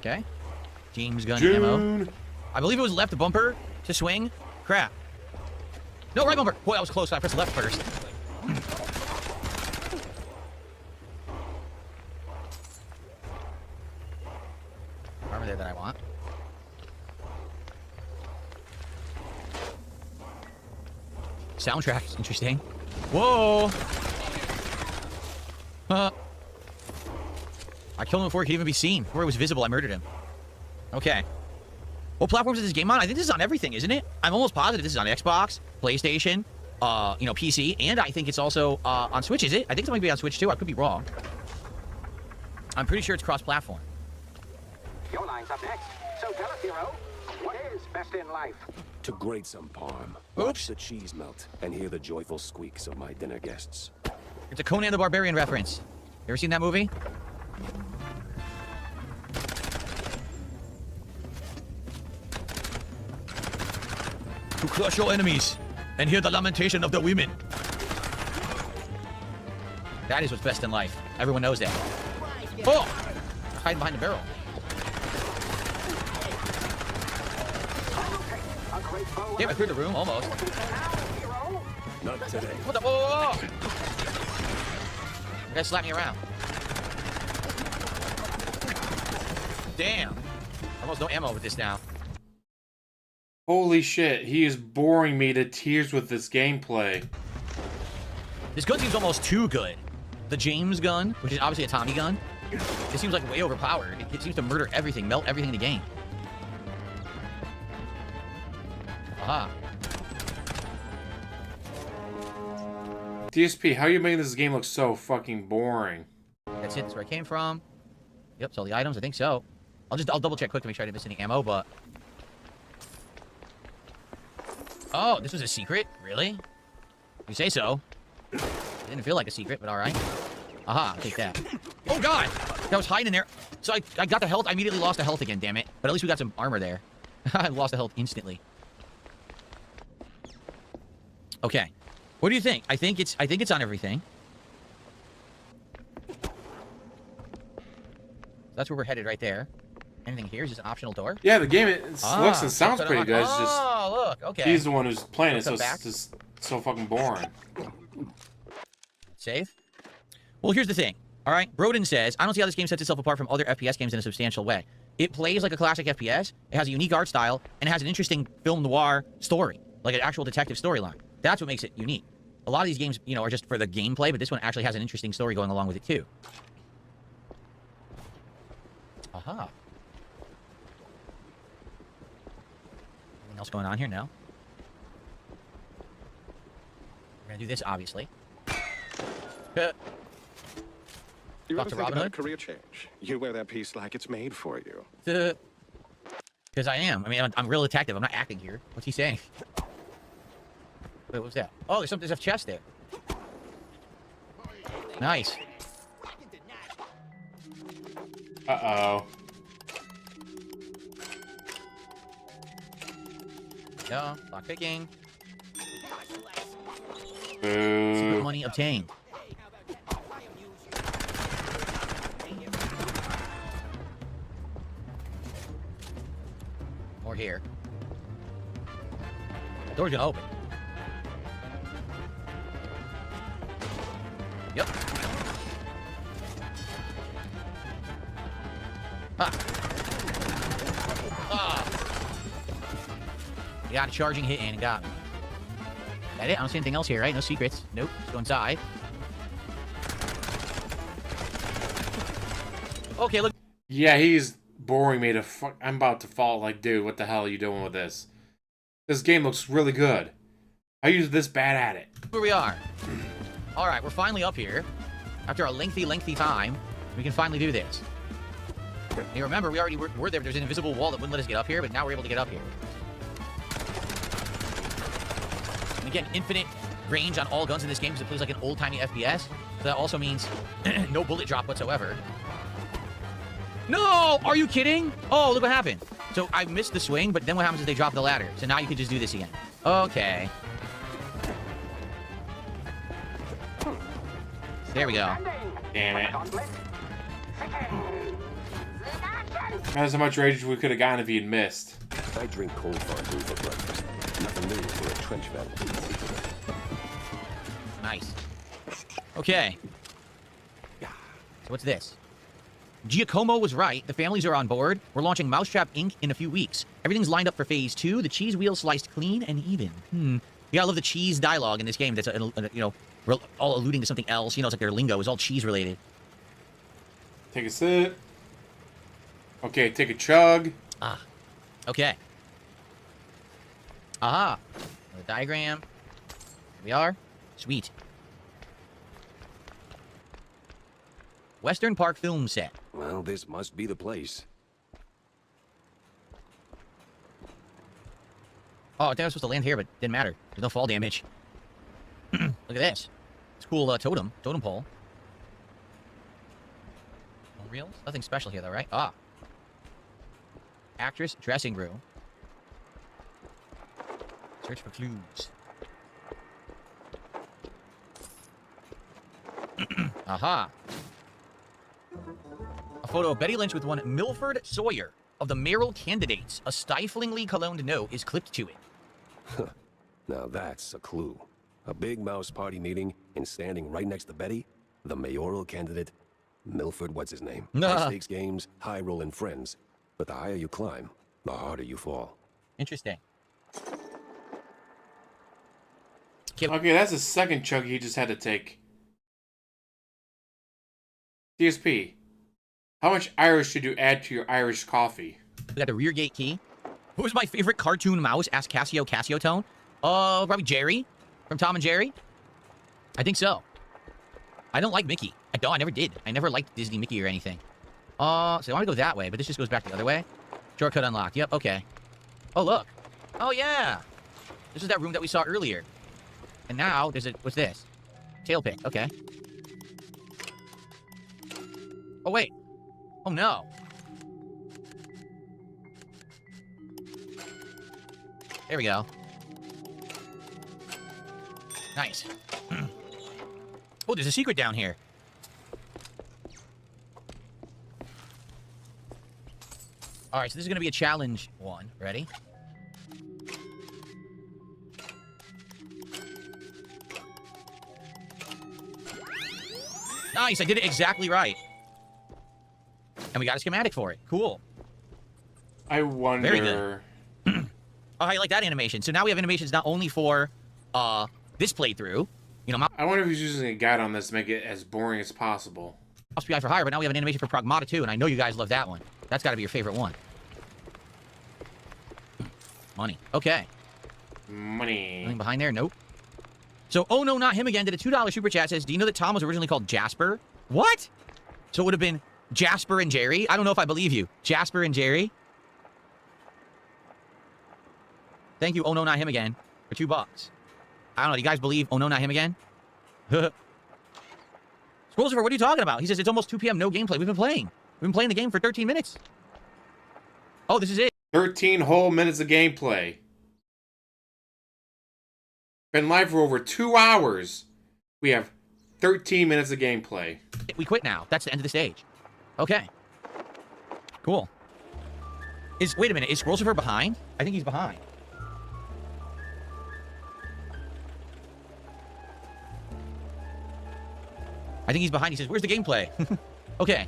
Okay. James gun ammo. I believe it was left bumper to swing. Crap. No, right bumper. Boy, that was close. I pressed left first. Armor there that I want. Soundtrack is interesting. Whoa! I killed him before he could even be seen. Before it was visible, I murdered him. Okay. What platforms is this game on? I think this is on everything, isn't it? I'm almost positive this is on Xbox, PlayStation, PC, and I think it's also on Switch, is it? I think it might be on Switch too. I could be wrong. I'm pretty sure it's cross-platform. Your line's up next. So tell us, hero, what is best in life? To grate some parm, watch the cheese melt, and hear the joyful squeaks of my dinner guests. It's a Conan the Barbarian reference. You ever seen that movie? To crush your enemies and hear the lamentation of the women. That is what's best in life. Everyone knows that. Oh! Hiding behind the barrel. Damn, I cleared the room, almost. Not today. What the? Whoa, whoa, whoa. You guys slapped me around. Damn. Almost no ammo with this now. Holy shit, he is boring me to tears with this gameplay. This gun seems almost too good. The James gun, which is obviously a Tommy gun, it seems like way overpowered. It seems to murder everything, melt everything in the game. Aha. DSP, how are you making this game look so fucking boring? That's it. That's where I came from. Yep, it's all the items. I think so. I'll double check quick to make sure I didn't miss any ammo, but... Oh, this was a secret? Really? You say so. It didn't feel like a secret, but alright. Aha, I'll take that. Oh god! That was hiding in there. So I got the health. I immediately lost the health again, damn it. But at least we got some armor there. I lost the health instantly. Okay. What do you think? I think it's on everything. That's where we're headed right there. Anything here? Is this an optional door? Yeah, the game looks and sounds pretty good. It's just Oh, look. Okay. he's the one who's playing it, so back. it's just so fucking boring. Save. Well, here's the thing. All right, Broden says, I don't see how this game sets itself apart from other FPS games in a substantial way. It plays like a classic FPS, it has a unique art style, and it has an interesting film noir story, like an actual detective storyline. That's what makes it unique. A lot of these games, you know, are just for the gameplay, but this one actually has an interesting story going along with it, too. Aha. Anything else going on here? No. We're gonna do this, obviously. You Talk ever to think Robin about a Hood? career change? You wear that piece like it's made for you. Because I am. I mean, I'm real detective. I'm not acting here. What's he saying? Wait, what was that? Oh, there's a chest there. Nice. Uh-oh. No, lock picking. Boo. Secret money obtained. More here. The door's gonna open. Yep. Ah. Ah. You got a charging hit and got me. That it? I don't see anything else here, right? No secrets. Nope. Let's go inside. Okay, look. Yeah, he's boring me to fuck. I'm about to fall. Like, dude, what the hell are you doing with this? This game looks really good. How are you this bad at it? Where we are. All right, we're finally up here. After a lengthy time, we can finally do this. You remember, we already were there. There's an invisible wall that wouldn't let us get up here, but now we're able to get up here. And again, infinite range on all guns in this game because it plays like an old-timey FPS. So that also means no bullet drop whatsoever. No! Are you kidding? Oh, look what happened. So I missed the swing, but then what happens is they drop the ladder. So now you can just do this again. Okay. There we go. Damn it. That's how much rage we could have gotten if he had missed. I drink cold fondue for breakfast. Nothing new for a trench vet. Nice. Okay. So what's this? Giacomo was right. The families are on board. We're launching Mousetrap Inc. in a few weeks. Everything's lined up for Phase 2. The cheese wheel sliced clean and even. You gotta love the cheese dialogue in this game. That's, you know, all alluding to something else. You know, it's like their lingo is all cheese related. Take a sip. Okay, take a chug. Ah. Okay. Aha. The diagram. Here we are. Sweet. Western Park film set. Well, this must be the place. Oh, I think I was supposed to land here, but didn't matter. There's no fall damage. Look at this. It's a cool totem pole. No reels? Nothing special here, though, right? Ah. Actress dressing room. Search for clues. Aha. A photo of Betty Lynch with one Milford Sawyer of the mayoral candidates. A stiflingly cologned note is clipped to it. Now that's a clue. A big mouse party meeting, and standing right next to Betty, the mayoral candidate, Milford, what's his name? High-stakes games, high-rolling friends. But the higher you climb, the harder you fall. Interesting. Okay, that's the second chug he just had to take. DSP, how much Irish should you add to your Irish coffee? We got the rear gate key. Who was my favorite cartoon mouse? Asked Cassio Tone. Probably Jerry from Tom and Jerry. I think so. I don't like Mickey. I never did. I never liked Disney Mickey or anything. So I want to go that way, but this just goes back the other way. Shortcut unlocked. Yep, okay. Oh, look. Oh, yeah. This is that room that we saw earlier. And now, there's a... What's this? Tail pick. Okay. Oh, wait. Oh, no. There we go. Nice. Oh, there's a secret down here. All right, so this is going to be a challenge one. Ready? Nice, I did it exactly right. And we got a schematic for it. Cool. I wonder... Very good. Oh, how you like that animation? So now we have animations not only for this playthrough. You know, I wonder if he's using a guide on this to make it as boring as possible. Mouse PI for hire, but now we have an animation for Pragmata too, and I know you guys love that one. That's got to be your favorite one. Money. Okay. Money. Anything behind there? Nope. So, oh no, not him again. Did a $2 super chat says, do you know that Tom was originally called Jasper? What? So it would have been Jasper and Jerry? I don't know if I believe you. Jasper and Jerry? Thank you, oh no, not him again, for $2. I don't know, do you guys believe oh no, not him again? Scrollsifer, what are you talking about? He says, it's almost 2 p.m., no gameplay. We've been playing. We've been playing the game for 13 minutes. Oh, this is it. 13 whole minutes of gameplay. Been live for over 2 hours. We have 13 minutes of gameplay. We quit now. That's the end of the stage. Okay. Cool. Wait a minute, is Scrollsifer behind? I think he's behind. I think he's behind. He says, where's the gameplay? Okay,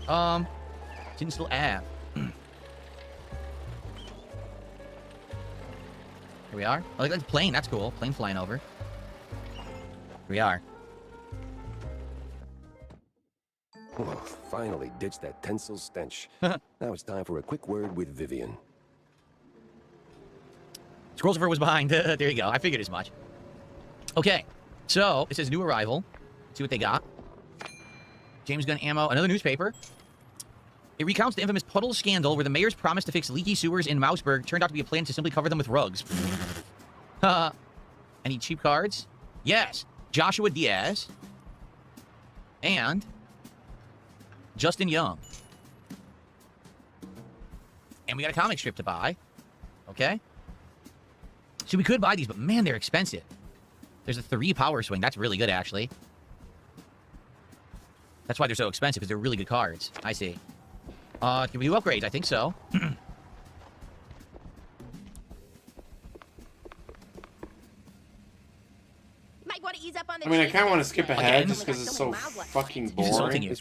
didn't still add. Here we are. Oh, look, that's plane. That's cool. Plane flying over. Here we are. Oh, finally ditched that tensile stench. Now it's time for a quick word with Vivian. Scrollsifer was behind. There you go. I figured as much. Okay, so it says new arrival. Let's see what they got. James gun ammo. Another newspaper. It recounts the infamous Puddle scandal where the mayor's promise to fix leaky sewers in Mouseburg turned out to be a plan to simply cover them with rugs. Any cheap cards? Yes. Joshua Diaz. And Justin Young. And we got a comic strip to buy. Okay. So we could buy these, but man, they're expensive. There's a 3 power swing. That's really good, actually. That's why they're so expensive, because they're really good cards. I see. Can we do upgrades? I think so. I mean, I kind of want to skip ahead just because it's so fucking boring.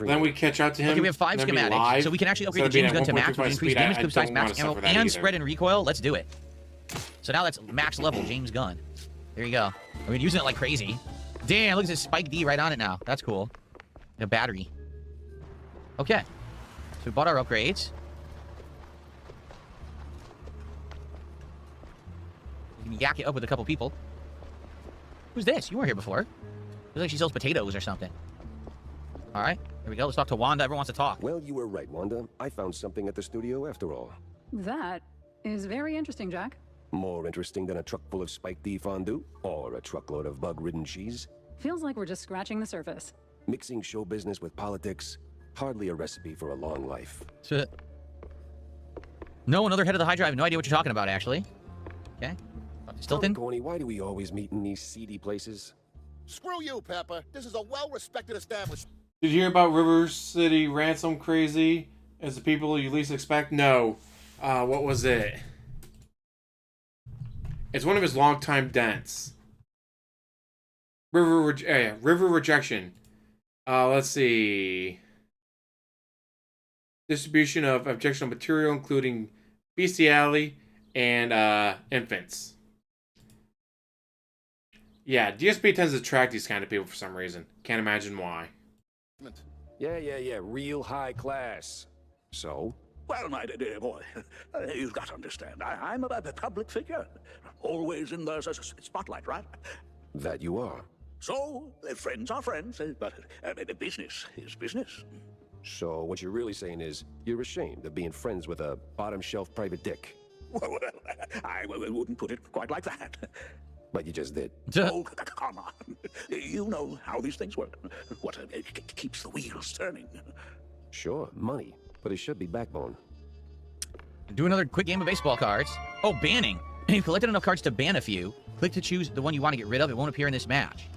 Then we catch up to him. Okay, we have 5 schematics, so we can actually upgrade the James gun to max, which increase damage, clip size, max ammo, and spread and recoil. Let's do it. So now that's max level James gun. There you go. We're using it like crazy. Damn, look at this Spike D right on it now. That's cool. And a battery. Okay. So we bought our upgrades. We can yak it up with a couple people. Who's this? You weren't here before. Looks like she sells potatoes or something. All right, here we go. Let's talk to Wanda. Everyone wants to talk. Well, you were right, Wanda. I found something at the studio after all. That is very interesting, Jack. More interesting than a truck full of Spike D fondue or a truckload of bug-ridden cheese. Feels like we're just scratching the surface. Mixing show business with politics, hardly a recipe for a long life. No, another head of the Hydra. I have no idea what you're talking about, actually. Okay. Stilton? Corny, why do we always meet in these seedy places? Screw you, Pepper. This is a well-respected establishment. Did you hear about River City ransom crazy as the people you least expect? No. What was it? It's one of his longtime dents. River rejection. Let's see. Distribution of objectionable material, including bestiality and infants. Yeah, DSP tends to attract these kind of people for some reason. Can't imagine why. Yeah. Real high class. So? Well, my dear boy, you've got to understand. I'm a public figure. Always in the spotlight, right? That you are. So, friends are friends, but business is business. So, what you're really saying is, you're ashamed of being friends with a bottom-shelf private dick. Well, I wouldn't put it quite like that. But you just did. Oh, come on. You know how these things work. What keeps the wheels turning. Sure, money. But it should be backbone. Do another quick game of baseball cards. Oh, banning. If you've collected enough cards to ban a few, click to choose the one you want to get rid of. It won't appear in this match.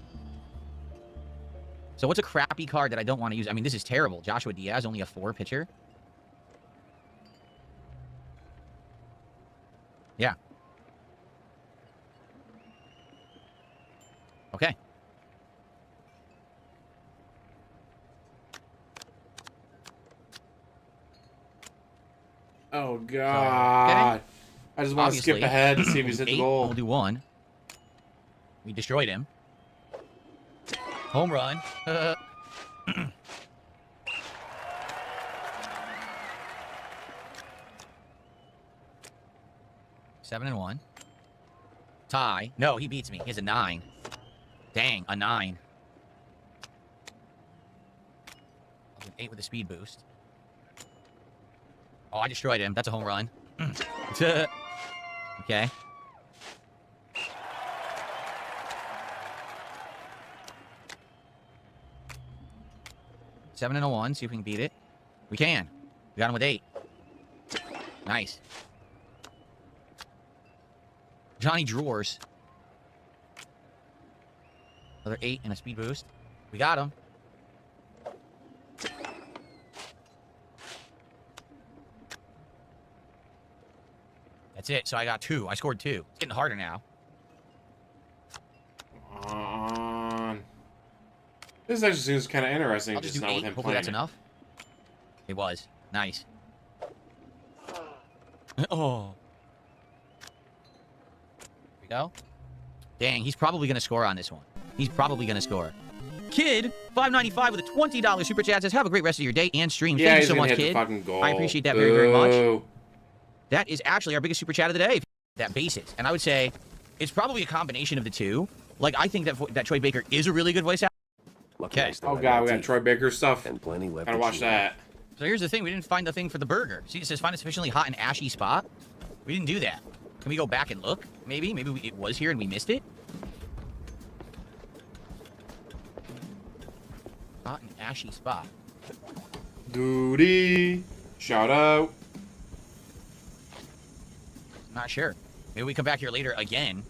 So what's a crappy card that I don't want to use? I mean, this is terrible. Joshua Diaz, only a 4 pitcher. Yeah. Okay. Oh God! Okay. I just want to skip ahead to see if he's hit the goal. We'll do 1. We destroyed him. Home run. 7-1. Tie. No, he beats me. He has a 9. Dang, a 9. An 8 with a speed boost. Oh, I destroyed him. That's a home run. Okay. Seven and a 1. See if we can beat it. We can. We got him with 8. Nice. Johnny Drawers. Another 8 and a speed boost. We got him. That's it. So I got 2. I scored 2. It's getting harder now. This actually seems kind of interesting. I'll just do 8. With him Hopefully that's enough. It was. Nice. Oh. Here we go. Dang, he's probably going to score on this one. He's probably going to score. Kid, $5.95 with a $20 super chat says, have a great rest of your day and stream. Yeah, Thank you so much, Kid. I appreciate that very, very much. That is actually our biggest super chat of the day. That basis. And I would say it's probably a combination of the two. Like, I think that Troy Baker is a really good voice actor. Okay. Oh, God, we got Troy Baker stuff. And plenty left. Gotta watch that. So here's the thing. We didn't find the thing for the burger. See, it says find a sufficiently hot and ashy spot. We didn't do that. Can we go back and look? Maybe? Maybe it was here and we missed it? Hot and ashy spot. Duty. Shout out. Not sure. Maybe we come back here later again,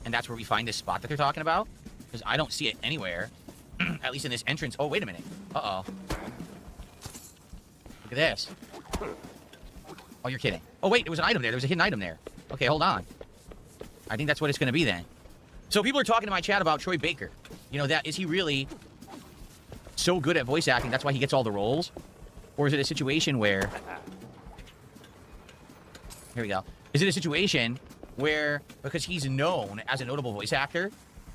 and that's where we find this spot that they're talking about? Because I don't see it anywhere. At least in this entrance. Oh, wait a minute. Uh-oh. Look at this. Oh, you're kidding. Oh, wait, there was an item there. There was a hidden item there. Okay, hold on. I think that's what it's going to be then. So people are talking to my chat about Troy Baker. You know, is he really so good at voice acting, that's why he gets all the roles? Or is it a situation where... Here we go. Is it a situation where, because he's known as a notable voice actor,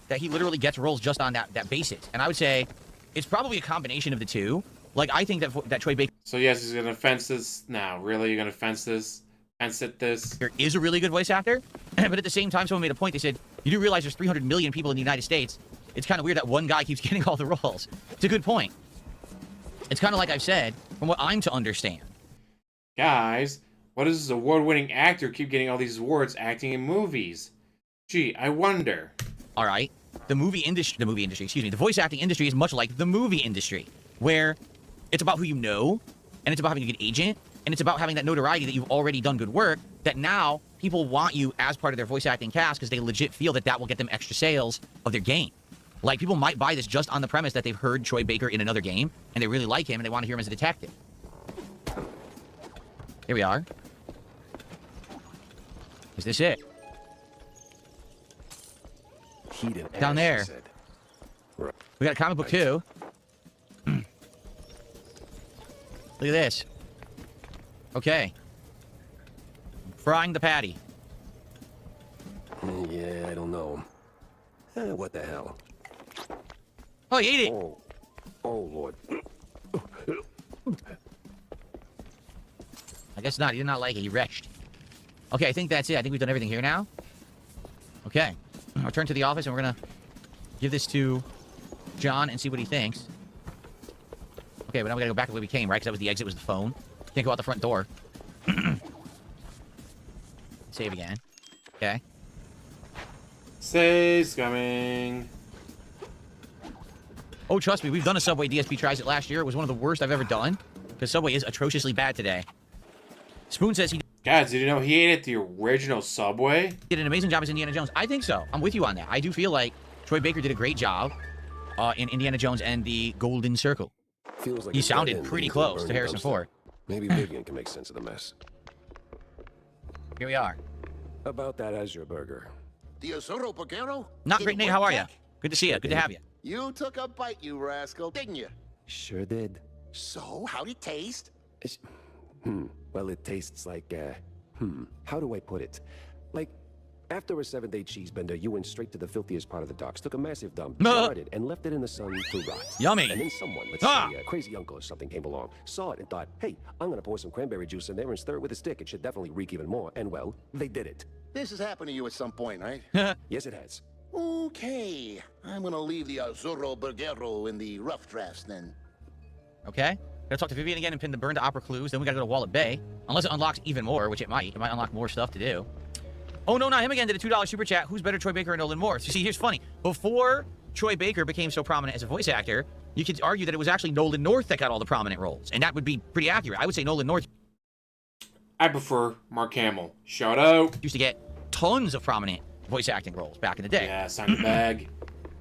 that he literally gets roles just on that basis? And I would say it's probably a combination of the two. Like, I think that Troy Baker... So, yes, he's going to fence this now. Really? You're going to fence this? Fence it this? ...is a really good voice actor. But at the same time, someone made a point. They said, you do realize there's 300 million people in the United States. It's kind of weird that one guy keeps getting all the roles. It's a good point. It's kind of like I've said, from what I'm to understand. Guys, why does this award-winning actor keep getting all these awards acting in movies? Gee, I wonder. All right. The voice acting industry is much like the movie industry, where it's about who you know, and it's about having a good agent, and it's about having that notoriety that you've already done good work, that now people want you as part of their voice acting cast because they legit feel that will get them extra sales of their game. Like, people might buy this just on the premise that they've heard Troy Baker in another game, and they really like him, and they want to hear him as a detective. Here we are. Is this it? Down there. We got a comic book, too. Look at this. Okay. Frying the patty. Yeah, I don't know. What the hell? Oh, he ate it. Oh, Lord. I guess not. He did not like it. He retched. Okay, I think that's it. I think we've done everything here now. Okay. I'll return to the office, and we're going to give this to John and see what he thinks. Okay, but now we got to go back the way we came, right? Because that was the exit, was the phone. Can't go out the front door. Save again. Okay. Save's coming. Oh, trust me, we've done a Subway DSP Tries It last year. It was one of the worst I've ever done. Because Subway is atrociously bad today. Spoon says he... Guys, did you know he ate at the original Subway? Did an amazing job as Indiana Jones. I think so. I'm with you on that. I do feel like Troy Baker did a great job in Indiana Jones and the Golden Circle. Feels like he sounded pretty close to Harrison Ford. Maybe Vivian can make sense of the mess. Here we are. About that Azure burger. The Azuro Burgero? Not great, Nate. How are you? Good to see you. Good to have you. You took a bite, you rascal, didn't you? Sure did. So, how'd it taste? Well, it tastes like, how do I put it? Like, after a 7-day cheese bender, you went straight to the filthiest part of the docks, took a massive dump, jarred it, and left it in the sun to rot. Yummy. And then someone, let's say a crazy uncle or something, came along, saw it, and thought, hey, I'm gonna pour some cranberry juice in there and stir it with a stick. It should definitely reek even more. And well, they did it. This has happened to you at some point, right? Yes, it has. Okay. I'm gonna leave the Azuro Burgero in the rough drafts then. Okay. Gotta talk to Vivian again and pin the burn to Opera Clues. Then we gotta go to Wallet Bay. Unless it unlocks even more, which it might. It might unlock more stuff to do. Oh, no, not him again. Did a $2 super chat. Who's better, Troy Baker or Nolan North? You see, here's funny. Before Troy Baker became so prominent as a voice actor, you could argue that it was actually Nolan North that got all the prominent roles. And that would be pretty accurate. I would say Nolan North. I prefer Mark Hamill. Shout out. Used to get tons of prominent voice acting roles back in the day. Yeah, sign the bag.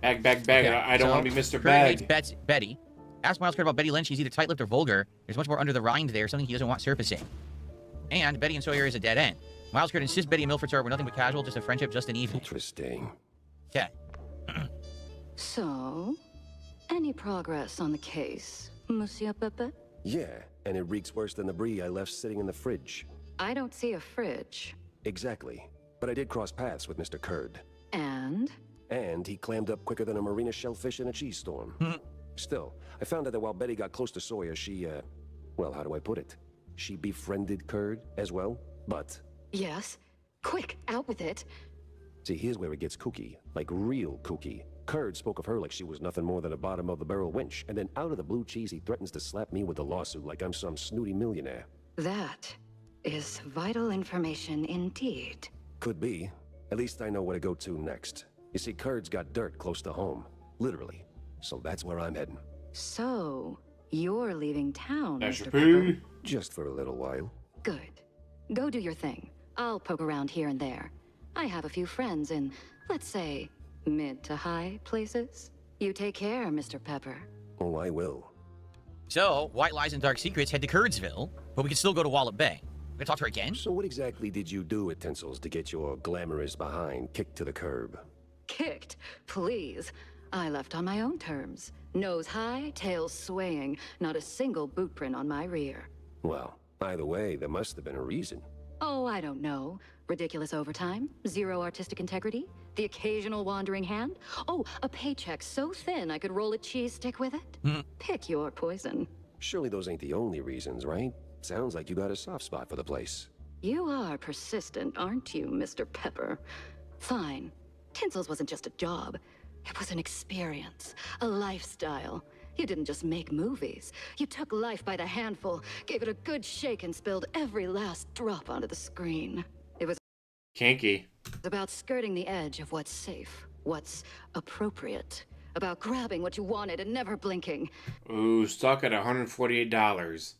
Bag. Okay, I don't want to be Mr. Kurt Bag. hates Betty. Ask Miles Kurt about Betty Lynch. She's either tight-lipped or vulgar. There's much more under the rind there, something he doesn't want surfacing. And Betty and Sawyer is a dead end. Miles Kurt insists Betty and Milford Sawyer were nothing but casual, just a friendship, just an evening. Interesting. Okay. So, any progress on the case, Monsieur Pepe? Yeah, and it reeks worse than the brie I left sitting in the fridge. I don't see a fridge. Exactly. But I did cross paths with Mr. Kurd. And? And he clammed up quicker than a marina shellfish in a cheese storm. Still, I found out that while Betty got close to Sawyer, she, well, how do I put it? She befriended Kurd as well, but... Yes. Quick, out with it. See, here's where it gets kooky. Like, real kooky. Kurd spoke of her like she was nothing more than a bottom-of-the-barrel wench, and then out of the blue cheese he threatens to slap me with a lawsuit like I'm some snooty millionaire. That is vital information indeed. Could be. At least I know where to go to next. You see, Kurd's got dirt close to home. Literally. So that's where I'm heading. So, you're leaving town, Mr. Pepper. Pepper. Just for a little while. Good. Go do your thing. I'll poke around here and there. I have a few friends in, let's say, mid to high places. You take care, Mr. Pepper. Oh, I will. So, White Lies and Dark Secrets head to Curdsville, but we can still go to Wallet Bay. We can talk to her again? So what exactly did you do at Tinsel's to get your glamorous behind kicked to the curb? Kicked? Please. I left on my own terms. Nose high, tail swaying, not a single boot print on my rear. Well, either way, there must have been a reason. Oh, I don't know. Ridiculous overtime? Zero artistic integrity? The occasional wandering hand? Oh, a paycheck so thin I could roll a cheese stick with it? Pick your poison. Surely those ain't the only reasons, right? Sounds like you got a soft spot for the place. You are persistent, aren't you, Mr. Pepper? Fine. Tinsel's wasn't just a job. It was an experience, a lifestyle. You didn't just make movies. You took life by the handful, gave it a good shake, and spilled every last drop onto the screen. It was Kinky. about skirting the edge of what's safe, what's appropriate, about grabbing what you wanted and never blinking. Ooh, stuck at $148.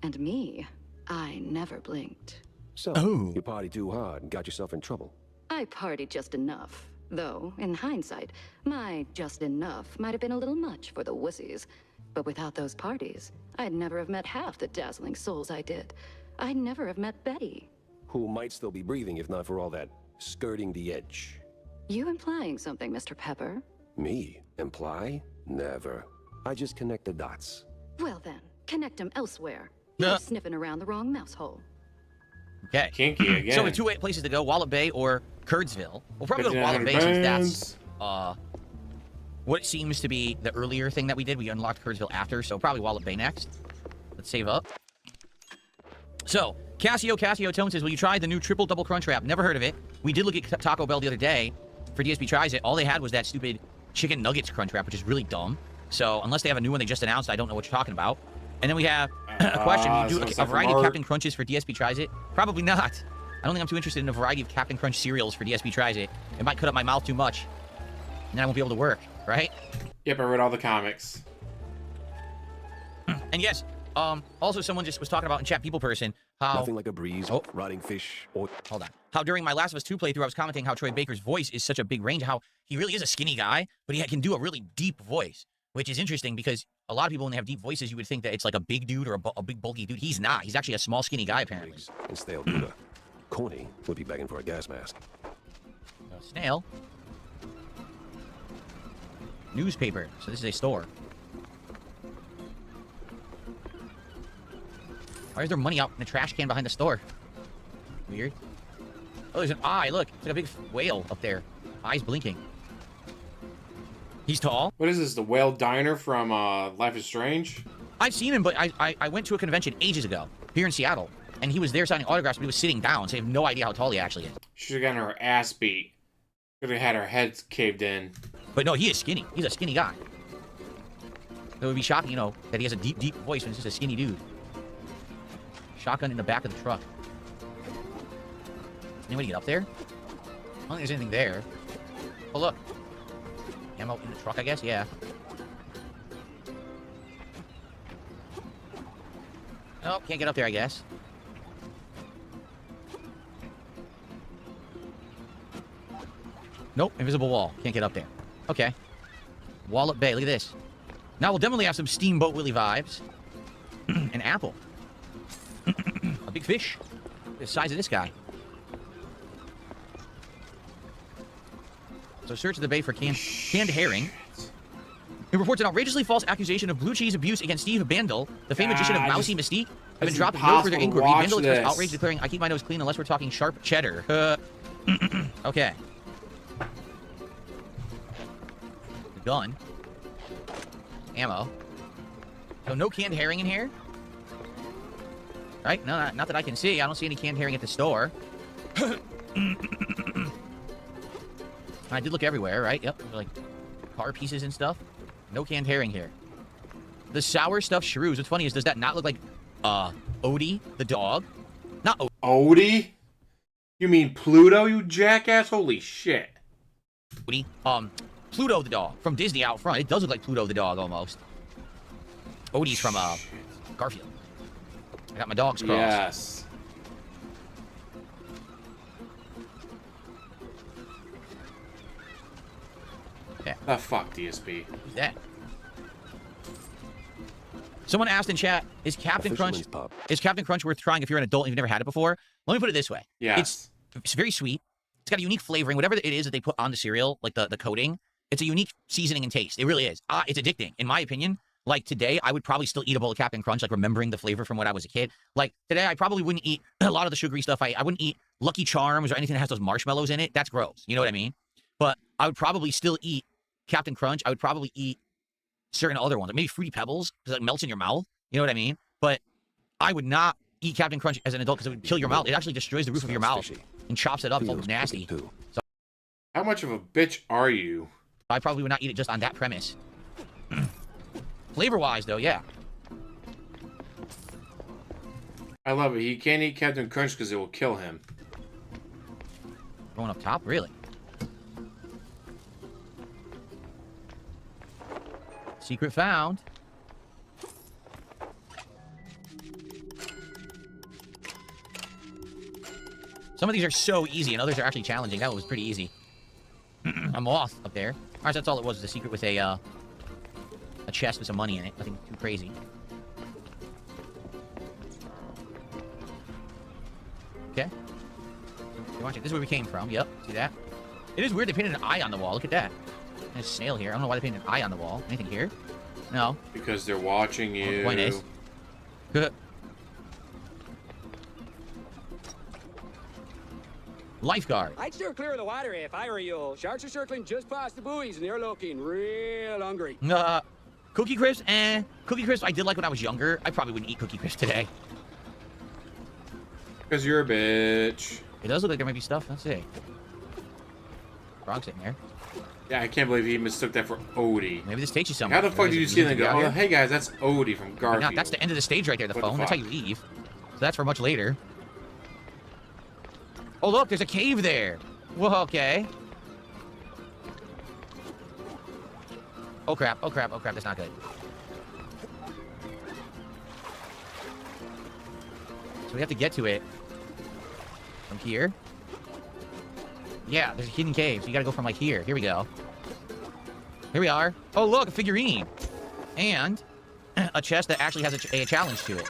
And me, I never blinked. So, you partied too hard and got yourself in trouble. I partied just enough. Though, in hindsight, my just enough might have been a little much for the wussies. But without those parties, I'd never have met half the dazzling souls I did. I'd never have met Betty. Who might still be breathing if not for all that skirting the edge. You implying something, Mr. Pepper? Me? Imply? Never. I just connect the dots. Well then, connect them elsewhere. You're sniffing around the wrong mouse hole. Okay. Kinky again. So we have two places to go, Wallet Bay or Curdsville. We'll probably go to Wallet Bay since that's what seems to be the earlier thing that we did. We unlocked Curdsville after, so probably Wallet Bay next. Let's save up. So, Cassio Tone says, will you try the new triple double crunch wrap? Never heard of it. We did look at Taco Bell the other day for DSP Tries It. All they had was that stupid chicken nuggets crunch wrap, which is really dumb. So, unless they have a new one they just announced, I don't know what you're talking about. And then we have a question. Will you do a variety of Captain Crunches for DSP Tries It? Probably not. I don't think I'm too interested in a variety of Captain Crunch cereals for DSP Tries It. It might cut up my mouth too much. And then I won't be able to work, right? Yep, I read all the comics. And yes, also someone just was talking about in chat, People Person, how... Nothing like a breeze, rotting fish, or... Hold on. How during my Last of Us 2 playthrough, I was commenting how Troy Baker's voice is such a big range, how he really is a skinny guy, but he can do a really deep voice, which is interesting because a lot of people, when they have deep voices, you would think that it's like a big dude or a big bulky dude. He's not. He's actually a small, skinny guy, apparently. And stale Gouda. Corny would be begging for a gas mask. Snail. Newspaper. So this is a store. Why is there money out in the trash can behind the store? Weird. Oh, there's an eye. Look, it's like a big whale up there. Eyes blinking. He's tall. What is this? The Whale Diner from Life is Strange? I've seen him, but I went to a convention ages ago here in Seattle, and he was there signing autographs, but he was sitting down, so I have no idea how tall he actually is. She should have gotten her ass beat. Could have had her head caved in. But no, he is skinny. He's a skinny guy. It would be shocking, you know, that he has a deep, deep voice when he's just a skinny dude. Shotgun in the back of the truck. Anybody get up there? I don't think there's anything there. Oh, look. Ammo in the truck, I guess? Yeah. Oh, can't get up there, I guess. Nope, invisible wall. Can't get up there. Okay. Wallop Bay, look at this. Now we'll definitely have some Steamboat Willie vibes. An apple. A big fish. The size of this guy. So search the bay for canned herring. It reports an outrageously false accusation of blue cheese abuse against Steve Bandel, the famed magician of Mousy Mystique, have been dropped no further inquiry. Bandel expressed outrage, declaring, "I keep my nose clean unless we're talking sharp cheddar." Okay. The gun. Ammo. So no canned herring in here? Right? No, not that I can see. I don't see any canned herring at the store. I did look everywhere, right? Yep. Like car pieces and stuff. No canned herring here. The sour stuffed shrews. What's funny is, does that not look like Odie the dog? Not Odie? You mean Pluto, you jackass? Holy shit. Odie. Pluto the dog from Disney out front. It does look like Pluto the dog almost. Odie's from Garfield. I got my dogs crossed. Yes. Yeah. The fuck, DSP. Who's that? Someone asked in chat, is Captain Crunch worth trying if you're an adult and you've never had it before? Let me put it this way. Yes. It's very sweet. It's got a unique flavoring. Whatever it is that they put on the cereal, like the coating, it's a unique seasoning and taste. It really is. It's addicting, in my opinion. Like today, I would probably still eat a bowl of Captain Crunch, like remembering the flavor from when I was a kid. Like today, I probably wouldn't eat a lot of the sugary stuff. I wouldn't eat Lucky Charms or anything that has those marshmallows in it. That's gross. You know what I mean? But I would probably still eat Captain Crunch. I would probably eat certain other ones, like maybe Fruity Pebbles, because it melts in your mouth. You know what I mean? But I would not eat Captain Crunch as an adult because it would kill your mouth. It actually destroys the roof of your mouth and chops it up. It's all nasty. So, how much of a bitch are you? I probably would not eat it just on that premise. Flavor-wise, though, yeah. I love it. He can't eat Captain Crunch because it will kill him. Going up top? Really? Secret found. Some of these are so easy, and others are actually challenging. That one was pretty easy. A moth up there. All right, so that's all it was. The secret with a chest with some money in it. Nothing too crazy. Okay. Watch it. This is where we came from. Yep. See that? It is weird they painted an eye on the wall. Look at that. There's a snail here. I don't know why they painted an eye on the wall. Anything here? No. Because they're watching you. Point is. Good. Lifeguard. I'd steer clear of the water if I were you. Sharks are circling just past the buoys, and they're looking real hungry. Cookie Crisp? Cookie Crisp I did like when I was younger. I probably wouldn't eat Cookie Crisp today. Because you're a bitch. It does look like there might be stuff. Let's see. Frog sitting there. Yeah, I can't believe he mistook that for Odie. Maybe this takes you somewhere. How the fuck did you see that and go, oh, hey guys, that's Odie from Garfield. Not, that's the end of the stage right there, the phone. That's how you leave. So that's for much later. Oh, look, there's a cave there. Well, okay. Oh, crap. Oh, crap. Oh, crap. That's not good. So we have to get to it from here. Yeah, there's a hidden cave, so you gotta go from, like, here. Here we go. Here we are. Oh, look, a figurine. And a chest that actually has a challenge to it.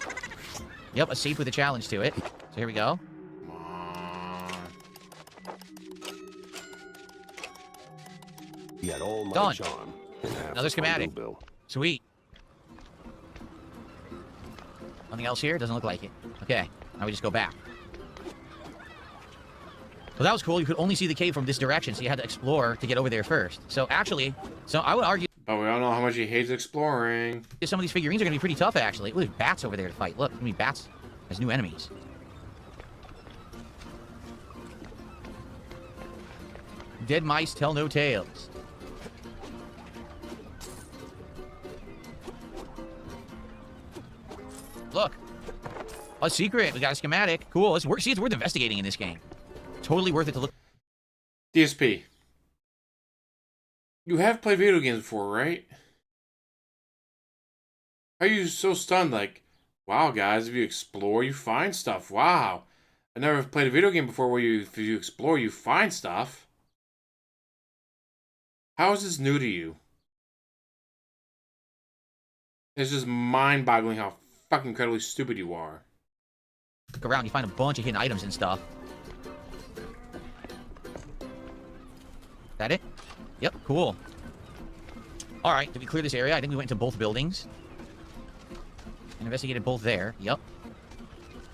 Yep, a safe with a challenge to it. So here we go. He had all my Done. charm. And half Another the schematic. fondue bill. Sweet. Nothing else here? Doesn't look like it. Okay, now we just go back. Well, that was cool. You could only see the cave from this direction, so you had to explore to get over there first. So actually, I would argue... But we all know how much he hates exploring. Some of these figurines are going to be pretty tough, actually. Ooh, there's bats over there to fight. Look, there's going to be bats as new enemies. Dead mice tell no tales. Look. A secret. We got a schematic. Cool. It's worth investigating in this game. Totally worth it to look. DSP. You have played video games before, right? How are you so stunned? Like, wow, guys, if you explore, you find stuff. Wow. I never played a video game before where if you explore, you find stuff. How is this new to you? It's just mind-boggling how fucking incredibly stupid you are. Look around, you find a bunch of hidden items and stuff. That it? Yep, cool. Alright, did we clear this area? I think we went into both buildings. And investigated both there. Yep.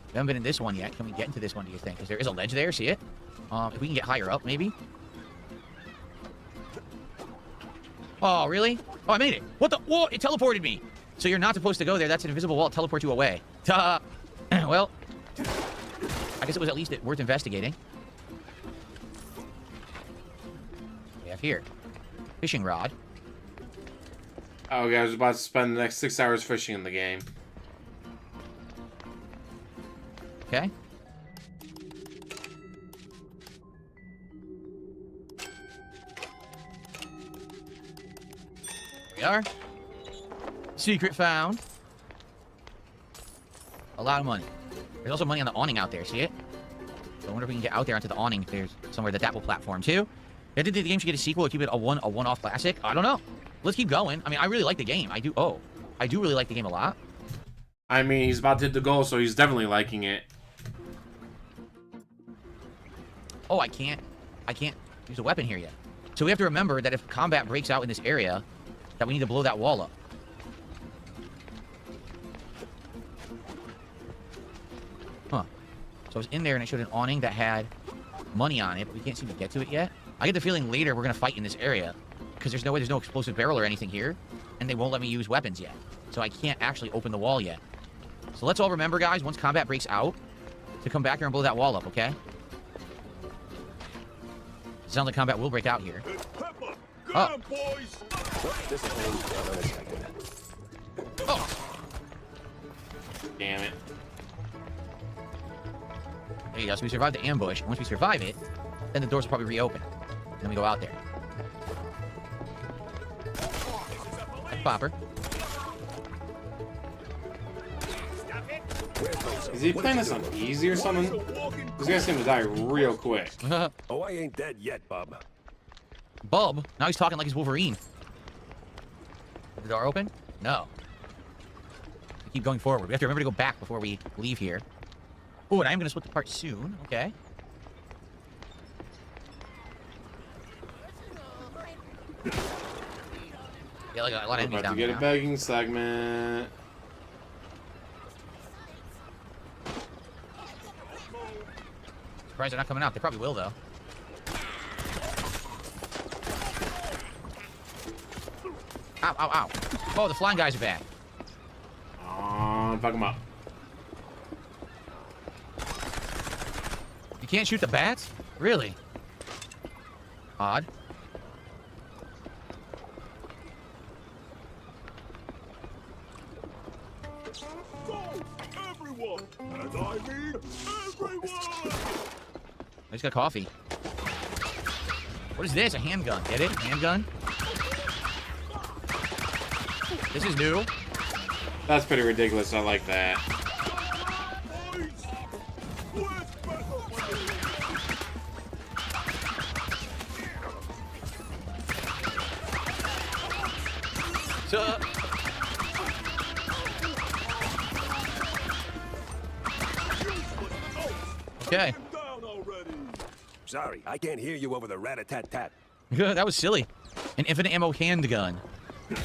We haven't been in this one yet. Can we get into this one, do you think? Because there is a ledge there, see it? If we can get higher up, maybe? Oh, really? Oh, I made it. What the? Whoa, it teleported me. So you're not supposed to go there. That's an invisible wall. It teleports you away. Ta. Well, I guess it was at least worth investigating. We have here. Fishing rod. Oh, guys, I was about to spend the next 6 hours fishing in the game. Okay. Here we are. Secret found. A lot of money. There's also money on the awning out there, see it? So I wonder if we can get out there onto the awning if there's somewhere that will platform too. Did the game should get a sequel or keep it a one-off classic? I don't know. Let's keep going. I mean, I really like the game. I do really like the game a lot. I mean, he's about to hit the goal, so he's definitely liking it. Oh, I can't use a weapon here yet. So we have to remember that if combat breaks out in this area, that we need to blow that wall up. Huh. So I was in there and I showed an awning that had money on it, but we can't seem to get to it yet. I get the feeling later we're going to fight in this area, because there's no explosive barrel or anything here, and they won't let me use weapons yet. So I can't actually open the wall yet. So let's all remember, guys, once combat breaks out, to come back here and blow that wall up, okay? Sounds like combat will break out here. Oh. Oh. Damn it. There you go. So we survived the ambush. Once we survive it, then the doors will probably reopen. And then we go out there. Like Popper. Is he playing this on easy or something? This guy seems to die real quick. Oh, I ain't dead yet, bub. Bub? Now he's talking like he's Wolverine. Is the door open? No. We keep going forward. We have to remember to go back before we leave here. Oh, and I am going to split the part soon. Okay. Yeah, like a lot of enemies about down to get there a begging segment. Surprised they're not coming out. They probably will, though. Ow, ow, ow. Oh, the flying guys are back. Fuck them up. You can't shoot the bats? Really? Odd. Everyone, and I mean everyone. I just got coffee. What is this? A handgun. Get it? Handgun? This is new. That's pretty ridiculous. I like that. Okay. Sorry, I can't hear you over the rat-a-tat-tat. That was silly. An infinite ammo handgun. I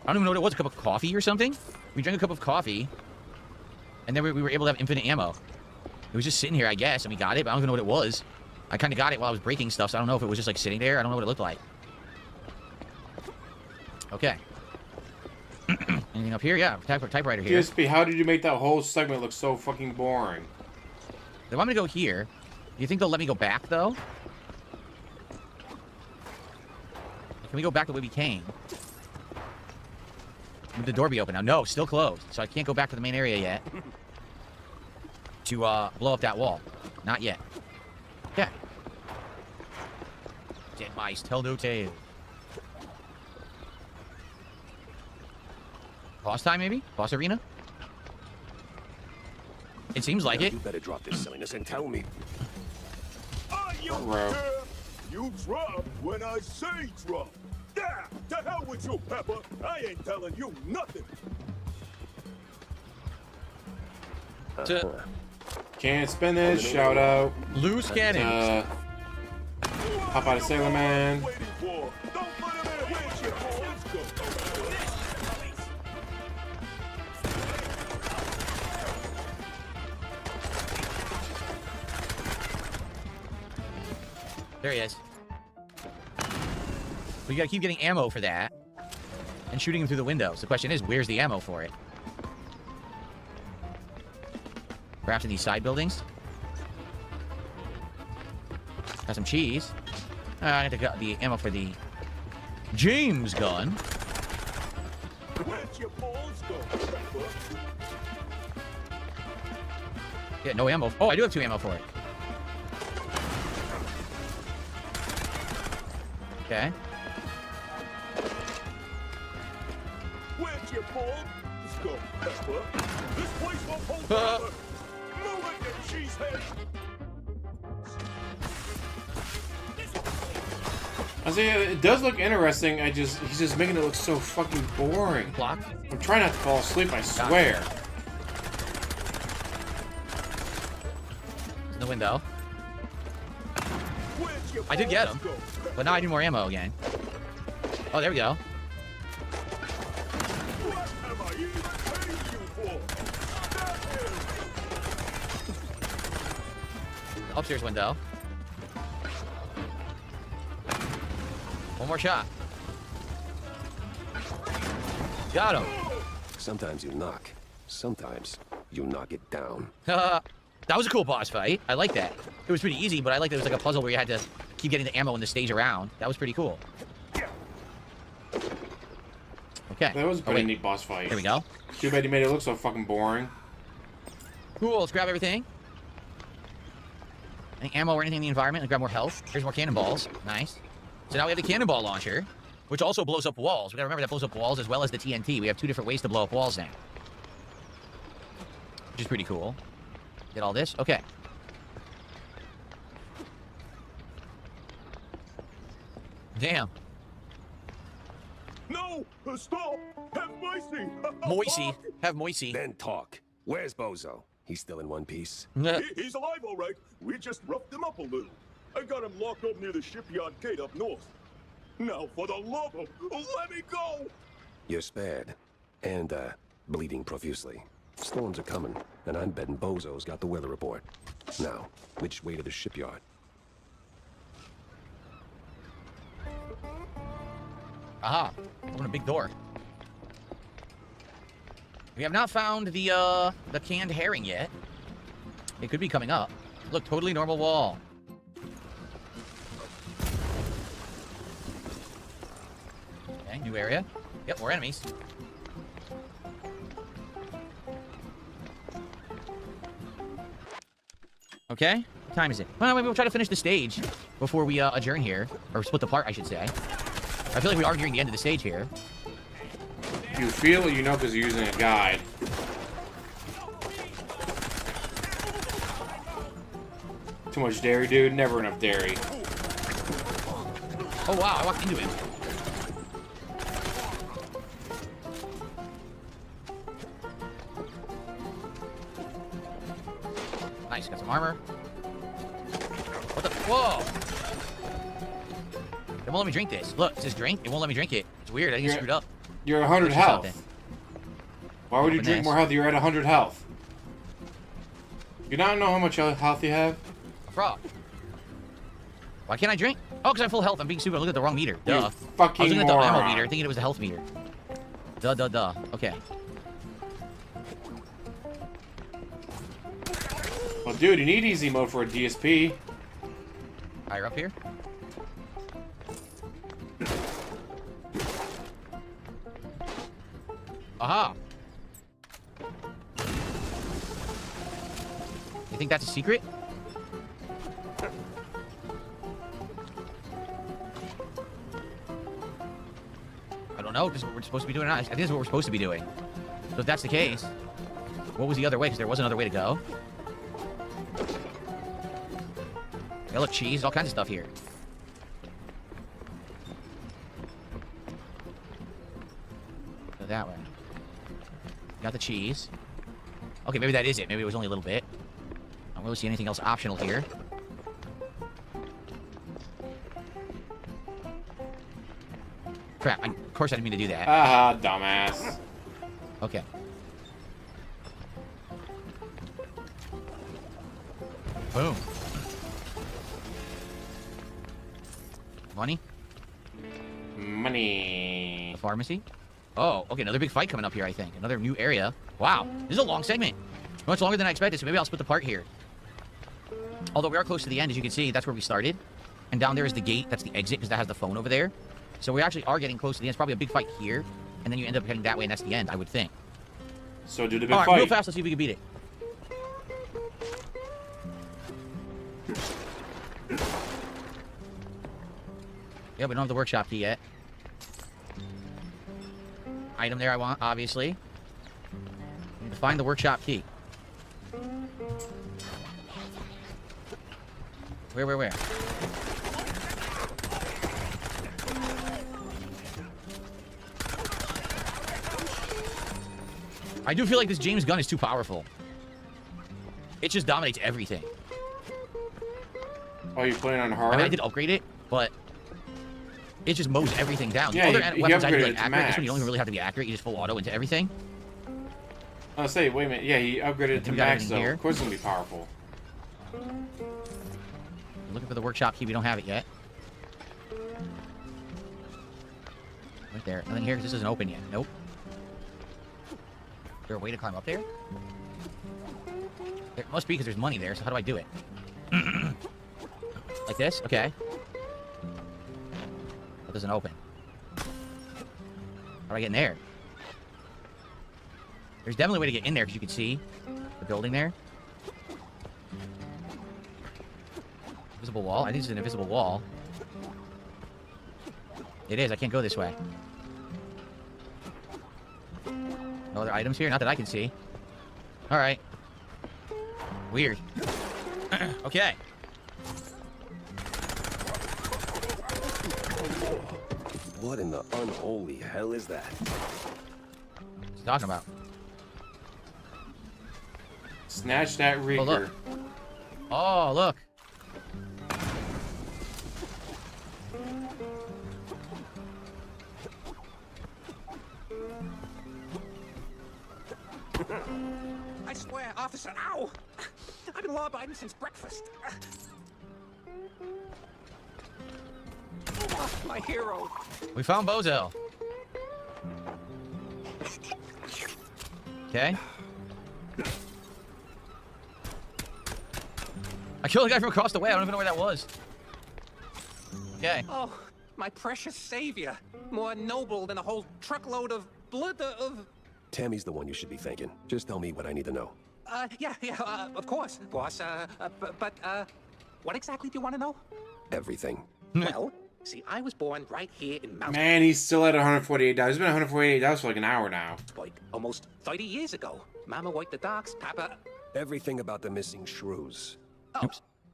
don't even know what it was. A cup of coffee or something? We drank a cup of coffee. And then we were able to have infinite ammo. It was just sitting here, I guess, and we got it, but I don't even know what it was. I kind of got it while I was breaking stuff, so I don't know if it was just, like, sitting there. I don't know what it looked like. Okay. Anything up here? Yeah, typewriter here. DSP, how did you make that whole segment look so fucking boring? They want me to go here. Do you think they'll let me go back, though? Can we go back the way we came? Would the door be open now? No, still closed. So I can't go back to the main area yet. To blow up that wall. Not yet. Okay. Dead mice tell no tale. Boss time, maybe? Boss arena? It seems like it. You better drop this silliness and tell me. Are you Bro. there? You drop when I say drop. Yeah, to hell with you, Pepper. I ain't telling you nothing. Can't spin this. Shout out. Loose cannons. Hop out of Sailor Man. There he is. But you gotta keep getting ammo for that. And shooting him through the windows. The question is, where's the ammo for it? Perhaps in these side buildings? Got some cheese. I need to get the ammo for the James gun. Yeah, no ammo. Oh, I do have 2 ammo for it. Okay. Where's your balls go, Pepper? This place won't hold forever. Move it, you cheesehead. I say it does look interesting. He's just making it look so fucking boring. Block. I'm trying not to fall asleep. I swear. In the window. I did get him, but now I need more ammo again. Oh, there we go. Upstairs window. One more shot. Got him. Sometimes you knock. Sometimes you knock it down. That was a cool boss fight. I like that. It was pretty easy, but I liked that it was like a puzzle where you had to keep getting the ammo in the stage around. That was pretty cool. Okay. That was a pretty neat boss fight. There we go. Too bad you made it look so fucking boring. Cool. Let's grab everything. Any ammo or anything in the environment? And grab more health. Here's more cannonballs. Nice. So now we have the cannonball launcher, which also blows up walls. We gotta remember that blows up walls as well as the TNT. We have 2 different ways to blow up walls now. Which is pretty cool. Get all this? Okay. Damn. No! Stop! Have mercy! Moisey. Have Moisey. Then talk. Where's Bozo? He's still in one piece. He's alive, all right. We just roughed him up a little. I got him locked up near the shipyard gate up north. Now, for the love of... let me go! You're spared. And, bleeding profusely. Storms are coming, and I'm betting Bozo's got the weather report. Now, which way to the shipyard? Aha. Open a big door. We have not found the canned herring yet. It could be coming up. Look, totally normal wall. Okay, new area. Yep, more enemies. Okay, what time is it? Well, maybe we'll try to finish the stage before we adjourn here. Or split the part, I should say. I feel like we are nearing the end of the stage here. You feel it, you know, because you're using a guide. Too much dairy, dude. Never enough dairy. Oh, wow. I walked into him. Nice. Got some armor. What the? Whoa. won't let me drink this. Look, it says drink. It won't let me drink it. It's weird. I think it's screwed up. You're 100 health. Why would you drink more health? You're at 100 health. You not know how much health you have? Frog. Why can't I drink? Oh, because I'm full health. I'm being stupid. I looked at the wrong meter. Duh. Fucking I was looking at the ammo moron. meter, thinking it was the health meter. Duh. Okay. Well, dude, you need easy mode for a DSP. Higher up here. Aha. You think that's a secret? I don't know. This is what we're supposed to be doing. I think this is what we're supposed to be doing. So if that's the case, what was the other way? Because there was another way to go. Yeah, look, cheese, all kinds of stuff here. Go that way. Got the cheese. Okay, maybe that is it. Maybe it was only a little bit. I don't really see anything else optional here. Crap, of course I didn't mean to do that. Ah, dumbass. Okay. Boom. Money? Money. The pharmacy? Oh, okay, another big fight coming up here, I think. Another new area. Wow, this is a long segment. Much longer than I expected, so maybe I'll split the part here. Although we are close to the end, as you can see, that's where we started. And down there is the gate, that's the exit, because that has the phone over there. So we actually are getting close to the end. It's probably a big fight here, and then you end up heading that way, and that's the end, I would think. So do the big fight. fight. Real fast, let's see if we can beat it. Yeah, we don't have the workshop key yet. Item there I want, obviously. We need to find the workshop key. Where? I do feel like this James gun is too powerful. It just dominates everything. Oh, you're playing on hard? I mean, I did upgrade it, but it just mows everything down. Yeah, the other weapons I do like upgraded it to accurate. This one max. you don't even really have to be accurate. You just full auto into everything. I'll say, wait a minute. Yeah, he upgraded it to We got max, everything though. here. Of course it's going to be powerful. We're looking for the workshop key. We don't have it yet. Right there. Nothing here because this isn't open yet. Nope. Is there a way to climb up there? There must be because there's money there, so how do I do it? Like this? Okay. That doesn't open. How do I get in there? There's definitely a way to get in there because you can see the building there. Invisible wall? I think it's an invisible wall. It is. I can't go this way. No other items here? Not that I can see. Alright. Weird. Okay. What in the unholy hell is that? What's he talking about? Snatch that Reeker. Oh, look. Oh, look. I swear, officer, ow! I've been law-abiding since breakfast. Oh, my hero. We found Bozo. Okay. I killed a guy from across the way. I don't even know where that was. Okay. Oh, my precious savior. More noble than a whole truckload of blood of... Tammy's the one you should be thanking. Just tell me what I need to know. Yeah, of course, boss. But what exactly do you want to know? Everything. Well, see, I was born right here in Mount... Man, he's still at $148. He's been $148 for like an hour now. Like, almost 30 years ago. Mama wiped the docks, Papa... Everything about the missing shrews. Oh,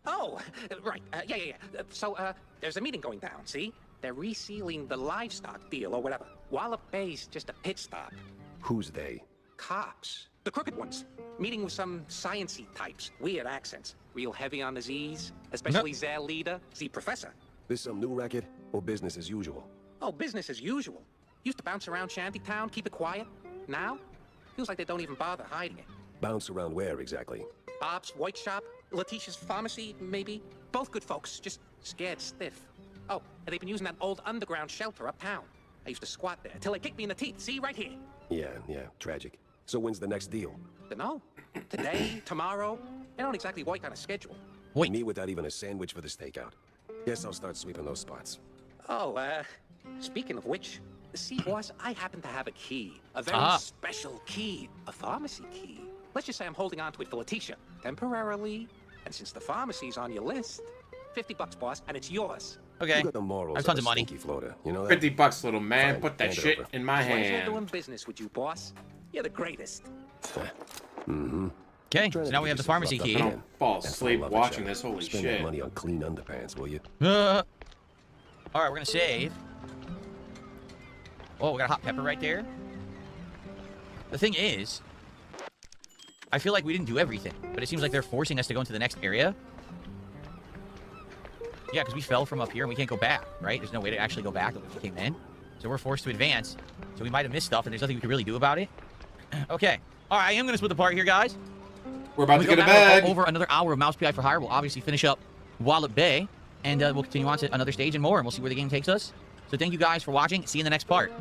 oh, right. Yeah. So, there's a meeting going down, see? They're resealing the livestock deal or whatever. Wallop Bay's just a pit stop. Who's they? Cops. The crooked ones. Meeting with some science-y types. Weird accents. Real heavy on the Z's. Especially their leader, Z Professor. This some new racket? or business as usual? Oh, business as usual. Used to bounce around Shantytown, keep it quiet. Now, feels like they don't even bother hiding it. Bounce around where exactly? Bob's White Shop, Letitia's Pharmacy, maybe. Both good folks, just scared stiff. Oh, and they've been using that old underground shelter uptown. I used to squat there till they kicked me in the teeth. See, right here. Yeah, tragic. So when's the next deal? Dunno. Today, tomorrow. They don't exactly work on a schedule. Wait. Me without even a sandwich for the stakeout. Guess I'll start sweeping those spots. Oh, speaking of which, see, boss, I happen to have a key. A very special key. A pharmacy key. Let's just say I'm holding on to it for Letitia. Temporarily. And since the pharmacy's on your list, $50, boss, and it's yours. Okay. You got the morals I have tons of of money. stinky floater. You know that? $50, little man. Fine, Put that hand it shit over. in my Pleasure hand. doing business with you, boss. You're the greatest. Mm-hmm. Okay, so now we have the pharmacy key. I don't fall That's asleep why I love it, watching Jack. this. Holy Spend shit. that money on clean underpants, will you? All right, we're gonna save. Oh, we got a hot pepper right there. The thing is, I feel like we didn't do everything, but it seems like they're forcing us to go into the next area. Yeah, because we fell from up here and we can't go back, right? There's no way to actually go back if we came in. So we're forced to advance. So we might have missed stuff and there's nothing we can really do about it. Okay. All right, I am going to split the part here, guys. We're about When to we get a go back bag. over another hour of Mouse PI for Hire. We'll obviously finish up Wallet Bay. And we'll continue on to another stage and more. And we'll see where the game takes us. So thank you guys for watching. See you in the next part.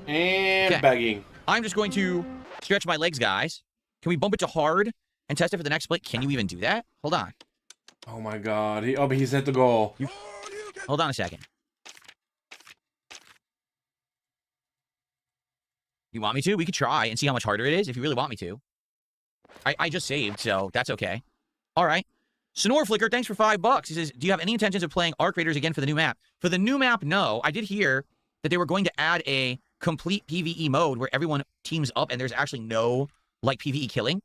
And Okay. begging. I'm just going to stretch my legs, guys. Can we bump it to hard and test it for the next split? Can you even do that? Hold on. Oh my god. But he's hit the goal. Hold on a second. You want me to? We could try and see how much harder it is if you really want me to. I just saved, so that's okay. All right. Snore Flicker, thanks for $5. He says, do you have any intentions of playing Arc Raiders again for the new map? For the new map, no. I did hear that they were going to add a complete PvE mode where everyone teams up and there's actually no, like, PvE killing.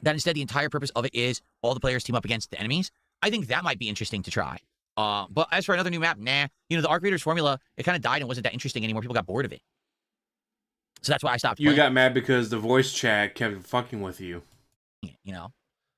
That instead the entire purpose of it is all the players team up against the enemies. I think that might be interesting to try. But as for another new map, nah. You know, the Arc Raiders formula, it kind of died and wasn't that interesting anymore. People got bored of it. So that's why I stopped playing. You got mad because the voice chat kept fucking with you. You know.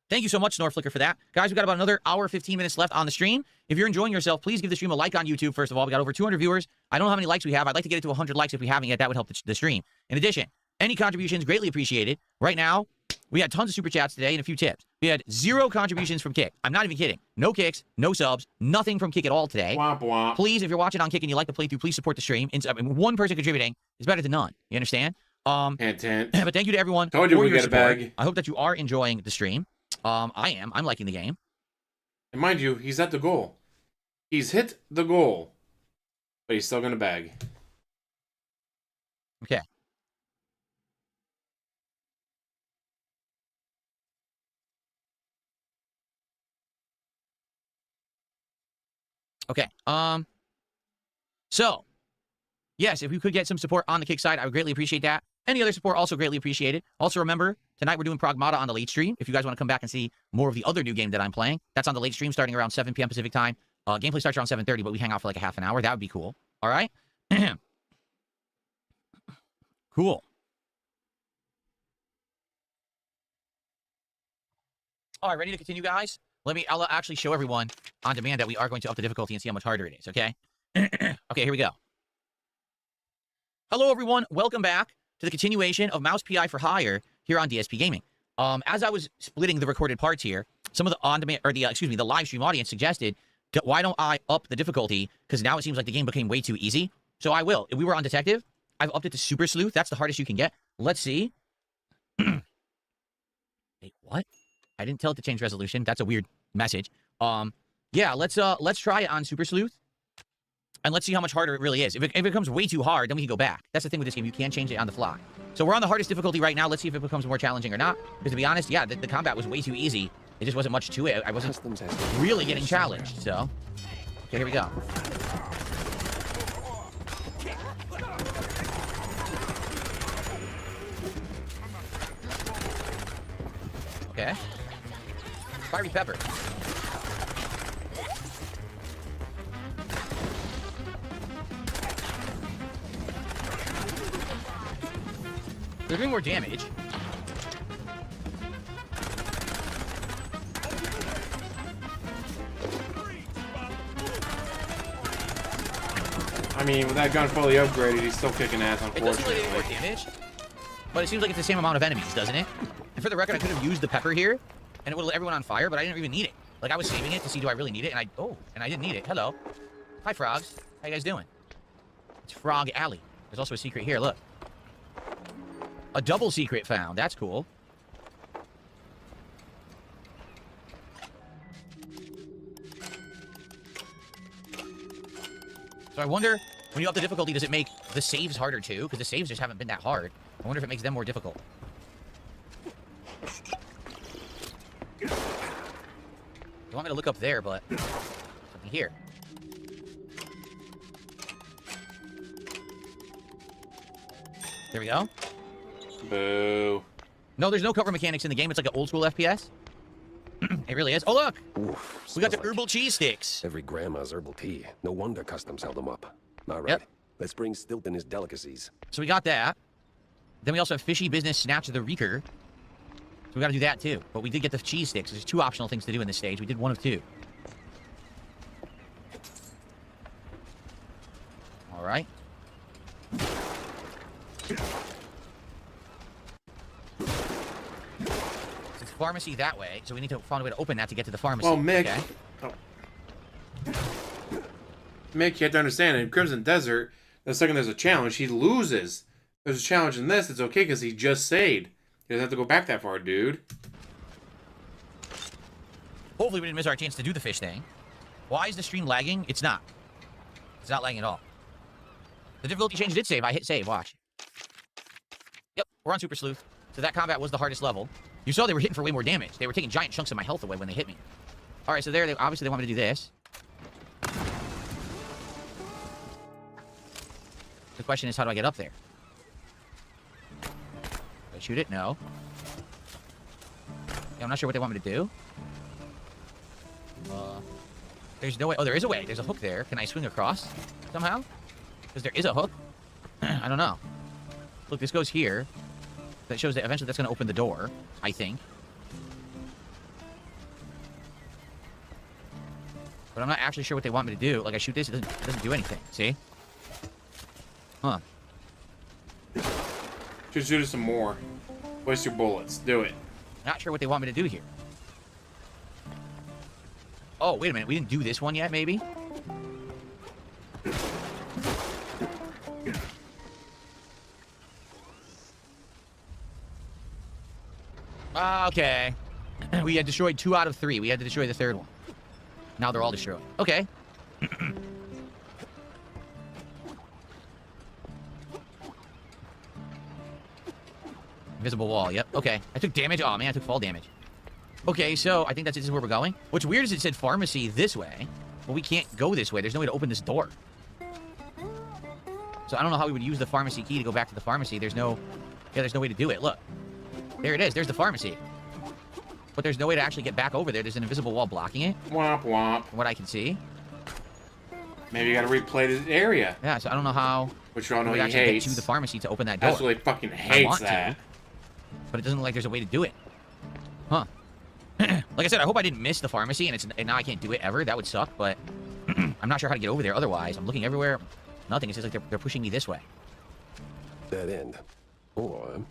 Thank you so much, Snoreflicker, for that. Guys, we got about another hour, 15 minutes left on the stream. If you're enjoying yourself, please give the stream a like on YouTube, first of all. We got over 200 viewers. I don't know how many likes we have. I'd like to get it to 100 likes if we haven't yet. That would help the stream. In addition, any contributions greatly appreciated. Right now, we had tons of super chats today and a few tips. We had 0 contributions from Kick. I'm not even kidding. No kicks, no subs, nothing from Kick at all today. Womp womp. Please, if you're watching on Kick and you like the playthrough, please support the stream. One person contributing is better than none. You understand? Hint, hint. But thank you to everyone. Told you for we your get a support. bag. I hope that you are enjoying the stream. I am. I'm liking the game. And mind you, he's at the goal. He's hit the goal. But he's still gonna bag. Okay. Okay. So, yes, if we could get some support on the Kick side, I would greatly appreciate that. Any other support, also greatly appreciated. Also, remember, tonight we're doing Pragmata on the late stream. If you guys want to come back and see more of the other new game that I'm playing, that's on the late stream starting around 7 p.m. Pacific time. Gameplay starts around 7:30, but we hang out for like a half an hour. That would be cool. All right? Cool. All right, ready to continue, guys? I'll actually show everyone on demand that we are going to up the difficulty and see how much harder it is, okay? Okay, here we go. Hello, everyone. Welcome back to the continuation of Mouse PI for Hire here on DSP Gaming. As I was splitting the recorded parts here, some of the on-demand, or the live stream audience suggested, why don't I up the difficulty? Because now it seems like the game became way too easy. So I will. If we were on Detective, I've upped it to Super Sleuth. That's the hardest you can get. Let's see. Wait, what? I didn't tell it to change resolution. That's a weird message. Yeah, let's try it on Super Sleuth. And let's see how much harder it really is. If it becomes way too hard, then we can go back. That's the thing with this game. You can't change it on the fly. So we're on the hardest difficulty right now. Let's see if it becomes more challenging or not. Because to be honest, yeah, the combat was way too easy. It just wasn't much to it. I wasn't really getting challenged. So, okay, here we go. Okay. Fiery pepper. They're doing more damage. I mean, with that gun fully upgraded, he's still kicking ass, It doesn't unfortunately. really do more damage, but it seems like it's the same amount of enemies, doesn't it? And for the record, I could have used the pepper here, and it would have lit everyone on fire, but I didn't even need it. Like, I was saving it to see, do I really need it? And I didn't need it. Hello. Hi, frogs. How you guys doing? It's Frog Alley. There's also a secret here, look. A double secret found. That's cool. So I wonder, when you up the difficulty, does it make the saves harder too? Because the saves just haven't been that hard. I wonder if it makes them more difficult. You want me to look up there, but something here. There we go. Boo. No, there's no cover mechanics in the game. It's like an old school FPS. It really is. Oh, look! Oof, We got the smells like herbal cheese sticks. every grandma's herbal tea. No wonder Customs held them up. All right, Yep. let's bring Stilton his delicacies. So we got that. Then we also have Fishy Business Snatch the Reeker. So we got to do that too. But we did get the cheese sticks. There's 2 optional things to do in this stage. We did 1 of 2. All right. It's pharmacy that way, so we need to find a way to open that to get to the pharmacy. Well, Mick. Okay? Oh. Mick, you have to understand, in Crimson Desert, the second there's a challenge, he loses. There's a challenge in this, it's okay because he just saved. He doesn't have to go back that far, dude. Hopefully we didn't miss our chance to do the fish thing. Why is the stream lagging? It's not. It's not lagging at all. The difficulty change did save. I hit save. Watch. Yep, we're on Super Sleuth. So that combat was the hardest level. You saw they were hitting for way more damage. They were taking giant chunks of my health away when they hit me. All right, so there, obviously they want me to do this. The question is, how do I get up there? Do I shoot it? No. Yeah, I'm not sure what they want me to do. There's no way. Oh, there is a way. There's a hook there. Can I swing across somehow? Because there is a hook. I don't know. Look, this goes here. That shows that eventually that's going to open the door, I think. But I'm not actually sure what they want me to do. Like, I shoot this, it doesn't do anything. See? Huh. Just shoot us some more. Waste your bullets. Do it. Not sure what they want me to do here. Oh, wait a minute. We didn't do this one yet, maybe? Okay. We had destroyed 2 out of 3. We had to destroy the 3rd one. Now they're all destroyed. Okay. Invisible wall. Yep. Okay. I took damage. Oh, man. I took fall damage. Okay, so I think that's it. This is where we're going. What's weird is it said pharmacy this way. But we can't go this way. There's no way to open this door. So I don't know how we would use the pharmacy key to go back to the pharmacy. There's no way to do it. Look. There it is. There's the pharmacy. But there's no way to actually get back over there. There's an invisible wall blocking it. Womp womp. From what I can see. Maybe you gotta replay the area. Yeah, so I don't know how... Which you all know we he actually hates. get to the pharmacy to open that door. Absolutely fucking I hates want that. to, but it doesn't look like there's a way to do it. Huh. Like I said, I hope I didn't miss the pharmacy and now I can't do it ever. That would suck, but I'm not sure how to get over there otherwise. I'm looking everywhere. Nothing. It's just like they're pushing me this way. Dead end. Or...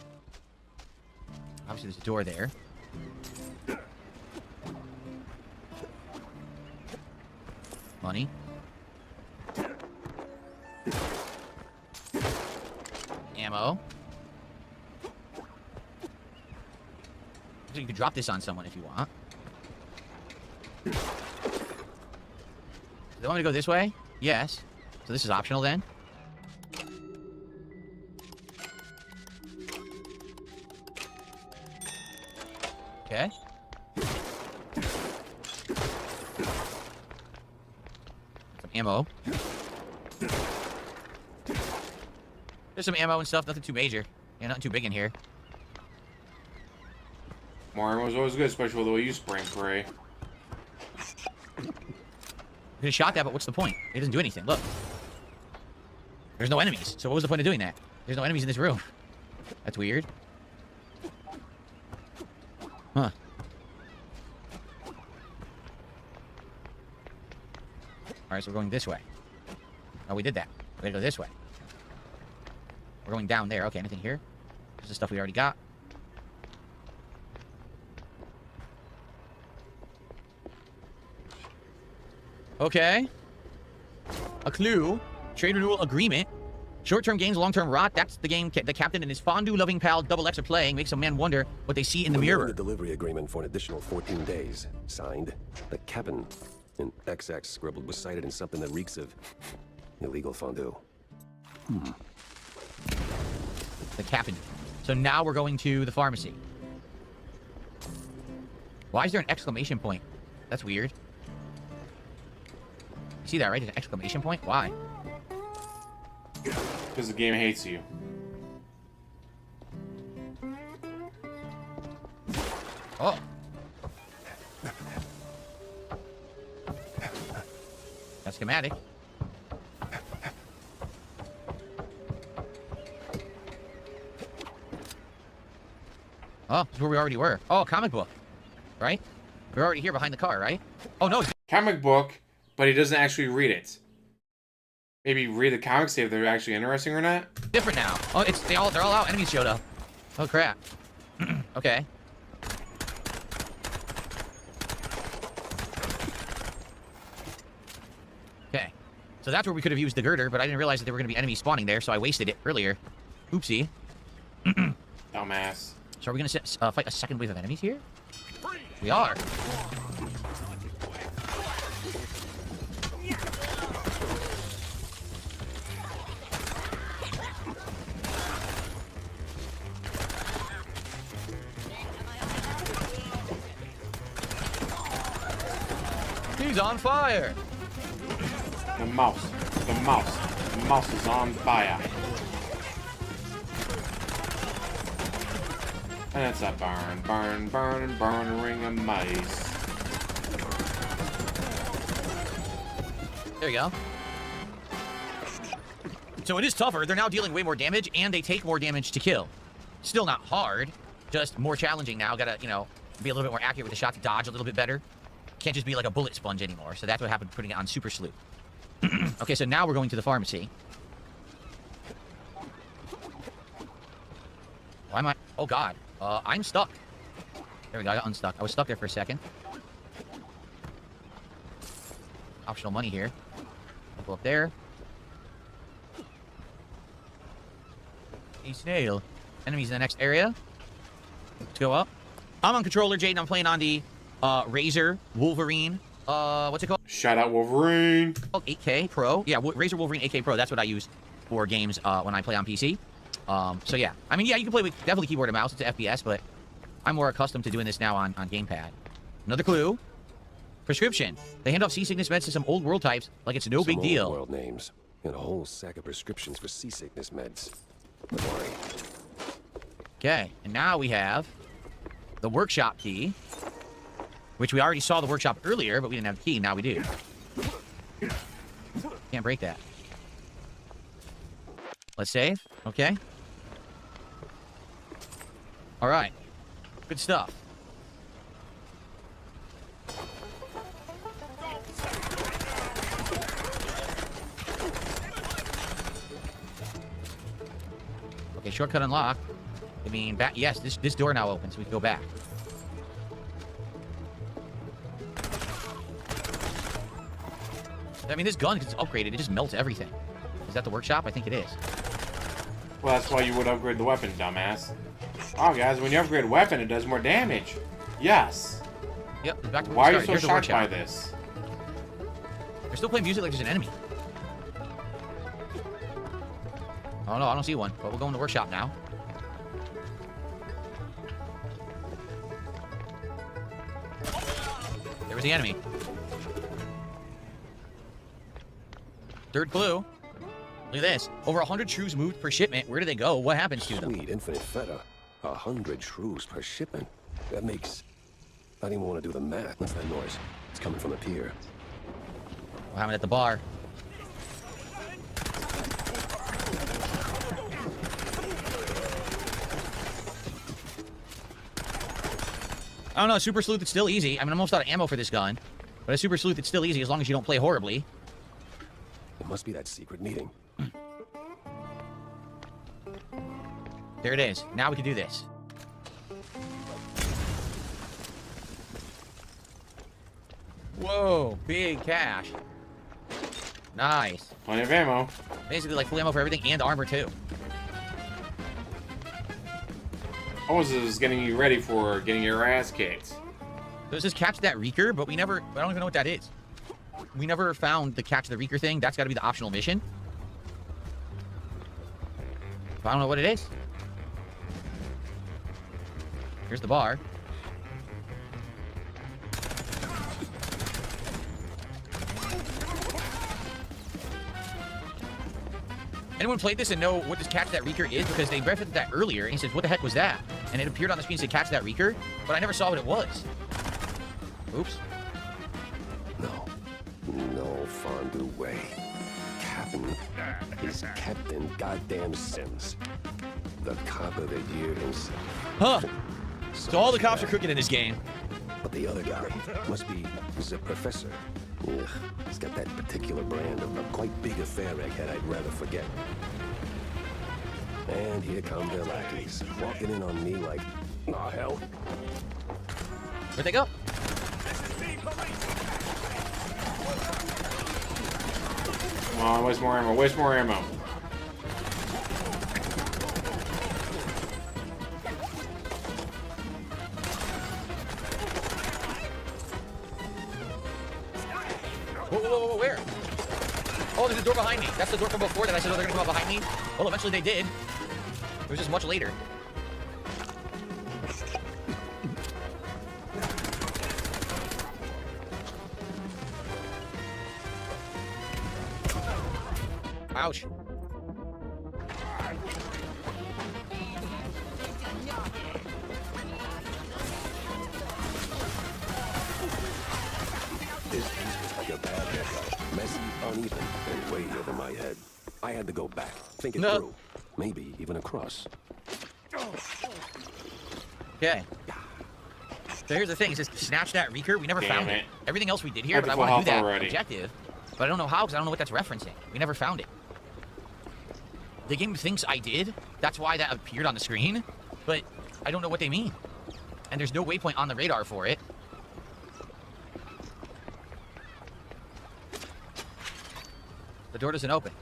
Obviously, there's a door there. Money. Ammo. So you could drop this on someone if you want. Do they want me to go this way? Yes. So this is optional then? Okay. Some ammo. There's some ammo and stuff, nothing too major. Yeah, nothing too big in here. More ammo is always good, especially with the way you spray prey. Could have shot that, but what's the point? It doesn't do anything. Look. There's no enemies. So what was the point of doing that? There's no enemies in this room. That's weird. Huh. Alright, so we're going this way. Oh, we did that. We gotta go this way. We're going down there. Okay, anything here? This is the stuff we already got. Okay. A clue. Trade renewal agreement. Short-term gains, long-term rot. That's the game the captain and his fondue-loving pal Double X are playing. Makes a man wonder what they see in the mirror. The delivery agreement for an additional 14 days. Signed, the captain. An XX scribbled was cited in something that reeks of illegal fondue. The captain. So now we're going to the pharmacy. Why is there an exclamation point? That's weird. You see that, right? There's an exclamation point? Why? Because the game hates you. Oh. That's schematic. Oh, this is where we already were. Oh, comic book. Right? We're already here behind the car, right? Oh, no. Comic book, but he doesn't actually read it. Maybe read the comics, see if they're actually interesting or not. Different now. Oh, they're all out. Enemies showed up. Oh, crap. Okay. Okay. So that's where we could have used the girder, but I didn't realize that there were going to be enemies spawning there, so I wasted it earlier. Oopsie. Dumbass. So are we going to fight a second wave of enemies here? We are. He's on fire. The mouse is on fire. And it's a burn ring of mice. There you go. So it is tougher. They're now dealing way more damage, and they take more damage to kill. Still not hard, just more challenging now. Gotta, you know, be a little bit more accurate with the shot to dodge a little bit better. Can't just be like a bullet sponge anymore. So that's what happened putting it on Super Sleuth. Okay, so now we're going to the pharmacy. Why am I... Oh, God. I'm stuck. There we go. I got unstuck. I was stuck there for a second. Optional money here. I'll go up there. A snail. Enemies in the next area. Let's go up. I'm on controller, Jaden. I'm playing on the Razer Wolverine. What's it called? Shout out Wolverine. 8K Pro. Yeah, Razer Wolverine 8K Pro. That's what I use for games when I play on PC. So yeah. I mean, yeah, you can play with definitely keyboard and mouse. It's an FPS, but I'm more accustomed to doing this now on gamepad. Another clue. Prescription. They hand off seasickness meds to some old world types like it's no big deal. Old world names and a whole sack of prescriptions for seasickness meds. Don't worry. Okay, and now we have the workshop key, which we already saw the workshop earlier, but we didn't have the key. Now we do. Can't break that. Let's save. Okay. All right. Good stuff. Okay, shortcut unlocked. I mean, back. Yes, this door now opens, so we can go back. I mean, this gun gets upgraded. It just melts everything. Is that the workshop? I think it is. Well, that's why you would upgrade the weapon, dumbass. Oh, guys, when you upgrade a weapon, it does more damage. Yes. Yep. Back to why are you so Here's shocked by this? They're still playing music like there's an enemy. Oh no, I don't see one. But we'll go in the workshop now. There was the enemy. Third clue. Look at this. Over 100 shrews moved per shipment. Where do they go? What happens to them? Sweet infinite feta. 100 shrews per shipment. That makes... I don't even want to do the math. What's that noise? It's coming from the pier. What happened at the bar? I don't know. Super Sleuth, it's still easy. I mean, I'm almost out of ammo for this gun. But a Super Sleuth, it's still easy as long as you don't play horribly. It must be that secret meeting. There it is. Now we can do this. Whoa, big cash. Nice. Plenty of ammo. Basically like full ammo for everything and armor too. Almost is getting you ready for getting your ass kicked. So it says catch that Reeker, but I don't even know what that is. We never found the catch the Reeker thing. That's got to be the optional mission. But I don't know what it is. Here's the bar. Anyone played this and know what this catch that Reeker is? Because they referenced that earlier, and he says, what the heck was that? And it appeared on the screen and said, catch that Reeker, but I never saw what it was. Oops. No fondue way. Captain is Captain Goddamn Sims. The cop of the year himself. Huh. So all the cops are crooked in this game. But the other guy must be the professor. Ugh, he's got that particular brand of a quite big affair egghead I'd rather forget. And here come their lackeys, walking in on me like, oh hell. Where'd they go? Come on, waste more ammo, waste more ammo. Whoa, where? Oh, there's a door behind me. That's the door from before that I said, oh, they're gonna come up behind me. Well, eventually they did. It was just much later. Ouch. This piece was like a bad haircut. Messy, uneven, and way over my head. I had to go back, think it through. Maybe even across. Okay. So here's the thing, it says snatch that Reeker. We never found it. Everything else we did here, but I want to do that objective. But I don't know how, because I don't know what that's referencing. We never found it. The game thinks I did. That's why that appeared on the screen. But I don't know what they mean. And there's no waypoint on the radar for it. The door doesn't open.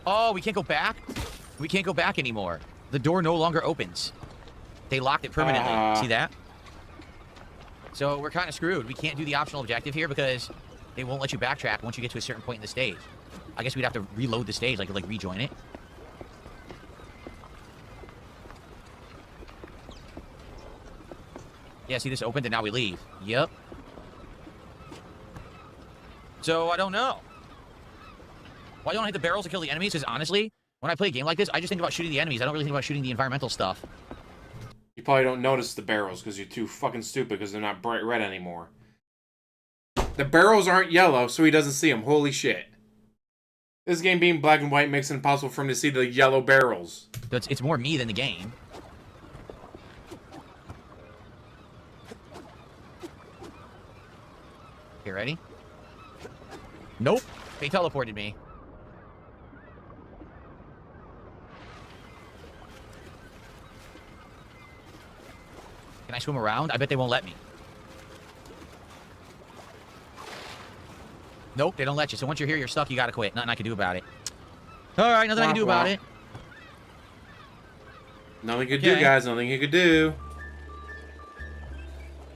Oh, we can't go back? We can't go back anymore. The door no longer opens. They locked it permanently. See that? So we're kind of screwed. We can't do the optional objective here because they won't let you backtrack once you get to a certain point in the stage. I guess we'd have to reload the stage, like rejoin it. Yeah, see, this opened and now we leave. Yep. So I don't know. Why don't I hit the barrels to kill the enemies? Because honestly, when I play a game like this, I just think about shooting the enemies. I don't really think about shooting the environmental stuff. You probably don't notice the barrels because you're too fucking stupid because they're not bright red anymore. The barrels aren't yellow, so he doesn't see them. Holy shit. This game being black and white makes it impossible for him to see the yellow barrels. So it's more me than the game. Okay, ready? Nope. They teleported me. Can I swim around? I bet they won't let me. Nope, they don't let you. So once you're here, you're stuck. You gotta quit. Nothing I can do about it. All right, nothing I can do about it. Nothing you could do, guys. Nothing you could do.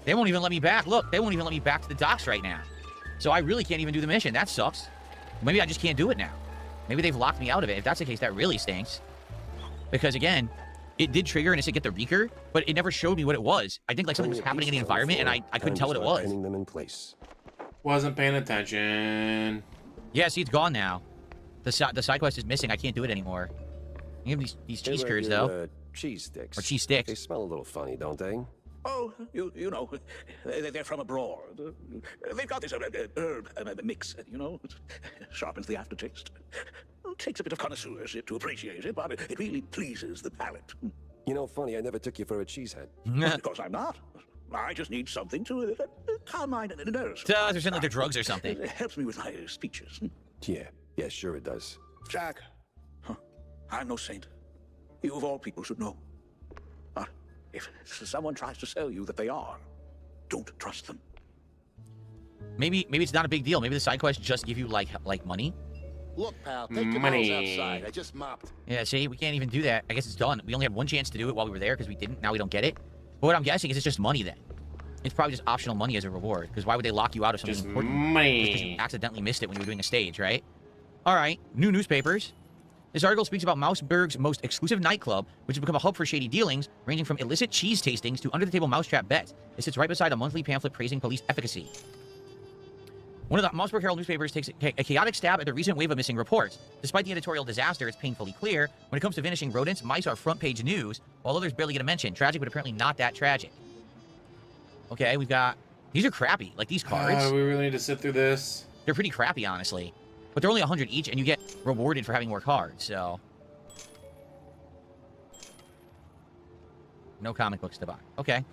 They won't even let me back. Look, they won't even let me back to the docks right now. So I really can't even do the mission. That sucks. Maybe I just can't do it now. Maybe they've locked me out of it. If that's the case, that really stinks. Because again, it did trigger and it said get the Reeker, but it never showed me what it was. I think like something was happening in the environment and I couldn't tell what it was. Them in place. Wasn't paying attention. Yeah, see, it's gone now. The side quest is missing. I can't do it anymore. You have these cheese curds, though. Cheese sticks. Or cheese sticks. They smell a little funny, don't they? Oh, you know, they're from abroad. They've got this herb mix, you know. Sharpens the aftertaste. Takes a bit of connoisseurship to appreciate it, but it really pleases the palate. You know, funny, I never took you for a cheesehead. Because I'm not. I just need something to calm my nerves. They're saying like they're drugs or something. It helps me with my speeches. Yeah, sure it does. Jack, I'm no saint. You of all people should know. if someone tries to sell you that they are, don't trust them. Maybe it's not a big deal. Maybe the side quests just give you like money. Look, pal, take your Money. nose outside. I just mopped. Yeah, see, we can't even do that. I guess it's done. We only had one chance to do it while we were there because we didn't. Now we don't get it. But what I'm guessing is it's just money then. It's probably just optional money as a reward. Because why would they lock you out of something Just important? money. Just because you accidentally missed it when you were doing a stage, right? All right, new newspapers. This article speaks about Mouseburg's most exclusive nightclub, which has become a hub for shady dealings, ranging from illicit cheese tastings to under-the-table mousetrap bets. It sits right beside a monthly pamphlet praising police efficacy. One of the Mouseburg Herald newspapers takes a chaotic stab at the recent wave of missing reports. Despite the editorial disaster, it's painfully clear. When it comes to vanishing rodents, mice are front-page news, while others barely get a mention. Tragic, but apparently not that tragic. Okay, we've got... These are crappy. Like, these cards. We really need to sit through this. They're pretty crappy, honestly. But they're only 100 each, and you get rewarded for having more cards, so... No comic books to buy. Okay.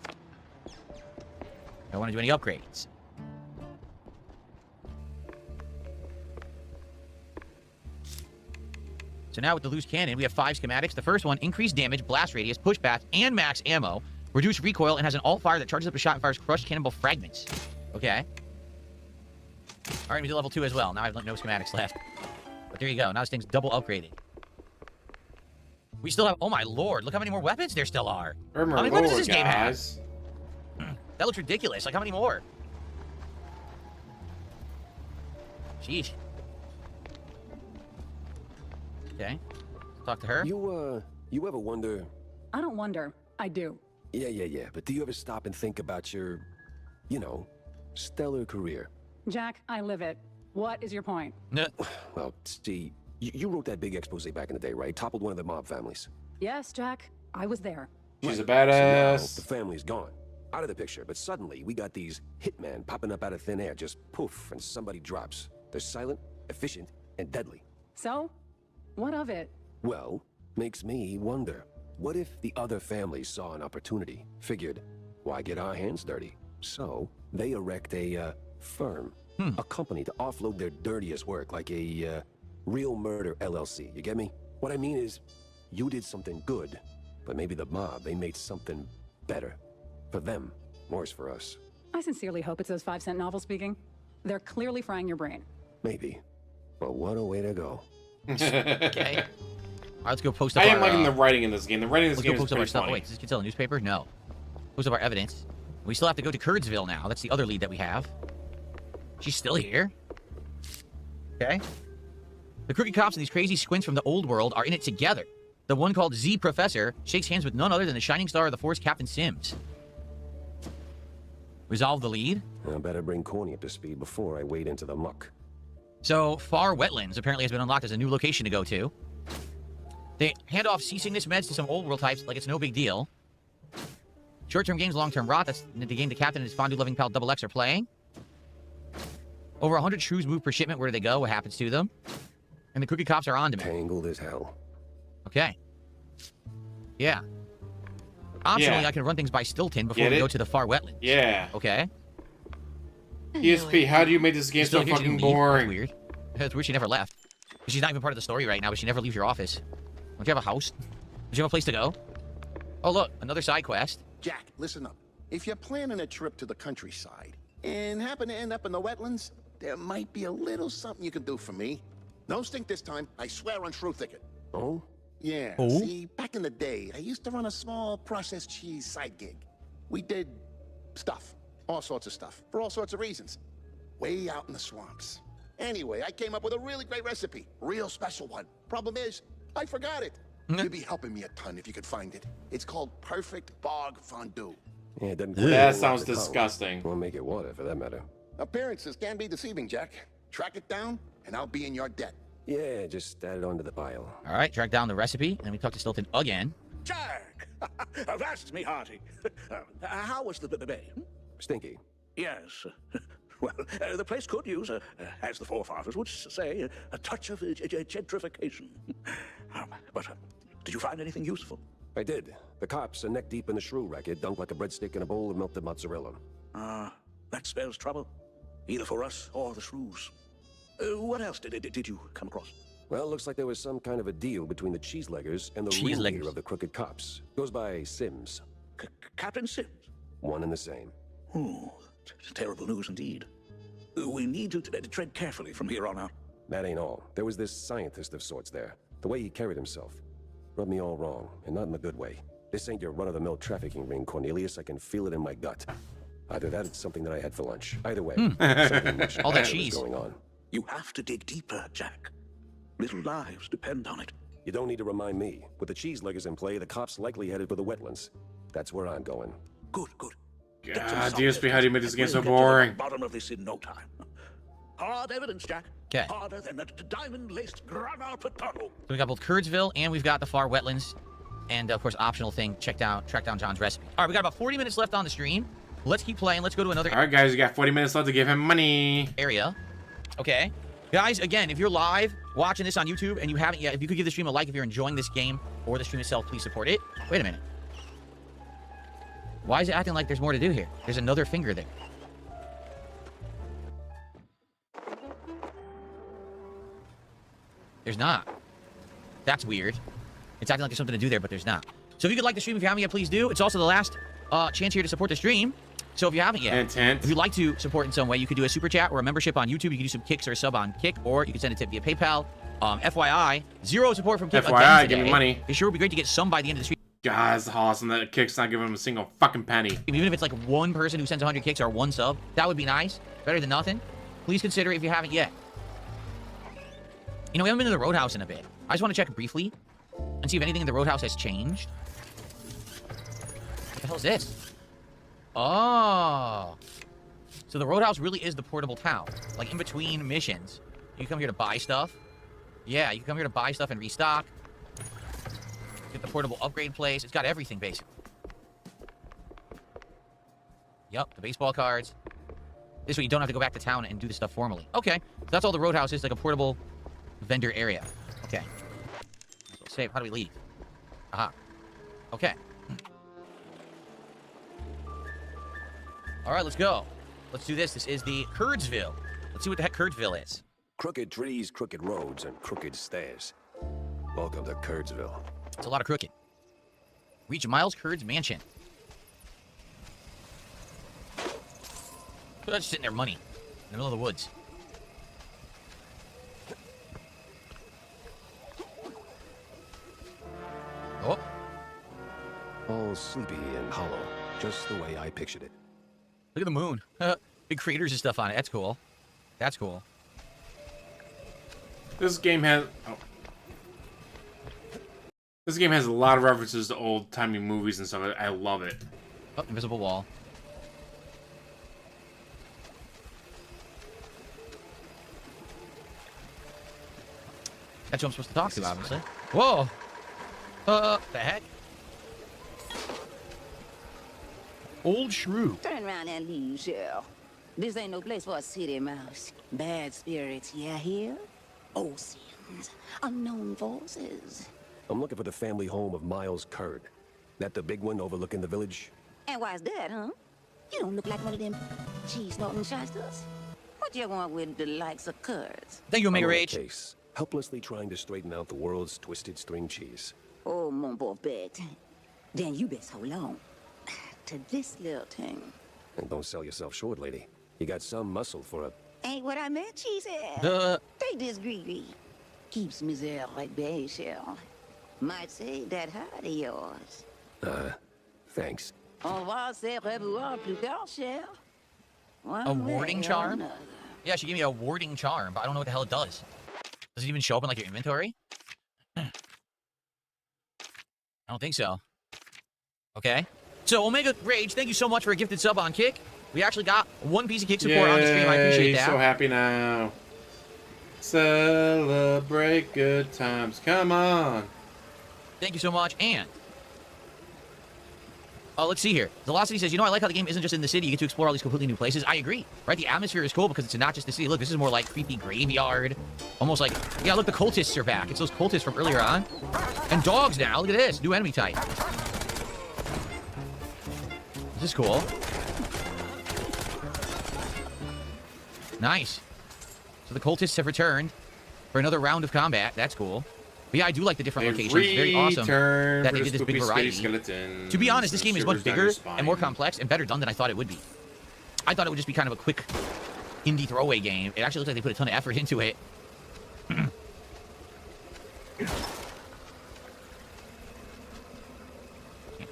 Don't want to do any upgrades. So now with the loose cannon, we have 5 schematics. The first one, increased damage, blast radius, push path, and max ammo. Reduced recoil, and has an alt fire that charges up a shot and fires crushed cannonball fragments. Okay. Alright, we do level 2 as well. Now I have no schematics left. But there you go. Now this thing's double upgraded. We still have... Oh my lord, look how many more weapons there still are. How many weapons does this game have? That looks ridiculous. Like, how many more? Jeez. Okay. Talk to her. You ever wonder... I don't wonder. I do. Yeah. But do you ever stop and think about your, you know, stellar career? Jack, I live it. What is your point? No. Well, see, you wrote that big expose back in the day, right? Toppled one of the mob families. Yes, Jack. I was there. She's a So badass. now, the family's gone. Out of the picture. But suddenly, we got these hitmen popping up out of thin air. Just poof, and somebody drops. They're silent, efficient, and deadly. So? What of it? Well, makes me wonder. What if the other families saw an opportunity? Figured, why get our hands dirty? So, they erect a, firm. A company to offload their dirtiest work, like a, real murder LLC. You get me? What I mean is, you did something good, but maybe the mob, they made something better. For them, worse for us. I sincerely hope it's those 5-cent novels speaking. They're clearly frying your brain. Maybe. But what a way to go. Okay. All right, let's go post up I am liking the writing in this game. The writing in this game is post up our pretty stuff. funny. Oh, wait, does this kid sell a newspaper? No. Post up our evidence. We still have to go to Curdsville now. That's the other lead that we have. She's still here. Okay. The crooked cops and these crazy squints from the old world are in it together. The one called Z Professor shakes hands with none other than the shining star of the Force, Captain Sims. Resolve the lead? I better bring Corny up to speed before I wade into the muck. So, Far Wetlands apparently has been unlocked as a new location to go to. They hand off seasickness meds to some old world types like it's no big deal. Short-term games, long-term rot. That's the game the captain and his fondue-loving pal Double X are playing. Over 100 shrews move per shipment. Where do they go? What happens to them? And the crooked cops are on to me. Tangled as hell. Okay. Yeah. Optionally, Yeah. I can run things by Stilton before Get we it? go to the Far Wetlands. Yeah. Okay. DSP, how do you make this game so Still, fucking you leave? boring? That's weird. It's weird she never left. She's not even part of the story right now, but she never leaves your office. Don't you have a house? Don't you have a place to go? Oh, look, another side quest. Jack, listen up. If you're planning a trip to the countryside and happen to end up in the wetlands, there might be a little something you can do for me. No stink this time. I swear on True Thicket. Oh? Yeah. Oh? See, back in the day, I used to run a small processed cheese side gig. We did stuff. All sorts of stuff. For all sorts of reasons. Way out in the swamps. Anyway, I came up with a really great recipe. Real special one. Problem is, I forgot it. You'd be helping me a ton if you could find it. It's called Perfect Bog Fondue. Yeah, it doesn't That sounds disgusting. We'll make it water, for that matter. Appearances can be deceiving, Jack. Track it down, and I'll be in your debt. Yeah, just add it onto the pile. All right, track down the recipe, and then we talk to Stilton again. Jack! Avast me hearty. How was the bay? Stinky. Yes. Well, the place could use, as the forefathers would say, a touch of gentrification. But did you find anything useful? I did. The cops are neck deep in the shrew racket, dunked like a breadstick in a bowl of melted mozzarella. That spells trouble. Either for us or the shrews. What else did you come across? Well, looks like there was some kind of a deal between the cheeseleggers and the real leader of the crooked cops. Goes by Sims. Captain Sims? One and the same. Oh, terrible news indeed. We need to tread carefully from here on out. That ain't all. There was this scientist of sorts there. The way he carried himself rubbed me all wrong, and not in a good way. This ain't your run-of-the-mill trafficking ring, Cornelius. I can feel it in my gut. Either that or it's something that I had for lunch. Either way, something much all that bad cheese was going on. You have to dig deeper, Jack. Little lives depend on it. You don't need to remind me. With the cheese leggers in play, the cops likely headed for the wetlands. That's where I'm going. Good, good. God, DSP, how do you make this game so boring? Bottom of this in no time. Hard evidence, Jack. Okay. Harder than a diamond-laced Grana Patano. So we got both Curdsville and we've got the far wetlands. And of course, optional thing, track down John's recipe. All right, we got about 40 minutes left on the stream. Let's keep playing. Let's go to another. All right, guys, you got 40 minutes left to give him money. Area. Okay. Guys, again, if you're live watching this on YouTube and you haven't yet, if you could give the stream a like if you're enjoying this game or the stream itself, please support it. Wait a minute. Why is it acting like there's more to do here? There's another finger there. There's not. That's weird. It's acting like there's something to do there, but there's not. So if you could like the stream, if you haven't yet, please do. It's also the last chance here to support the stream. So if you haven't yet, if you'd like to support in some way, you could do a super chat or a membership on YouTube. You can do some kicks or a sub on Kick, or you can send a tip via PayPal. FYI, zero support from Kick FYI, give me money. It sure would be great to get some by the end of the stream. Guys, awesome that Kick's not giving him a single fucking penny. Even if it's like one person who sends 100 kicks or one sub, that would be nice. Better than nothing. Please consider it if you haven't yet. You know, we haven't been to the Roadhouse in a bit. I just want to check briefly and see if anything in the Roadhouse has changed. What the hell is this? Oh. So the Roadhouse really is the portable town. Like, in between missions, you come here to buy stuff. Yeah, you come here to buy stuff and restock. Get the portable upgrade place. It's got everything, basically. Yep, the baseball cards. This way you don't have to go back to town and do the stuff formally. Okay, so that's all the Roadhouse is, like a portable vendor area. Okay. So save. How do we leave? Aha. Okay. All right, let's go. Let's do this. This is the Curdsville. Let's see what the heck Curdsville is. Crooked trees, crooked roads, and crooked stairs. Welcome to Curdsville. It's a lot of crooked. Reach Miles Curd's mansion. Just sitting there, money, in the middle of the woods. Oh. All sleepy and hollow, just the way I pictured it. Look at the moon. Big craters and stuff on it. That's cool. That's cool. This game has... Oh. This game has a lot of references to old-timey movies and stuff. I love it. Oh, invisible wall. That's who I'm supposed to talk to, obviously. Whoa! The heck? Old shrew. Turn around and leave, Cheryl. This ain't no place for a city mouse. Bad spirits, yeah, here? Old sins, unknown forces. I'm looking for the family home of Miles Curd. That the big one overlooking the village? And why's that, huh? You don't look like one of them cheese-snorting shysters. What you want with the likes of Curds? Thank you, Omega I'm on a Rage. case, helplessly trying to straighten out the world's twisted string cheese. Oh, mon beau bête. Then you best hold on to this little thing. And don't sell yourself short, lady. You got some muscle for a... Ain't what I meant, cheesehead. Take this greedy. Keeps misère right bay, Cheryl. Might say that heart of yours. Thanks. On va se revoir plus tard, Cheryl. A warding charm? Yeah, she gave me a warding charm, but I don't know what the hell it does. Does it even show up in, like, your inventory? I don't think so. Okay. So, Omega Rage, thank you so much for a gifted sub on Kick. We actually got one piece of Kick support on the stream. I appreciate that. So happy now. Celebrate good times. Come on. Thank you so much. And let's see here. Velocity says, you know, I like how the game isn't just in the city. You get to explore all these completely new places. I agree. Right? The atmosphere is cool because it's not just the city. Look, this is more like creepy graveyard. Almost like, yeah, look, the cultists are back. It's those cultists from earlier on. And dogs now. Look at this. New enemy type. This is cool. Nice. So the cultists have returned for another round of combat. That's cool. But yeah, I do like the different locations. It's very awesome that they did this big variety. To be honest, this game is much bigger and more complex and better done than I thought it would be. I thought it would just be kind of a quick indie throwaway game. It actually looks like they put a ton of effort into it. Can't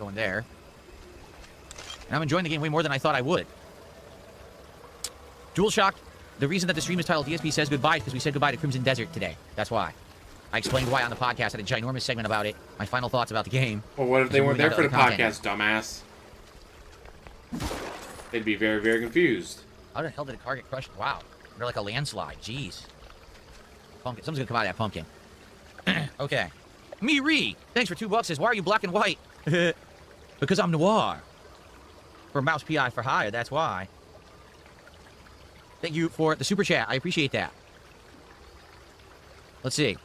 go in there. And I'm enjoying the game way more than I thought I would. DualShock, the reason that the stream is titled DSP Says Goodbye is because we said goodbye to Crimson Desert today. That's why. I explained why on the podcast. I had a ginormous segment about it. My final thoughts about the game. Well, what if they weren't there for the podcast, dumbass? They'd be very, very confused. How the hell did a car get crushed? Wow. They're like a landslide. Jeez. Pumpkin. Something's gonna come out of that pumpkin. Okay. Reeee, thanks for $2. Says, why are you black and white? Because I'm noir. For Mouse PI for hire, that's why. Thank you for the super chat. I appreciate that. Let's see.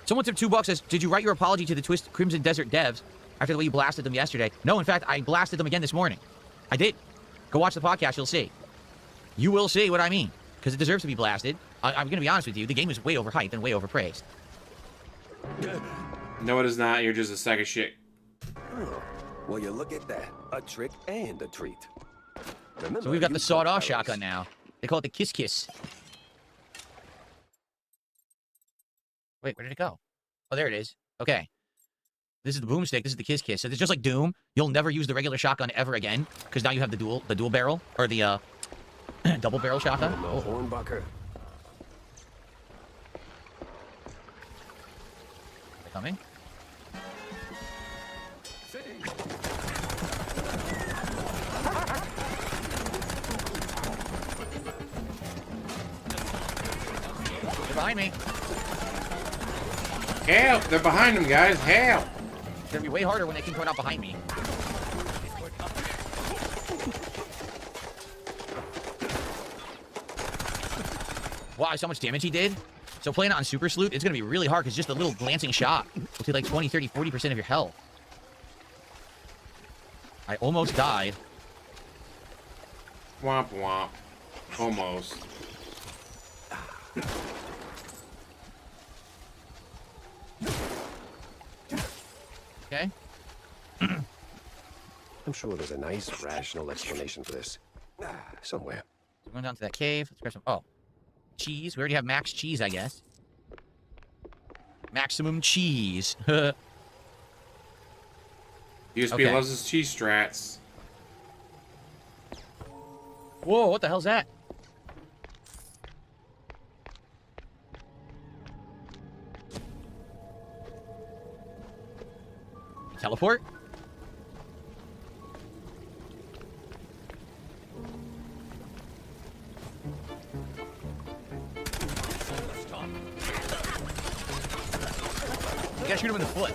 Someone tipped $2 says, did you write your apology to the Twist Crimson Desert devs after the way you blasted them yesterday? No, in fact, I blasted them again this morning. I did. Go watch the podcast, you'll see. You will see what I mean, because it deserves to be blasted. I'm going to be honest with you, the game is way overhyped and way overpraised. No, it is not. You're just a sack of shit. Oh, well, you look at that. A trick and a treat. Remember, so we've got the sawed-off shotgun now. They call it the Kiss Kiss. Wait, where did it go? Oh, there it is. Okay. This is the boomstick. This is the Kiss Kiss. So it's just like Doom. You'll never use the regular shotgun ever again, because now you have the dual barrel, or the double barrel shotgun. Oh. Hornbucker. They're coming. They're behind me. Help! They're behind him, guys. Help! It's gonna be way harder when they can come out behind me. Wow, so much damage he did. So playing it on Super Salute, it's gonna be really hard because just a little glancing shot will take like 20, 30, 40% of your health. I almost died. Womp womp. Almost. Okay. I'm sure there's a nice, rational explanation for this. Somewhere. So going down to that cave. Let's grab some. Oh. Cheese. We already have max cheese, I guess. Maximum cheese. DSP Okay. loves his cheese strats. Whoa, what the hell's that? Teleport? You gotta shoot him in the foot.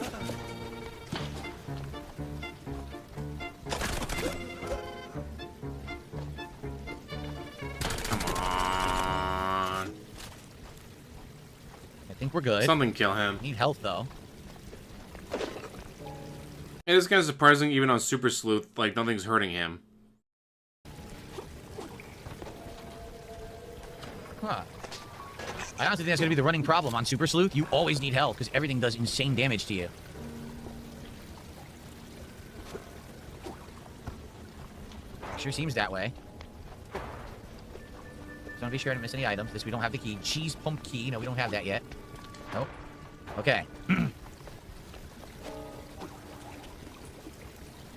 Come on. I think we're good. Something kill him. Need health, though. It is kind of surprising, even on Super Sleuth, like, nothing's hurting him. Huh. I honestly think that's going to be the running problem on Super Sleuth. You always need health, because everything does insane damage to you. Sure seems that way. So I want to be sure I didn't miss any items. This, we don't have the key. Cheese pump key. No, we don't have that yet. Nope. Okay.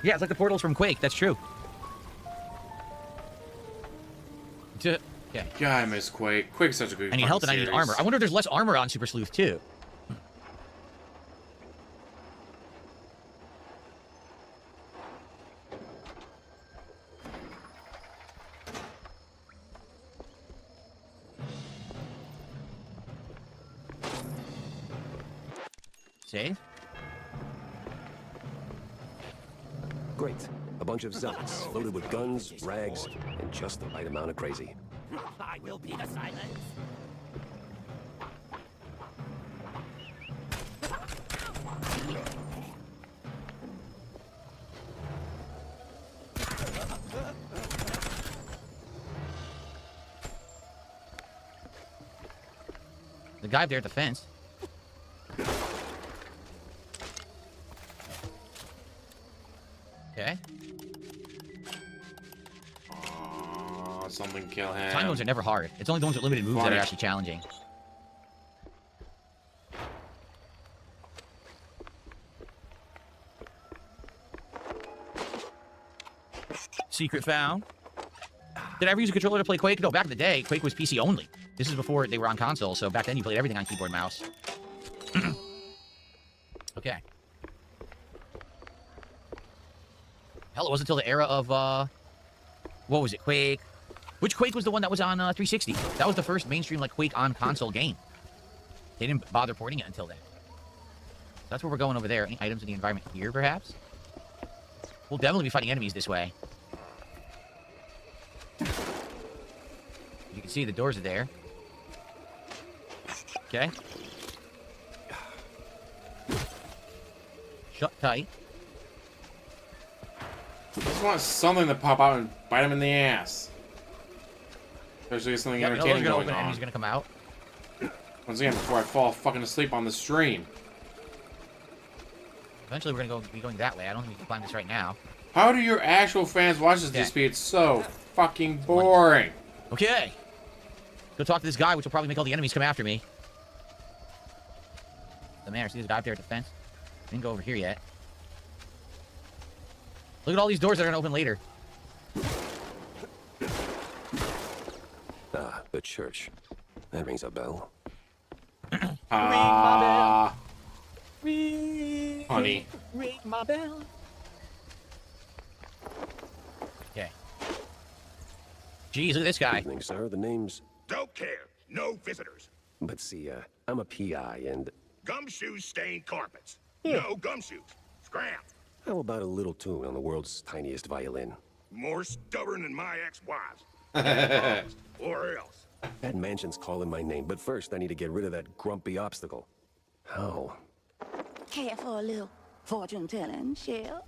Yeah, it's like the portals from Quake. That's true. Okay. Yeah, I miss Quake. Quake's such a good I need health and I need armor. I wonder if there's less armor on Super Sleuth, too. Save. Great. A bunch of zealots, loaded with guns, rags, and just the right amount of crazy. I will be the silence. The The guy up there at the fence. Okay. Oh, something kill him. Time ones are never hard. It's only the ones with limited moves that are actually challenging. Secret found. Did I ever use a controller to play Quake? No, back in the day, Quake was PC only. This is before they were on console, so back then you played everything on keyboard and mouse. Okay. Hell, it wasn't until the era of, what was it, Quake? Which Quake was the one that was on 360? That was the first mainstream, like, Quake on console game. They didn't bother porting it until then. That's where we're going over there. Any items in the environment here, perhaps? We'll definitely be fighting enemies this way. You can see the doors are there. Okay. Shut tight. I just want something to pop out and bite him in the ass. Especially if something entertaining going on. Enemies gonna come out. Once again, before I fall fucking asleep on the stream. Eventually, we're gonna be going that way. I don't think we can climb this right now. How do your actual fans watch this DSP? It's so fucking boring. Okay. Go talk to this guy, which will probably make all the enemies come after me. The man, see this guy up there at the fence? Didn't go over here yet. Look at all these doors that are gonna open later. Ah, the church. That rings a bell. Ah, honey. Ring my bell. Okay. Jeez, look at this guy. Evening, sir. The name's... Don't care. No visitors. But see, I'm a PI and... Gumshoes stain carpets. No gumshoes. Scram. How about a little tune on the world's tiniest violin? More stubborn than my ex-wives. Or else. That mansion's calling my name, but first I need to get rid of that grumpy obstacle. How? Care for a little fortune-telling, Shell?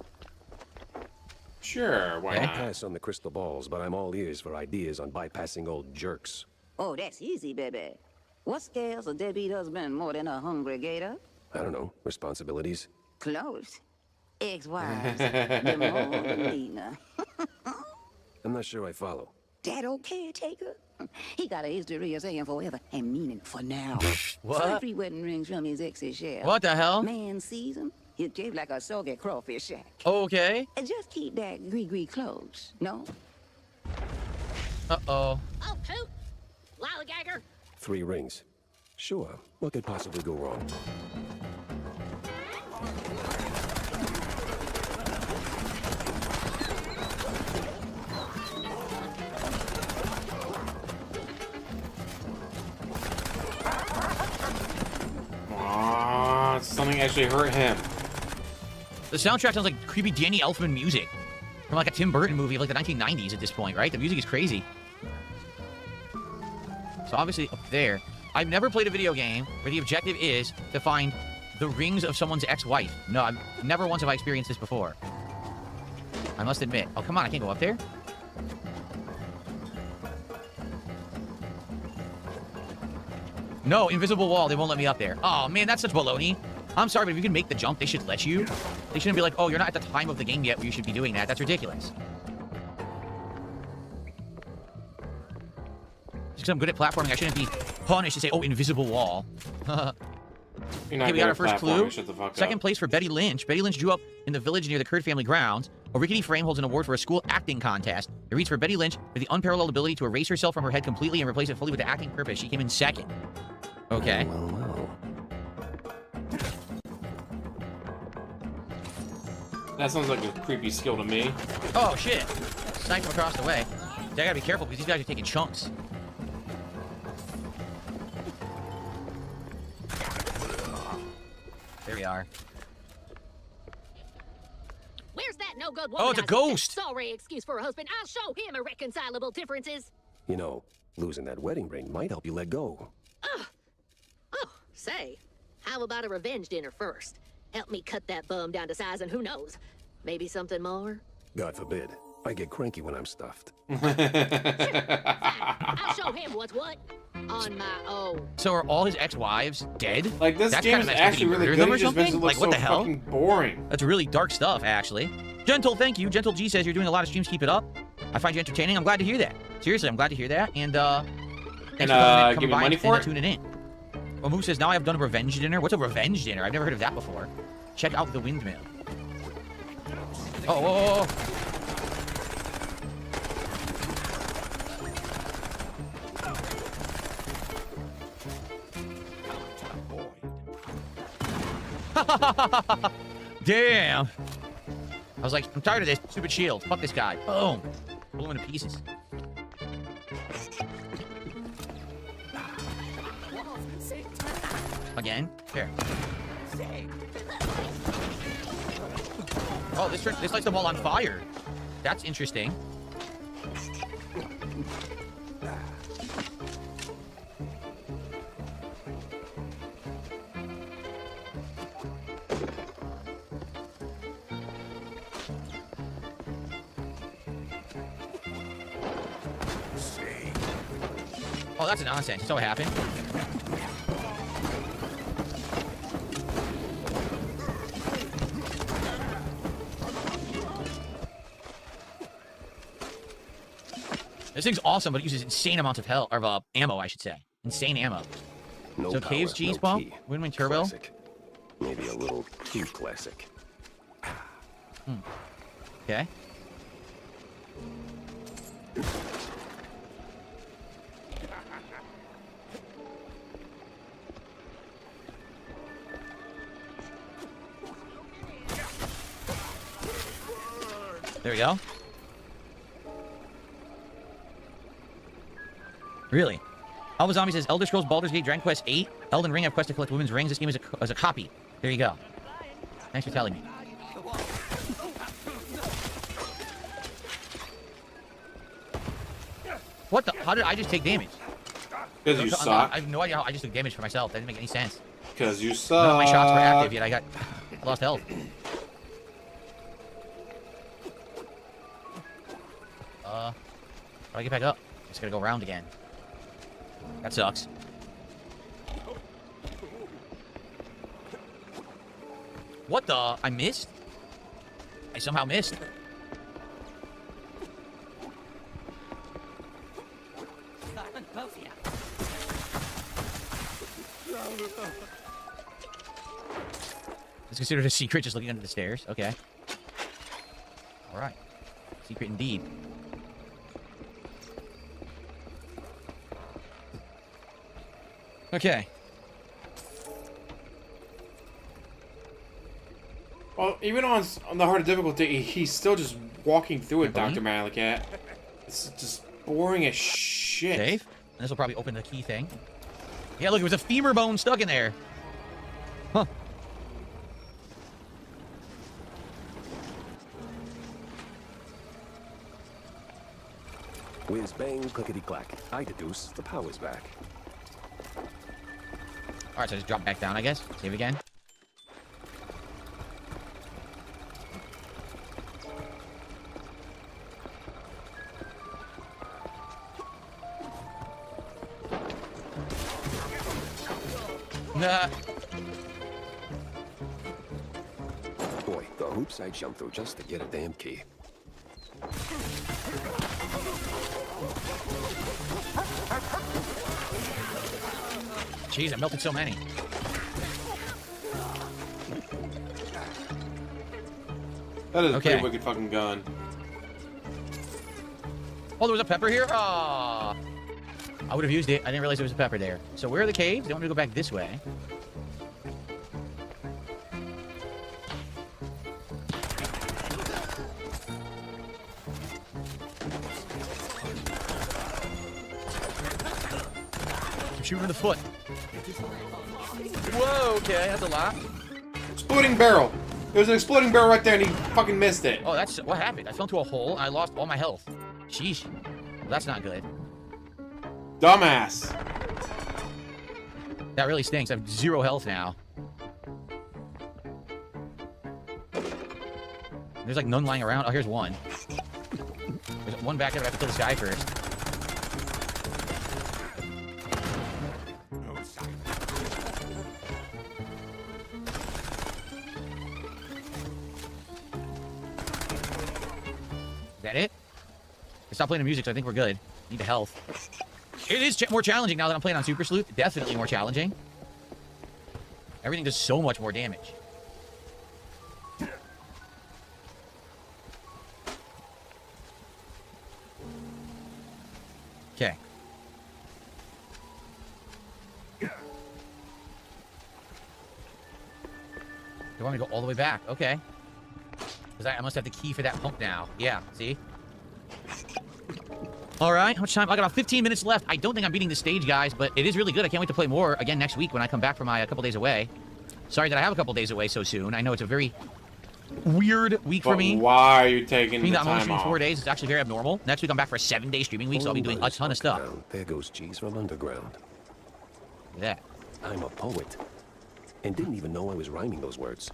Sure, why I'll not? pass on the crystal balls, but I'm all ears for ideas on bypassing old jerks. Oh, that's easy, baby. What scares a deadbeat husband more than a hungry gator? I don't know. Responsibilities? Close. Ex-wives. The more the meaner. I'm not sure I follow. That old caretaker? He got a history of saying forever and meaning for now. What? 5 free wedding rings from his ex's share. What the hell? Man sees him, he'll shave like a soggy crawfish shack. Okay. And just keep that gree-gree close, no? Uh-oh. Oh, poop! Lollygagger! 3 rings. Sure. What could possibly go wrong? Aww, something actually hurt him. The soundtrack sounds like creepy Danny Elfman music from like a Tim Burton movie of like the 1990s at this point, right? The music is crazy. So obviously up there, I've never played a video game where the objective is to find the rings of someone's ex-wife. No, I've never once have I experienced this before. I must admit. Oh, come on, I can't go up there. No, invisible wall, they won't let me up there. Oh man, that's such baloney. I'm sorry, but if you can make the jump, they should let you. They shouldn't be like, oh, you're not at the time of the game yet where you should be doing that. That's ridiculous. Just because I'm good at platforming, I shouldn't be punished to say, oh, invisible wall. Okay, we got our first clue. Second place for Betty Lynch. Betty Lynch grew up in the village near the Curd family grounds. A rickety frame holds an award for a school acting contest. It reads for Betty Lynch with the unparalleled ability to erase herself from her head completely and replace it fully with the acting purpose. She came in second. Okay. That sounds like a creepy skill to me. Oh, shit. Snipe him across the way. I gotta be careful because these guys are taking chunks. There we are. Where's that no-good woman? Oh, it's a ghost! Sorry excuse for a husband. I'll show him irreconcilable differences. You know, losing that wedding ring might help you let go. Oh, say, how about a revenge dinner first? Help me cut that bum down to size and who knows, maybe something more? God forbid. I get cranky when I'm stuffed. I'll show him what's what on my own. So are all his ex-wives dead? Like, this That's game kind is of nice. actually Did he really murder good. them It or just makes it something? look Like, what so the hell? fucking boring. That's really dark stuff, actually. Gentle, thank you. Gentle G says you're doing a lot of streams. Keep it up. I find you entertaining. I'm glad to hear that. Seriously, I'm glad to hear that. And thanks for give me money for it? tuning in. Mamu says, now I've done a revenge dinner. What's a revenge dinner? I've never heard of that before. Check out the windmill. Oh. Damn. I was like, I'm tired of this stupid shield. Fuck this guy. Boom. Blew him into pieces. Again? Here. Oh, this lights the ball on fire. That's interesting. Oh, that's nonsense. So what happened? This thing's awesome, but it uses insane amounts of ammo, I should say. Insane ammo. No so power, Caves G's no bump, key. Win-Win Turbo. Classic. Maybe a little too classic. Okay. There we go. Really? Alva Zombie says, Elder Scrolls Baldur's Gate Dragon Quest 8, Elden Ring, I've quest to collect women's rings. This game is a copy. There you go. Thanks for telling me. What the? How did I just take damage? Because you suck. I have no idea how I just took damage for myself. That didn't make any sense. Because you suck. None of my shots were active yet. I lost health. How do I get back up? Just gotta go around again. That sucks. What the? I missed? I somehow missed. It's considered a secret, just looking under the stairs. Okay. Alright. Secret indeed. Okay. Well, even on the harder difficulty, he's still just walking through it, Dr. Malakat. It's just boring as shit. Save. And this will probably open the key thing. Yeah, look, it was a femur bone stuck in there. Huh. Whiz bang, clickety clack. I deduce the power's back. Alright, so just drop back down, I guess. Save again. Nah. Boy, the hoops I jumped through just to get a damn key. Jeez, I melted so many. That is a pretty wicked fucking gun. Oh, there was a pepper here? Aw. I would have used it. I didn't realize there was a pepper there. So where are the caves? They want me to go back this way. I'm shooting in the foot. Whoa, okay, that's a lot. Exploding barrel. There was an exploding barrel right there and he fucking missed it. Oh, that's what happened. I fell into a hole and I lost all my health. Sheesh. Well, that's not good. Dumbass. That really stinks. I have 0 health now. There's like none lying around. Oh, here's one. There's one back there, but I have to kill this guy first. Is that it? Stop playing the music, so I think we're good. Need the health. It is more challenging now that I'm playing on Super Sleuth. Definitely more challenging. Everything does so much more damage. Okay. You want me to go all the way back? Okay. Because I must have the key for that pump now. Yeah, see? All right, how much time? I got about 15 minutes left. I don't think I'm beating the stage, guys, but it is really good. I can't wait to play more again next week when I come back from my couple days away. Sorry that I have a couple days away so soon. I know it's a very weird week for me. Why are you taking the I'm only time streaming off? 4 days. It's actually very abnormal. Next week I'm back for a 7-day streaming week, so I'll be doing a ton of stuff. There goes cheese from underground. Look at that. I'm a poet, and didn't even know I was rhyming those words.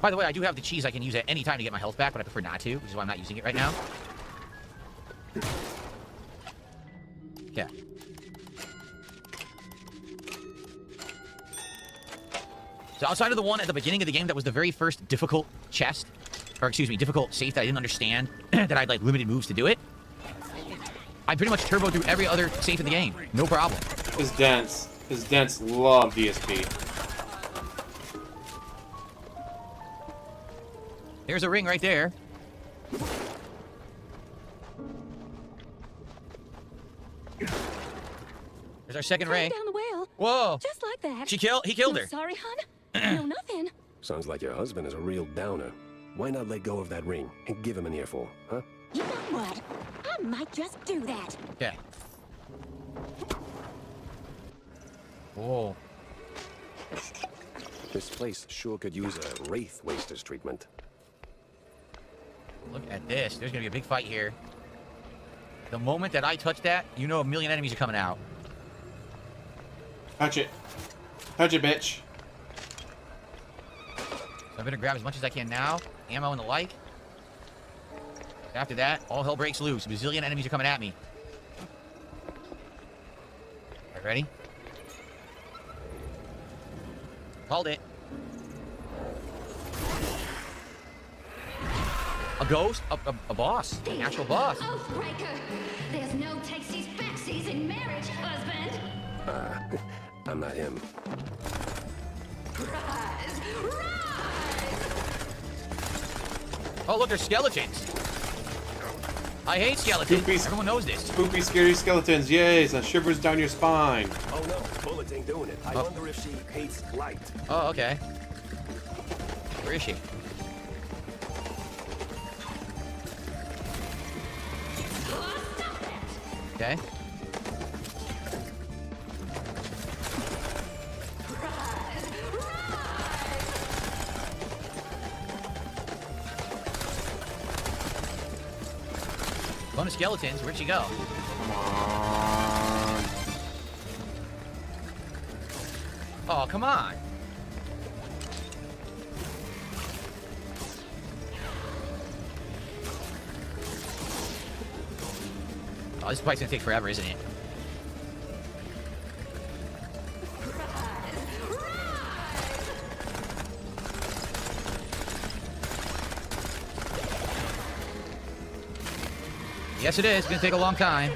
By the way, I do have the cheese I can use at any time to get my health back, but I prefer not to, which is why I'm not using it right now. Yeah. So outside of the one at the beginning of the game that was the very first difficult chest, or excuse me, difficult safe that I didn't understand, that I had like limited moves to do it, I pretty much turboed through every other safe in the game. No problem. His dents love DSP. There's a ring right there. There's our second ring. Down the well. Whoa. Just like that. He killed her. Sorry, hon. No, nothing. Sounds like your husband is a real downer. Why not let go of that ring and give him an earful, huh? You know what? I might just do that. Okay. Whoa. This place sure could use a wraith waster's treatment. Look at this. There's gonna be a big fight here. The moment that I touch that, you know a million enemies are coming out. Touch it. Touch it, bitch. So I better grab as much as I can now. Ammo and the like. After that, all hell breaks loose. A bazillion enemies are coming at me. All right, ready? Called it. A ghost? A boss. An actual boss. Oathbreaker! There's no takesies backsies in marriage, husband! I'm not him. Rise! Oh, look, there's skeletons. I hate skeletons. Spooky, everyone knows this. Spooky, scary skeletons. Yay, that shivers down your spine. Oh no, bullets ain't doing it. I wonder if she hates light. Oh, okay. Where is she? Okay. Bunch of skeletons. Where'd she go? Come on. Oh, come on. Oh, this fight's gonna take forever, isn't it? Yes, it is. It's gonna take a long time.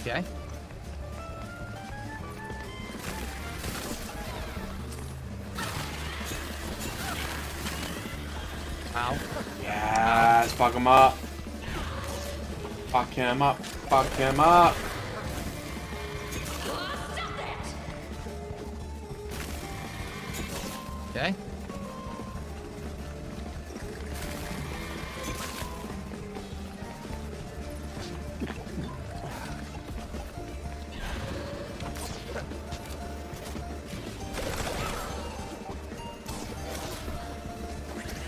Okay. Ow. Yes, fuck him up. Fuck him up. Fuck him up. Okay.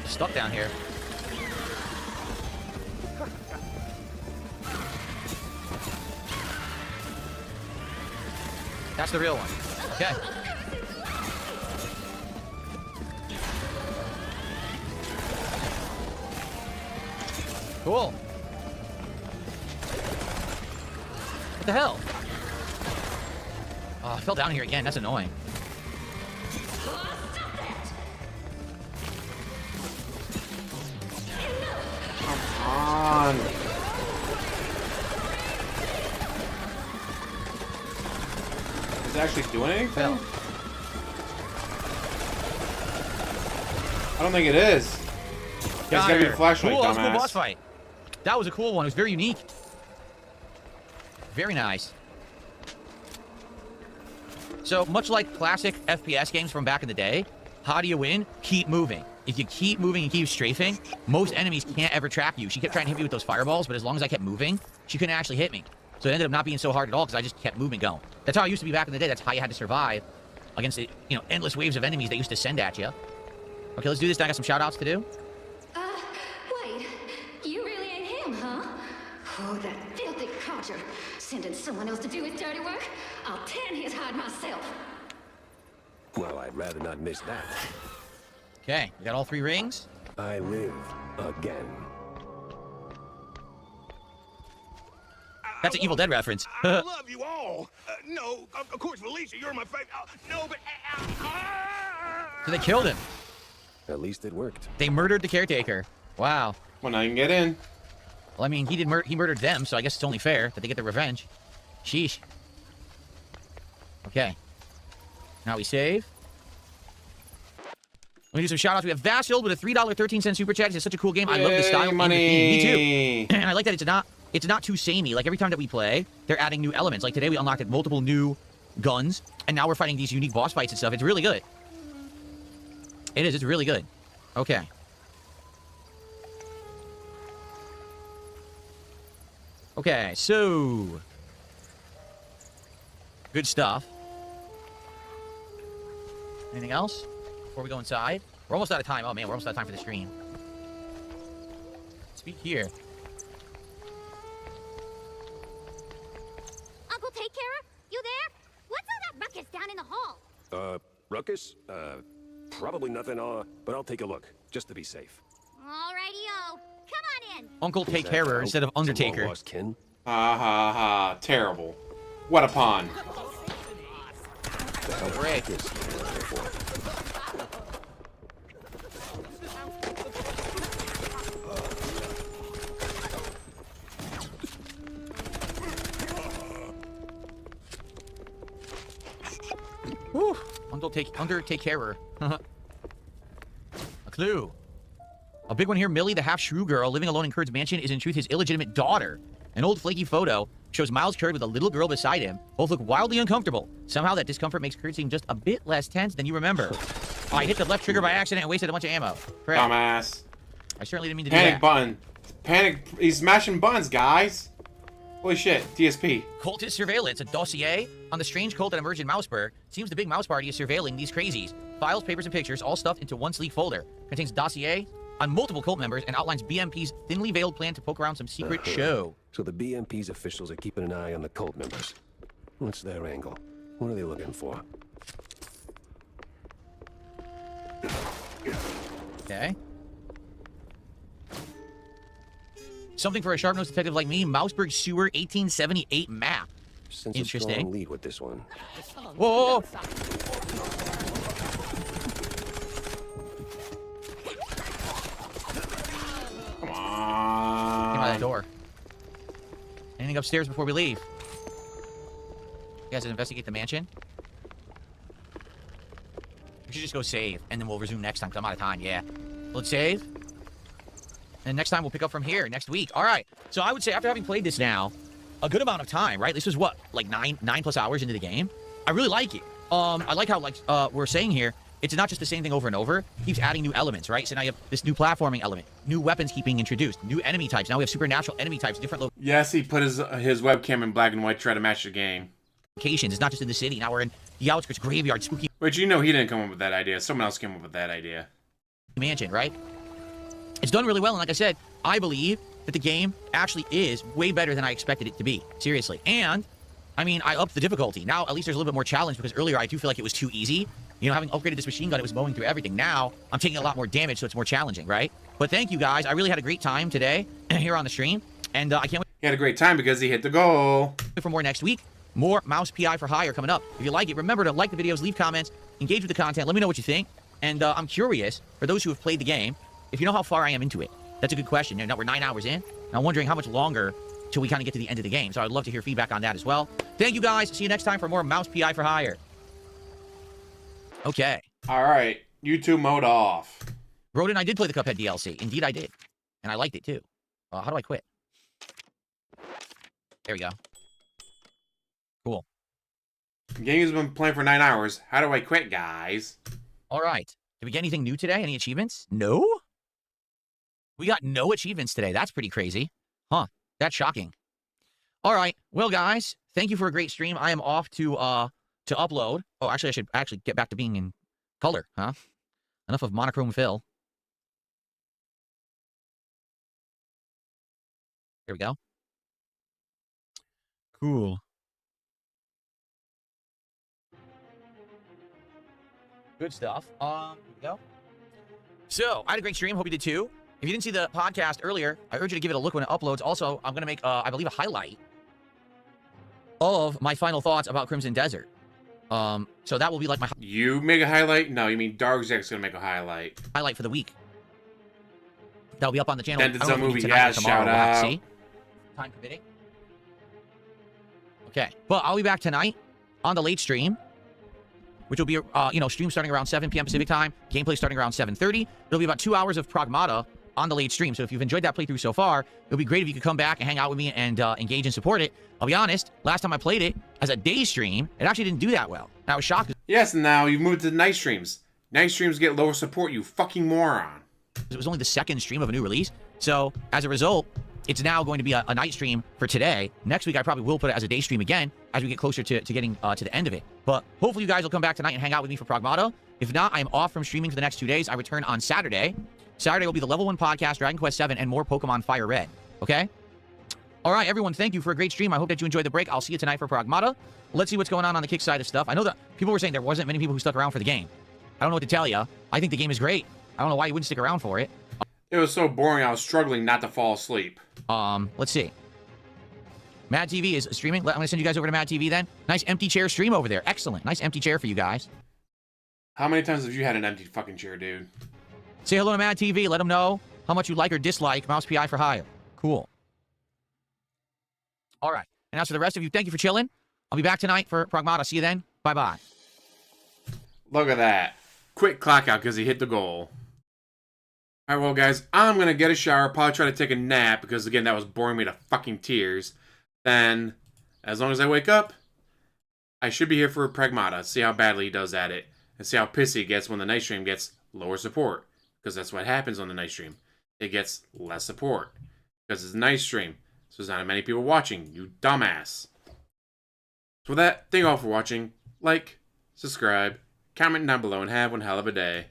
Stuck down here. That's the real one. Okay. Cool. What the hell? Oh, I fell down here again. That's annoying. Come on. Is it actually doing anything? Hell. I don't think it is. It's gotta be a flashlight, cool, that was a cool dumbass. boss fight. That was a cool one. It was very unique. Very nice. So, much like classic FPS games from back in the day, how do you win? Keep moving. If you keep moving and keep strafing, most enemies can't ever track you. She kept trying to hit me with those fireballs, but as long as I kept moving, she couldn't actually hit me. So it ended up not being so hard at all because I just kept moving going. That's how it used to be back in the day. That's how you had to survive against the, endless waves of enemies they used to send at you. Okay, let's do this. I got some shout-outs to do. Wait. You really ain't him, huh? Oh, that filthy codger. Sending someone else to do his dirty work? I'll tan his hide myself. Well, I'd rather not miss that. Okay, we got all 3 rings. I live again. That's an Evil Dead reference. I love you all. No, of course, Felicia, you're my favorite. No, but... So they killed him. At least it worked. They murdered the caretaker. Wow. Well, now you can get in. Well, I mean, he murdered them, so I guess it's only fair that they get their revenge. Sheesh. Okay. Now we save. Let me do some shout-outs. We have Vasil with a $3.13 super chat. It's such a cool game. I love the style and the theme. Me too. And I like that it's not too samey. Like, every time that we play, they're adding new elements. Like, today we unlocked multiple new guns, and now we're fighting these unique boss fights and stuff. It's really good. It is. It's really good. Okay. Okay, so... good stuff. Anything else before we go inside? We're almost out of time. Oh, man, we're almost out of time for the stream. Speak here. Uncle Take Carer, you there? What's all that ruckus down in the hall? Ruckus? Probably nothing, but I'll take a look, just to be safe. Alrighty-o. Come on in. Uncle Take Carer instead of Undertaker. Lost kin? Ha ha ha. Terrible. What a pawn. Great. Whew. Undertake Carer. A clue. A big one here. Millie, the half-shrew girl living alone in Kurt's mansion, is in truth his illegitimate daughter. An old flaky photo shows Miles Kurd with a little girl beside him. Both look wildly uncomfortable. Somehow that discomfort makes Kurt seem just a bit less tense than you remember. Oh, I hit the left trigger by accident and wasted a bunch of ammo. Correct. Dumbass. I certainly didn't mean to do that. Panic button. Panic. He's smashing buttons, guys. Holy shit. DSP. Cultist surveillance. A dossier on the strange cult that emerged in Mouseburg. Seems the big mouse party is surveilling these crazies. Files, papers, and pictures all stuffed into one sleek folder. Contains dossier on multiple cult members and outlines BMP's thinly veiled plan to poke around some secret show. So the BMP's officials are keeping an eye on the cult members. What's their angle? What are they looking for? Okay. Something for a sharp-nosed detective like me. Mouseburg Sewer 1878 map. Since interesting. A strong lead with this one. Whoa! Come on. Came out that door. Anything upstairs before we leave? You guys investigate the mansion? We should just go save, and then we'll resume next time, because I'm out of time, yeah. Let's save. And next time we'll pick up from here, next week. All right. So I would say, after having played this now, a good amount of time, right? This was what, like nine plus hours into the game? I really like it. I like how, like, we're saying here, it's not just the same thing over and over. It keeps adding new elements, right? So now you have this new platforming element, new weapons keeping introduced, new enemy types. Now we have supernatural enemy types, different Yes, he put his webcam in black and white to try to match the game. locations. It's not just in the city. Now we're in the outskirts, graveyard, spooky But you know he didn't come up with that idea. Someone else came up with that idea. mansion, right? It's done really well, and like I said, I believe that the game actually is way better than I expected it to be. Seriously. And I mean, I upped the difficulty. Now, at least there's a little bit more challenge, because earlier I do feel like it was too easy. You know, having upgraded this machine gun, it was mowing through everything. Now, I'm taking a lot more damage, so it's more challenging, right? But thank you, guys. I really had a great time today here on the stream, and I can't wait. He had a great time because he hit the goal. For more next week. More Mouse PI for Hire coming up. If you like it, remember to like the videos, leave comments, engage with the content. Let me know what you think. And I'm curious, for those who have played the game, if you know how far I am into it. That's a good question. Now we're 9 hours in, and I'm wondering how much longer till we kind of get to the end of the game. So I'd love to hear feedback on that as well. Thank you, guys. See you next time for more Mouse PI for Hire. Okay. All right. YouTube mode off. Rodin, I did play the Cuphead DLC. Indeed, I did. And I liked it, too. How do I quit? There we go. Cool. The game's been playing for 9 hours. How do I quit, guys? All right. Did we get anything new today? Any achievements? No? We got no achievements today. That's pretty crazy. Huh. That's shocking. All right. Well, guys, thank you for a great stream. I am off to upload. Oh, actually, I should actually get back to being in color, huh? Enough of monochrome fill. There we go. Cool. Good stuff. Here we go. So, I had a great stream. Hope you did too. If you didn't see the podcast earlier, I urge you to give it a look when it uploads. Also, I'm going to make, I believe, a highlight of my final thoughts about Crimson Desert. So that will be like my... You make a highlight? No, you mean Darkjack's going to make a highlight. Highlight for the week. That'll be up on the channel. Then did some movie, yeah, shout out. See? Time permitting. Okay. But I'll be back tonight on the late stream, which will be, stream starting around 7 p.m. Pacific time, gameplay starting around 7:30. It'll be about 2 hours of Pragmata on the late stream. So if you've enjoyed that playthrough so far, it would be great if you could come back and hang out with me and engage and support it. I'll be honest, last time I played it as a day stream, it actually didn't do that well. And I was shocked. Yes, and now you've moved to night streams. Night streams get lower support, you fucking moron. It was only the second stream of a new release. So as a result, it's now going to be a night stream for today. Next week, I probably will put it as a day stream again as we get closer to getting to the end of it. But hopefully you guys will come back tonight and hang out with me for Pragmata. If not, I am off from streaming for the next 2 days. I return on Saturday. Saturday will be the Level 1 podcast, Dragon Quest VII, and more Pokemon Fire Red. Okay? All right, everyone, thank you for a great stream. I hope that you enjoyed the break. I'll see you tonight for Pragmata. Let's see what's going on the kick side of stuff. I know that people were saying there wasn't many people who stuck around for the game. I don't know what to tell you. I think the game is great. I don't know why you wouldn't stick around for it. It was so boring, I was struggling not to fall asleep. Let's see. Mad TV is streaming. I'm going to send you guys over to Mad TV then. Nice empty chair stream over there. Excellent. Nice empty chair for you guys. How many times have you had an empty fucking chair, dude? Say hello to Mad TV. Let them know how much you like or dislike Mouse PI for Hire. Cool. All right. And as for the rest of you, thank you for chilling. I'll be back tonight for Pragmata. See you then. Bye-bye. Look at that. Quick clock out because he hit the goal. Alright, well, guys, I'm going to get a shower, probably try to take a nap, because, again, that was boring me to fucking tears. Then, as long as I wake up, I should be here for Pragmata, see how badly he does at it, and see how pissy he gets when the night stream gets lower support, because that's what happens on the night stream. It gets less support, because it's a night stream, so there's not many people watching, you dumbass. So with that, thank you all for watching. Like, subscribe, comment down below, and have one hell of a day.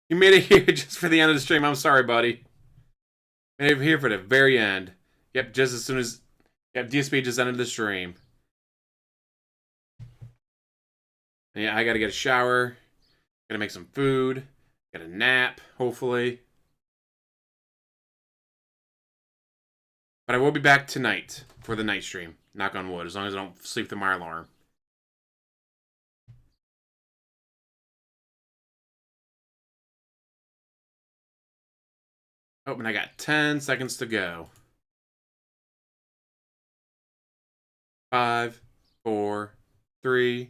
You made it here just for the end of the stream. I'm sorry, buddy. Made it here for the very end. Yep, just as soon as... Yep, DSP just ended the stream. And yeah, I gotta get a shower. Gotta make some food. Get a nap, hopefully. But I will be back tonight for the night stream. Knock on wood, as long as I don't sleep through my alarm. Oh, and I got 10 seconds to go. 5, 4, 3,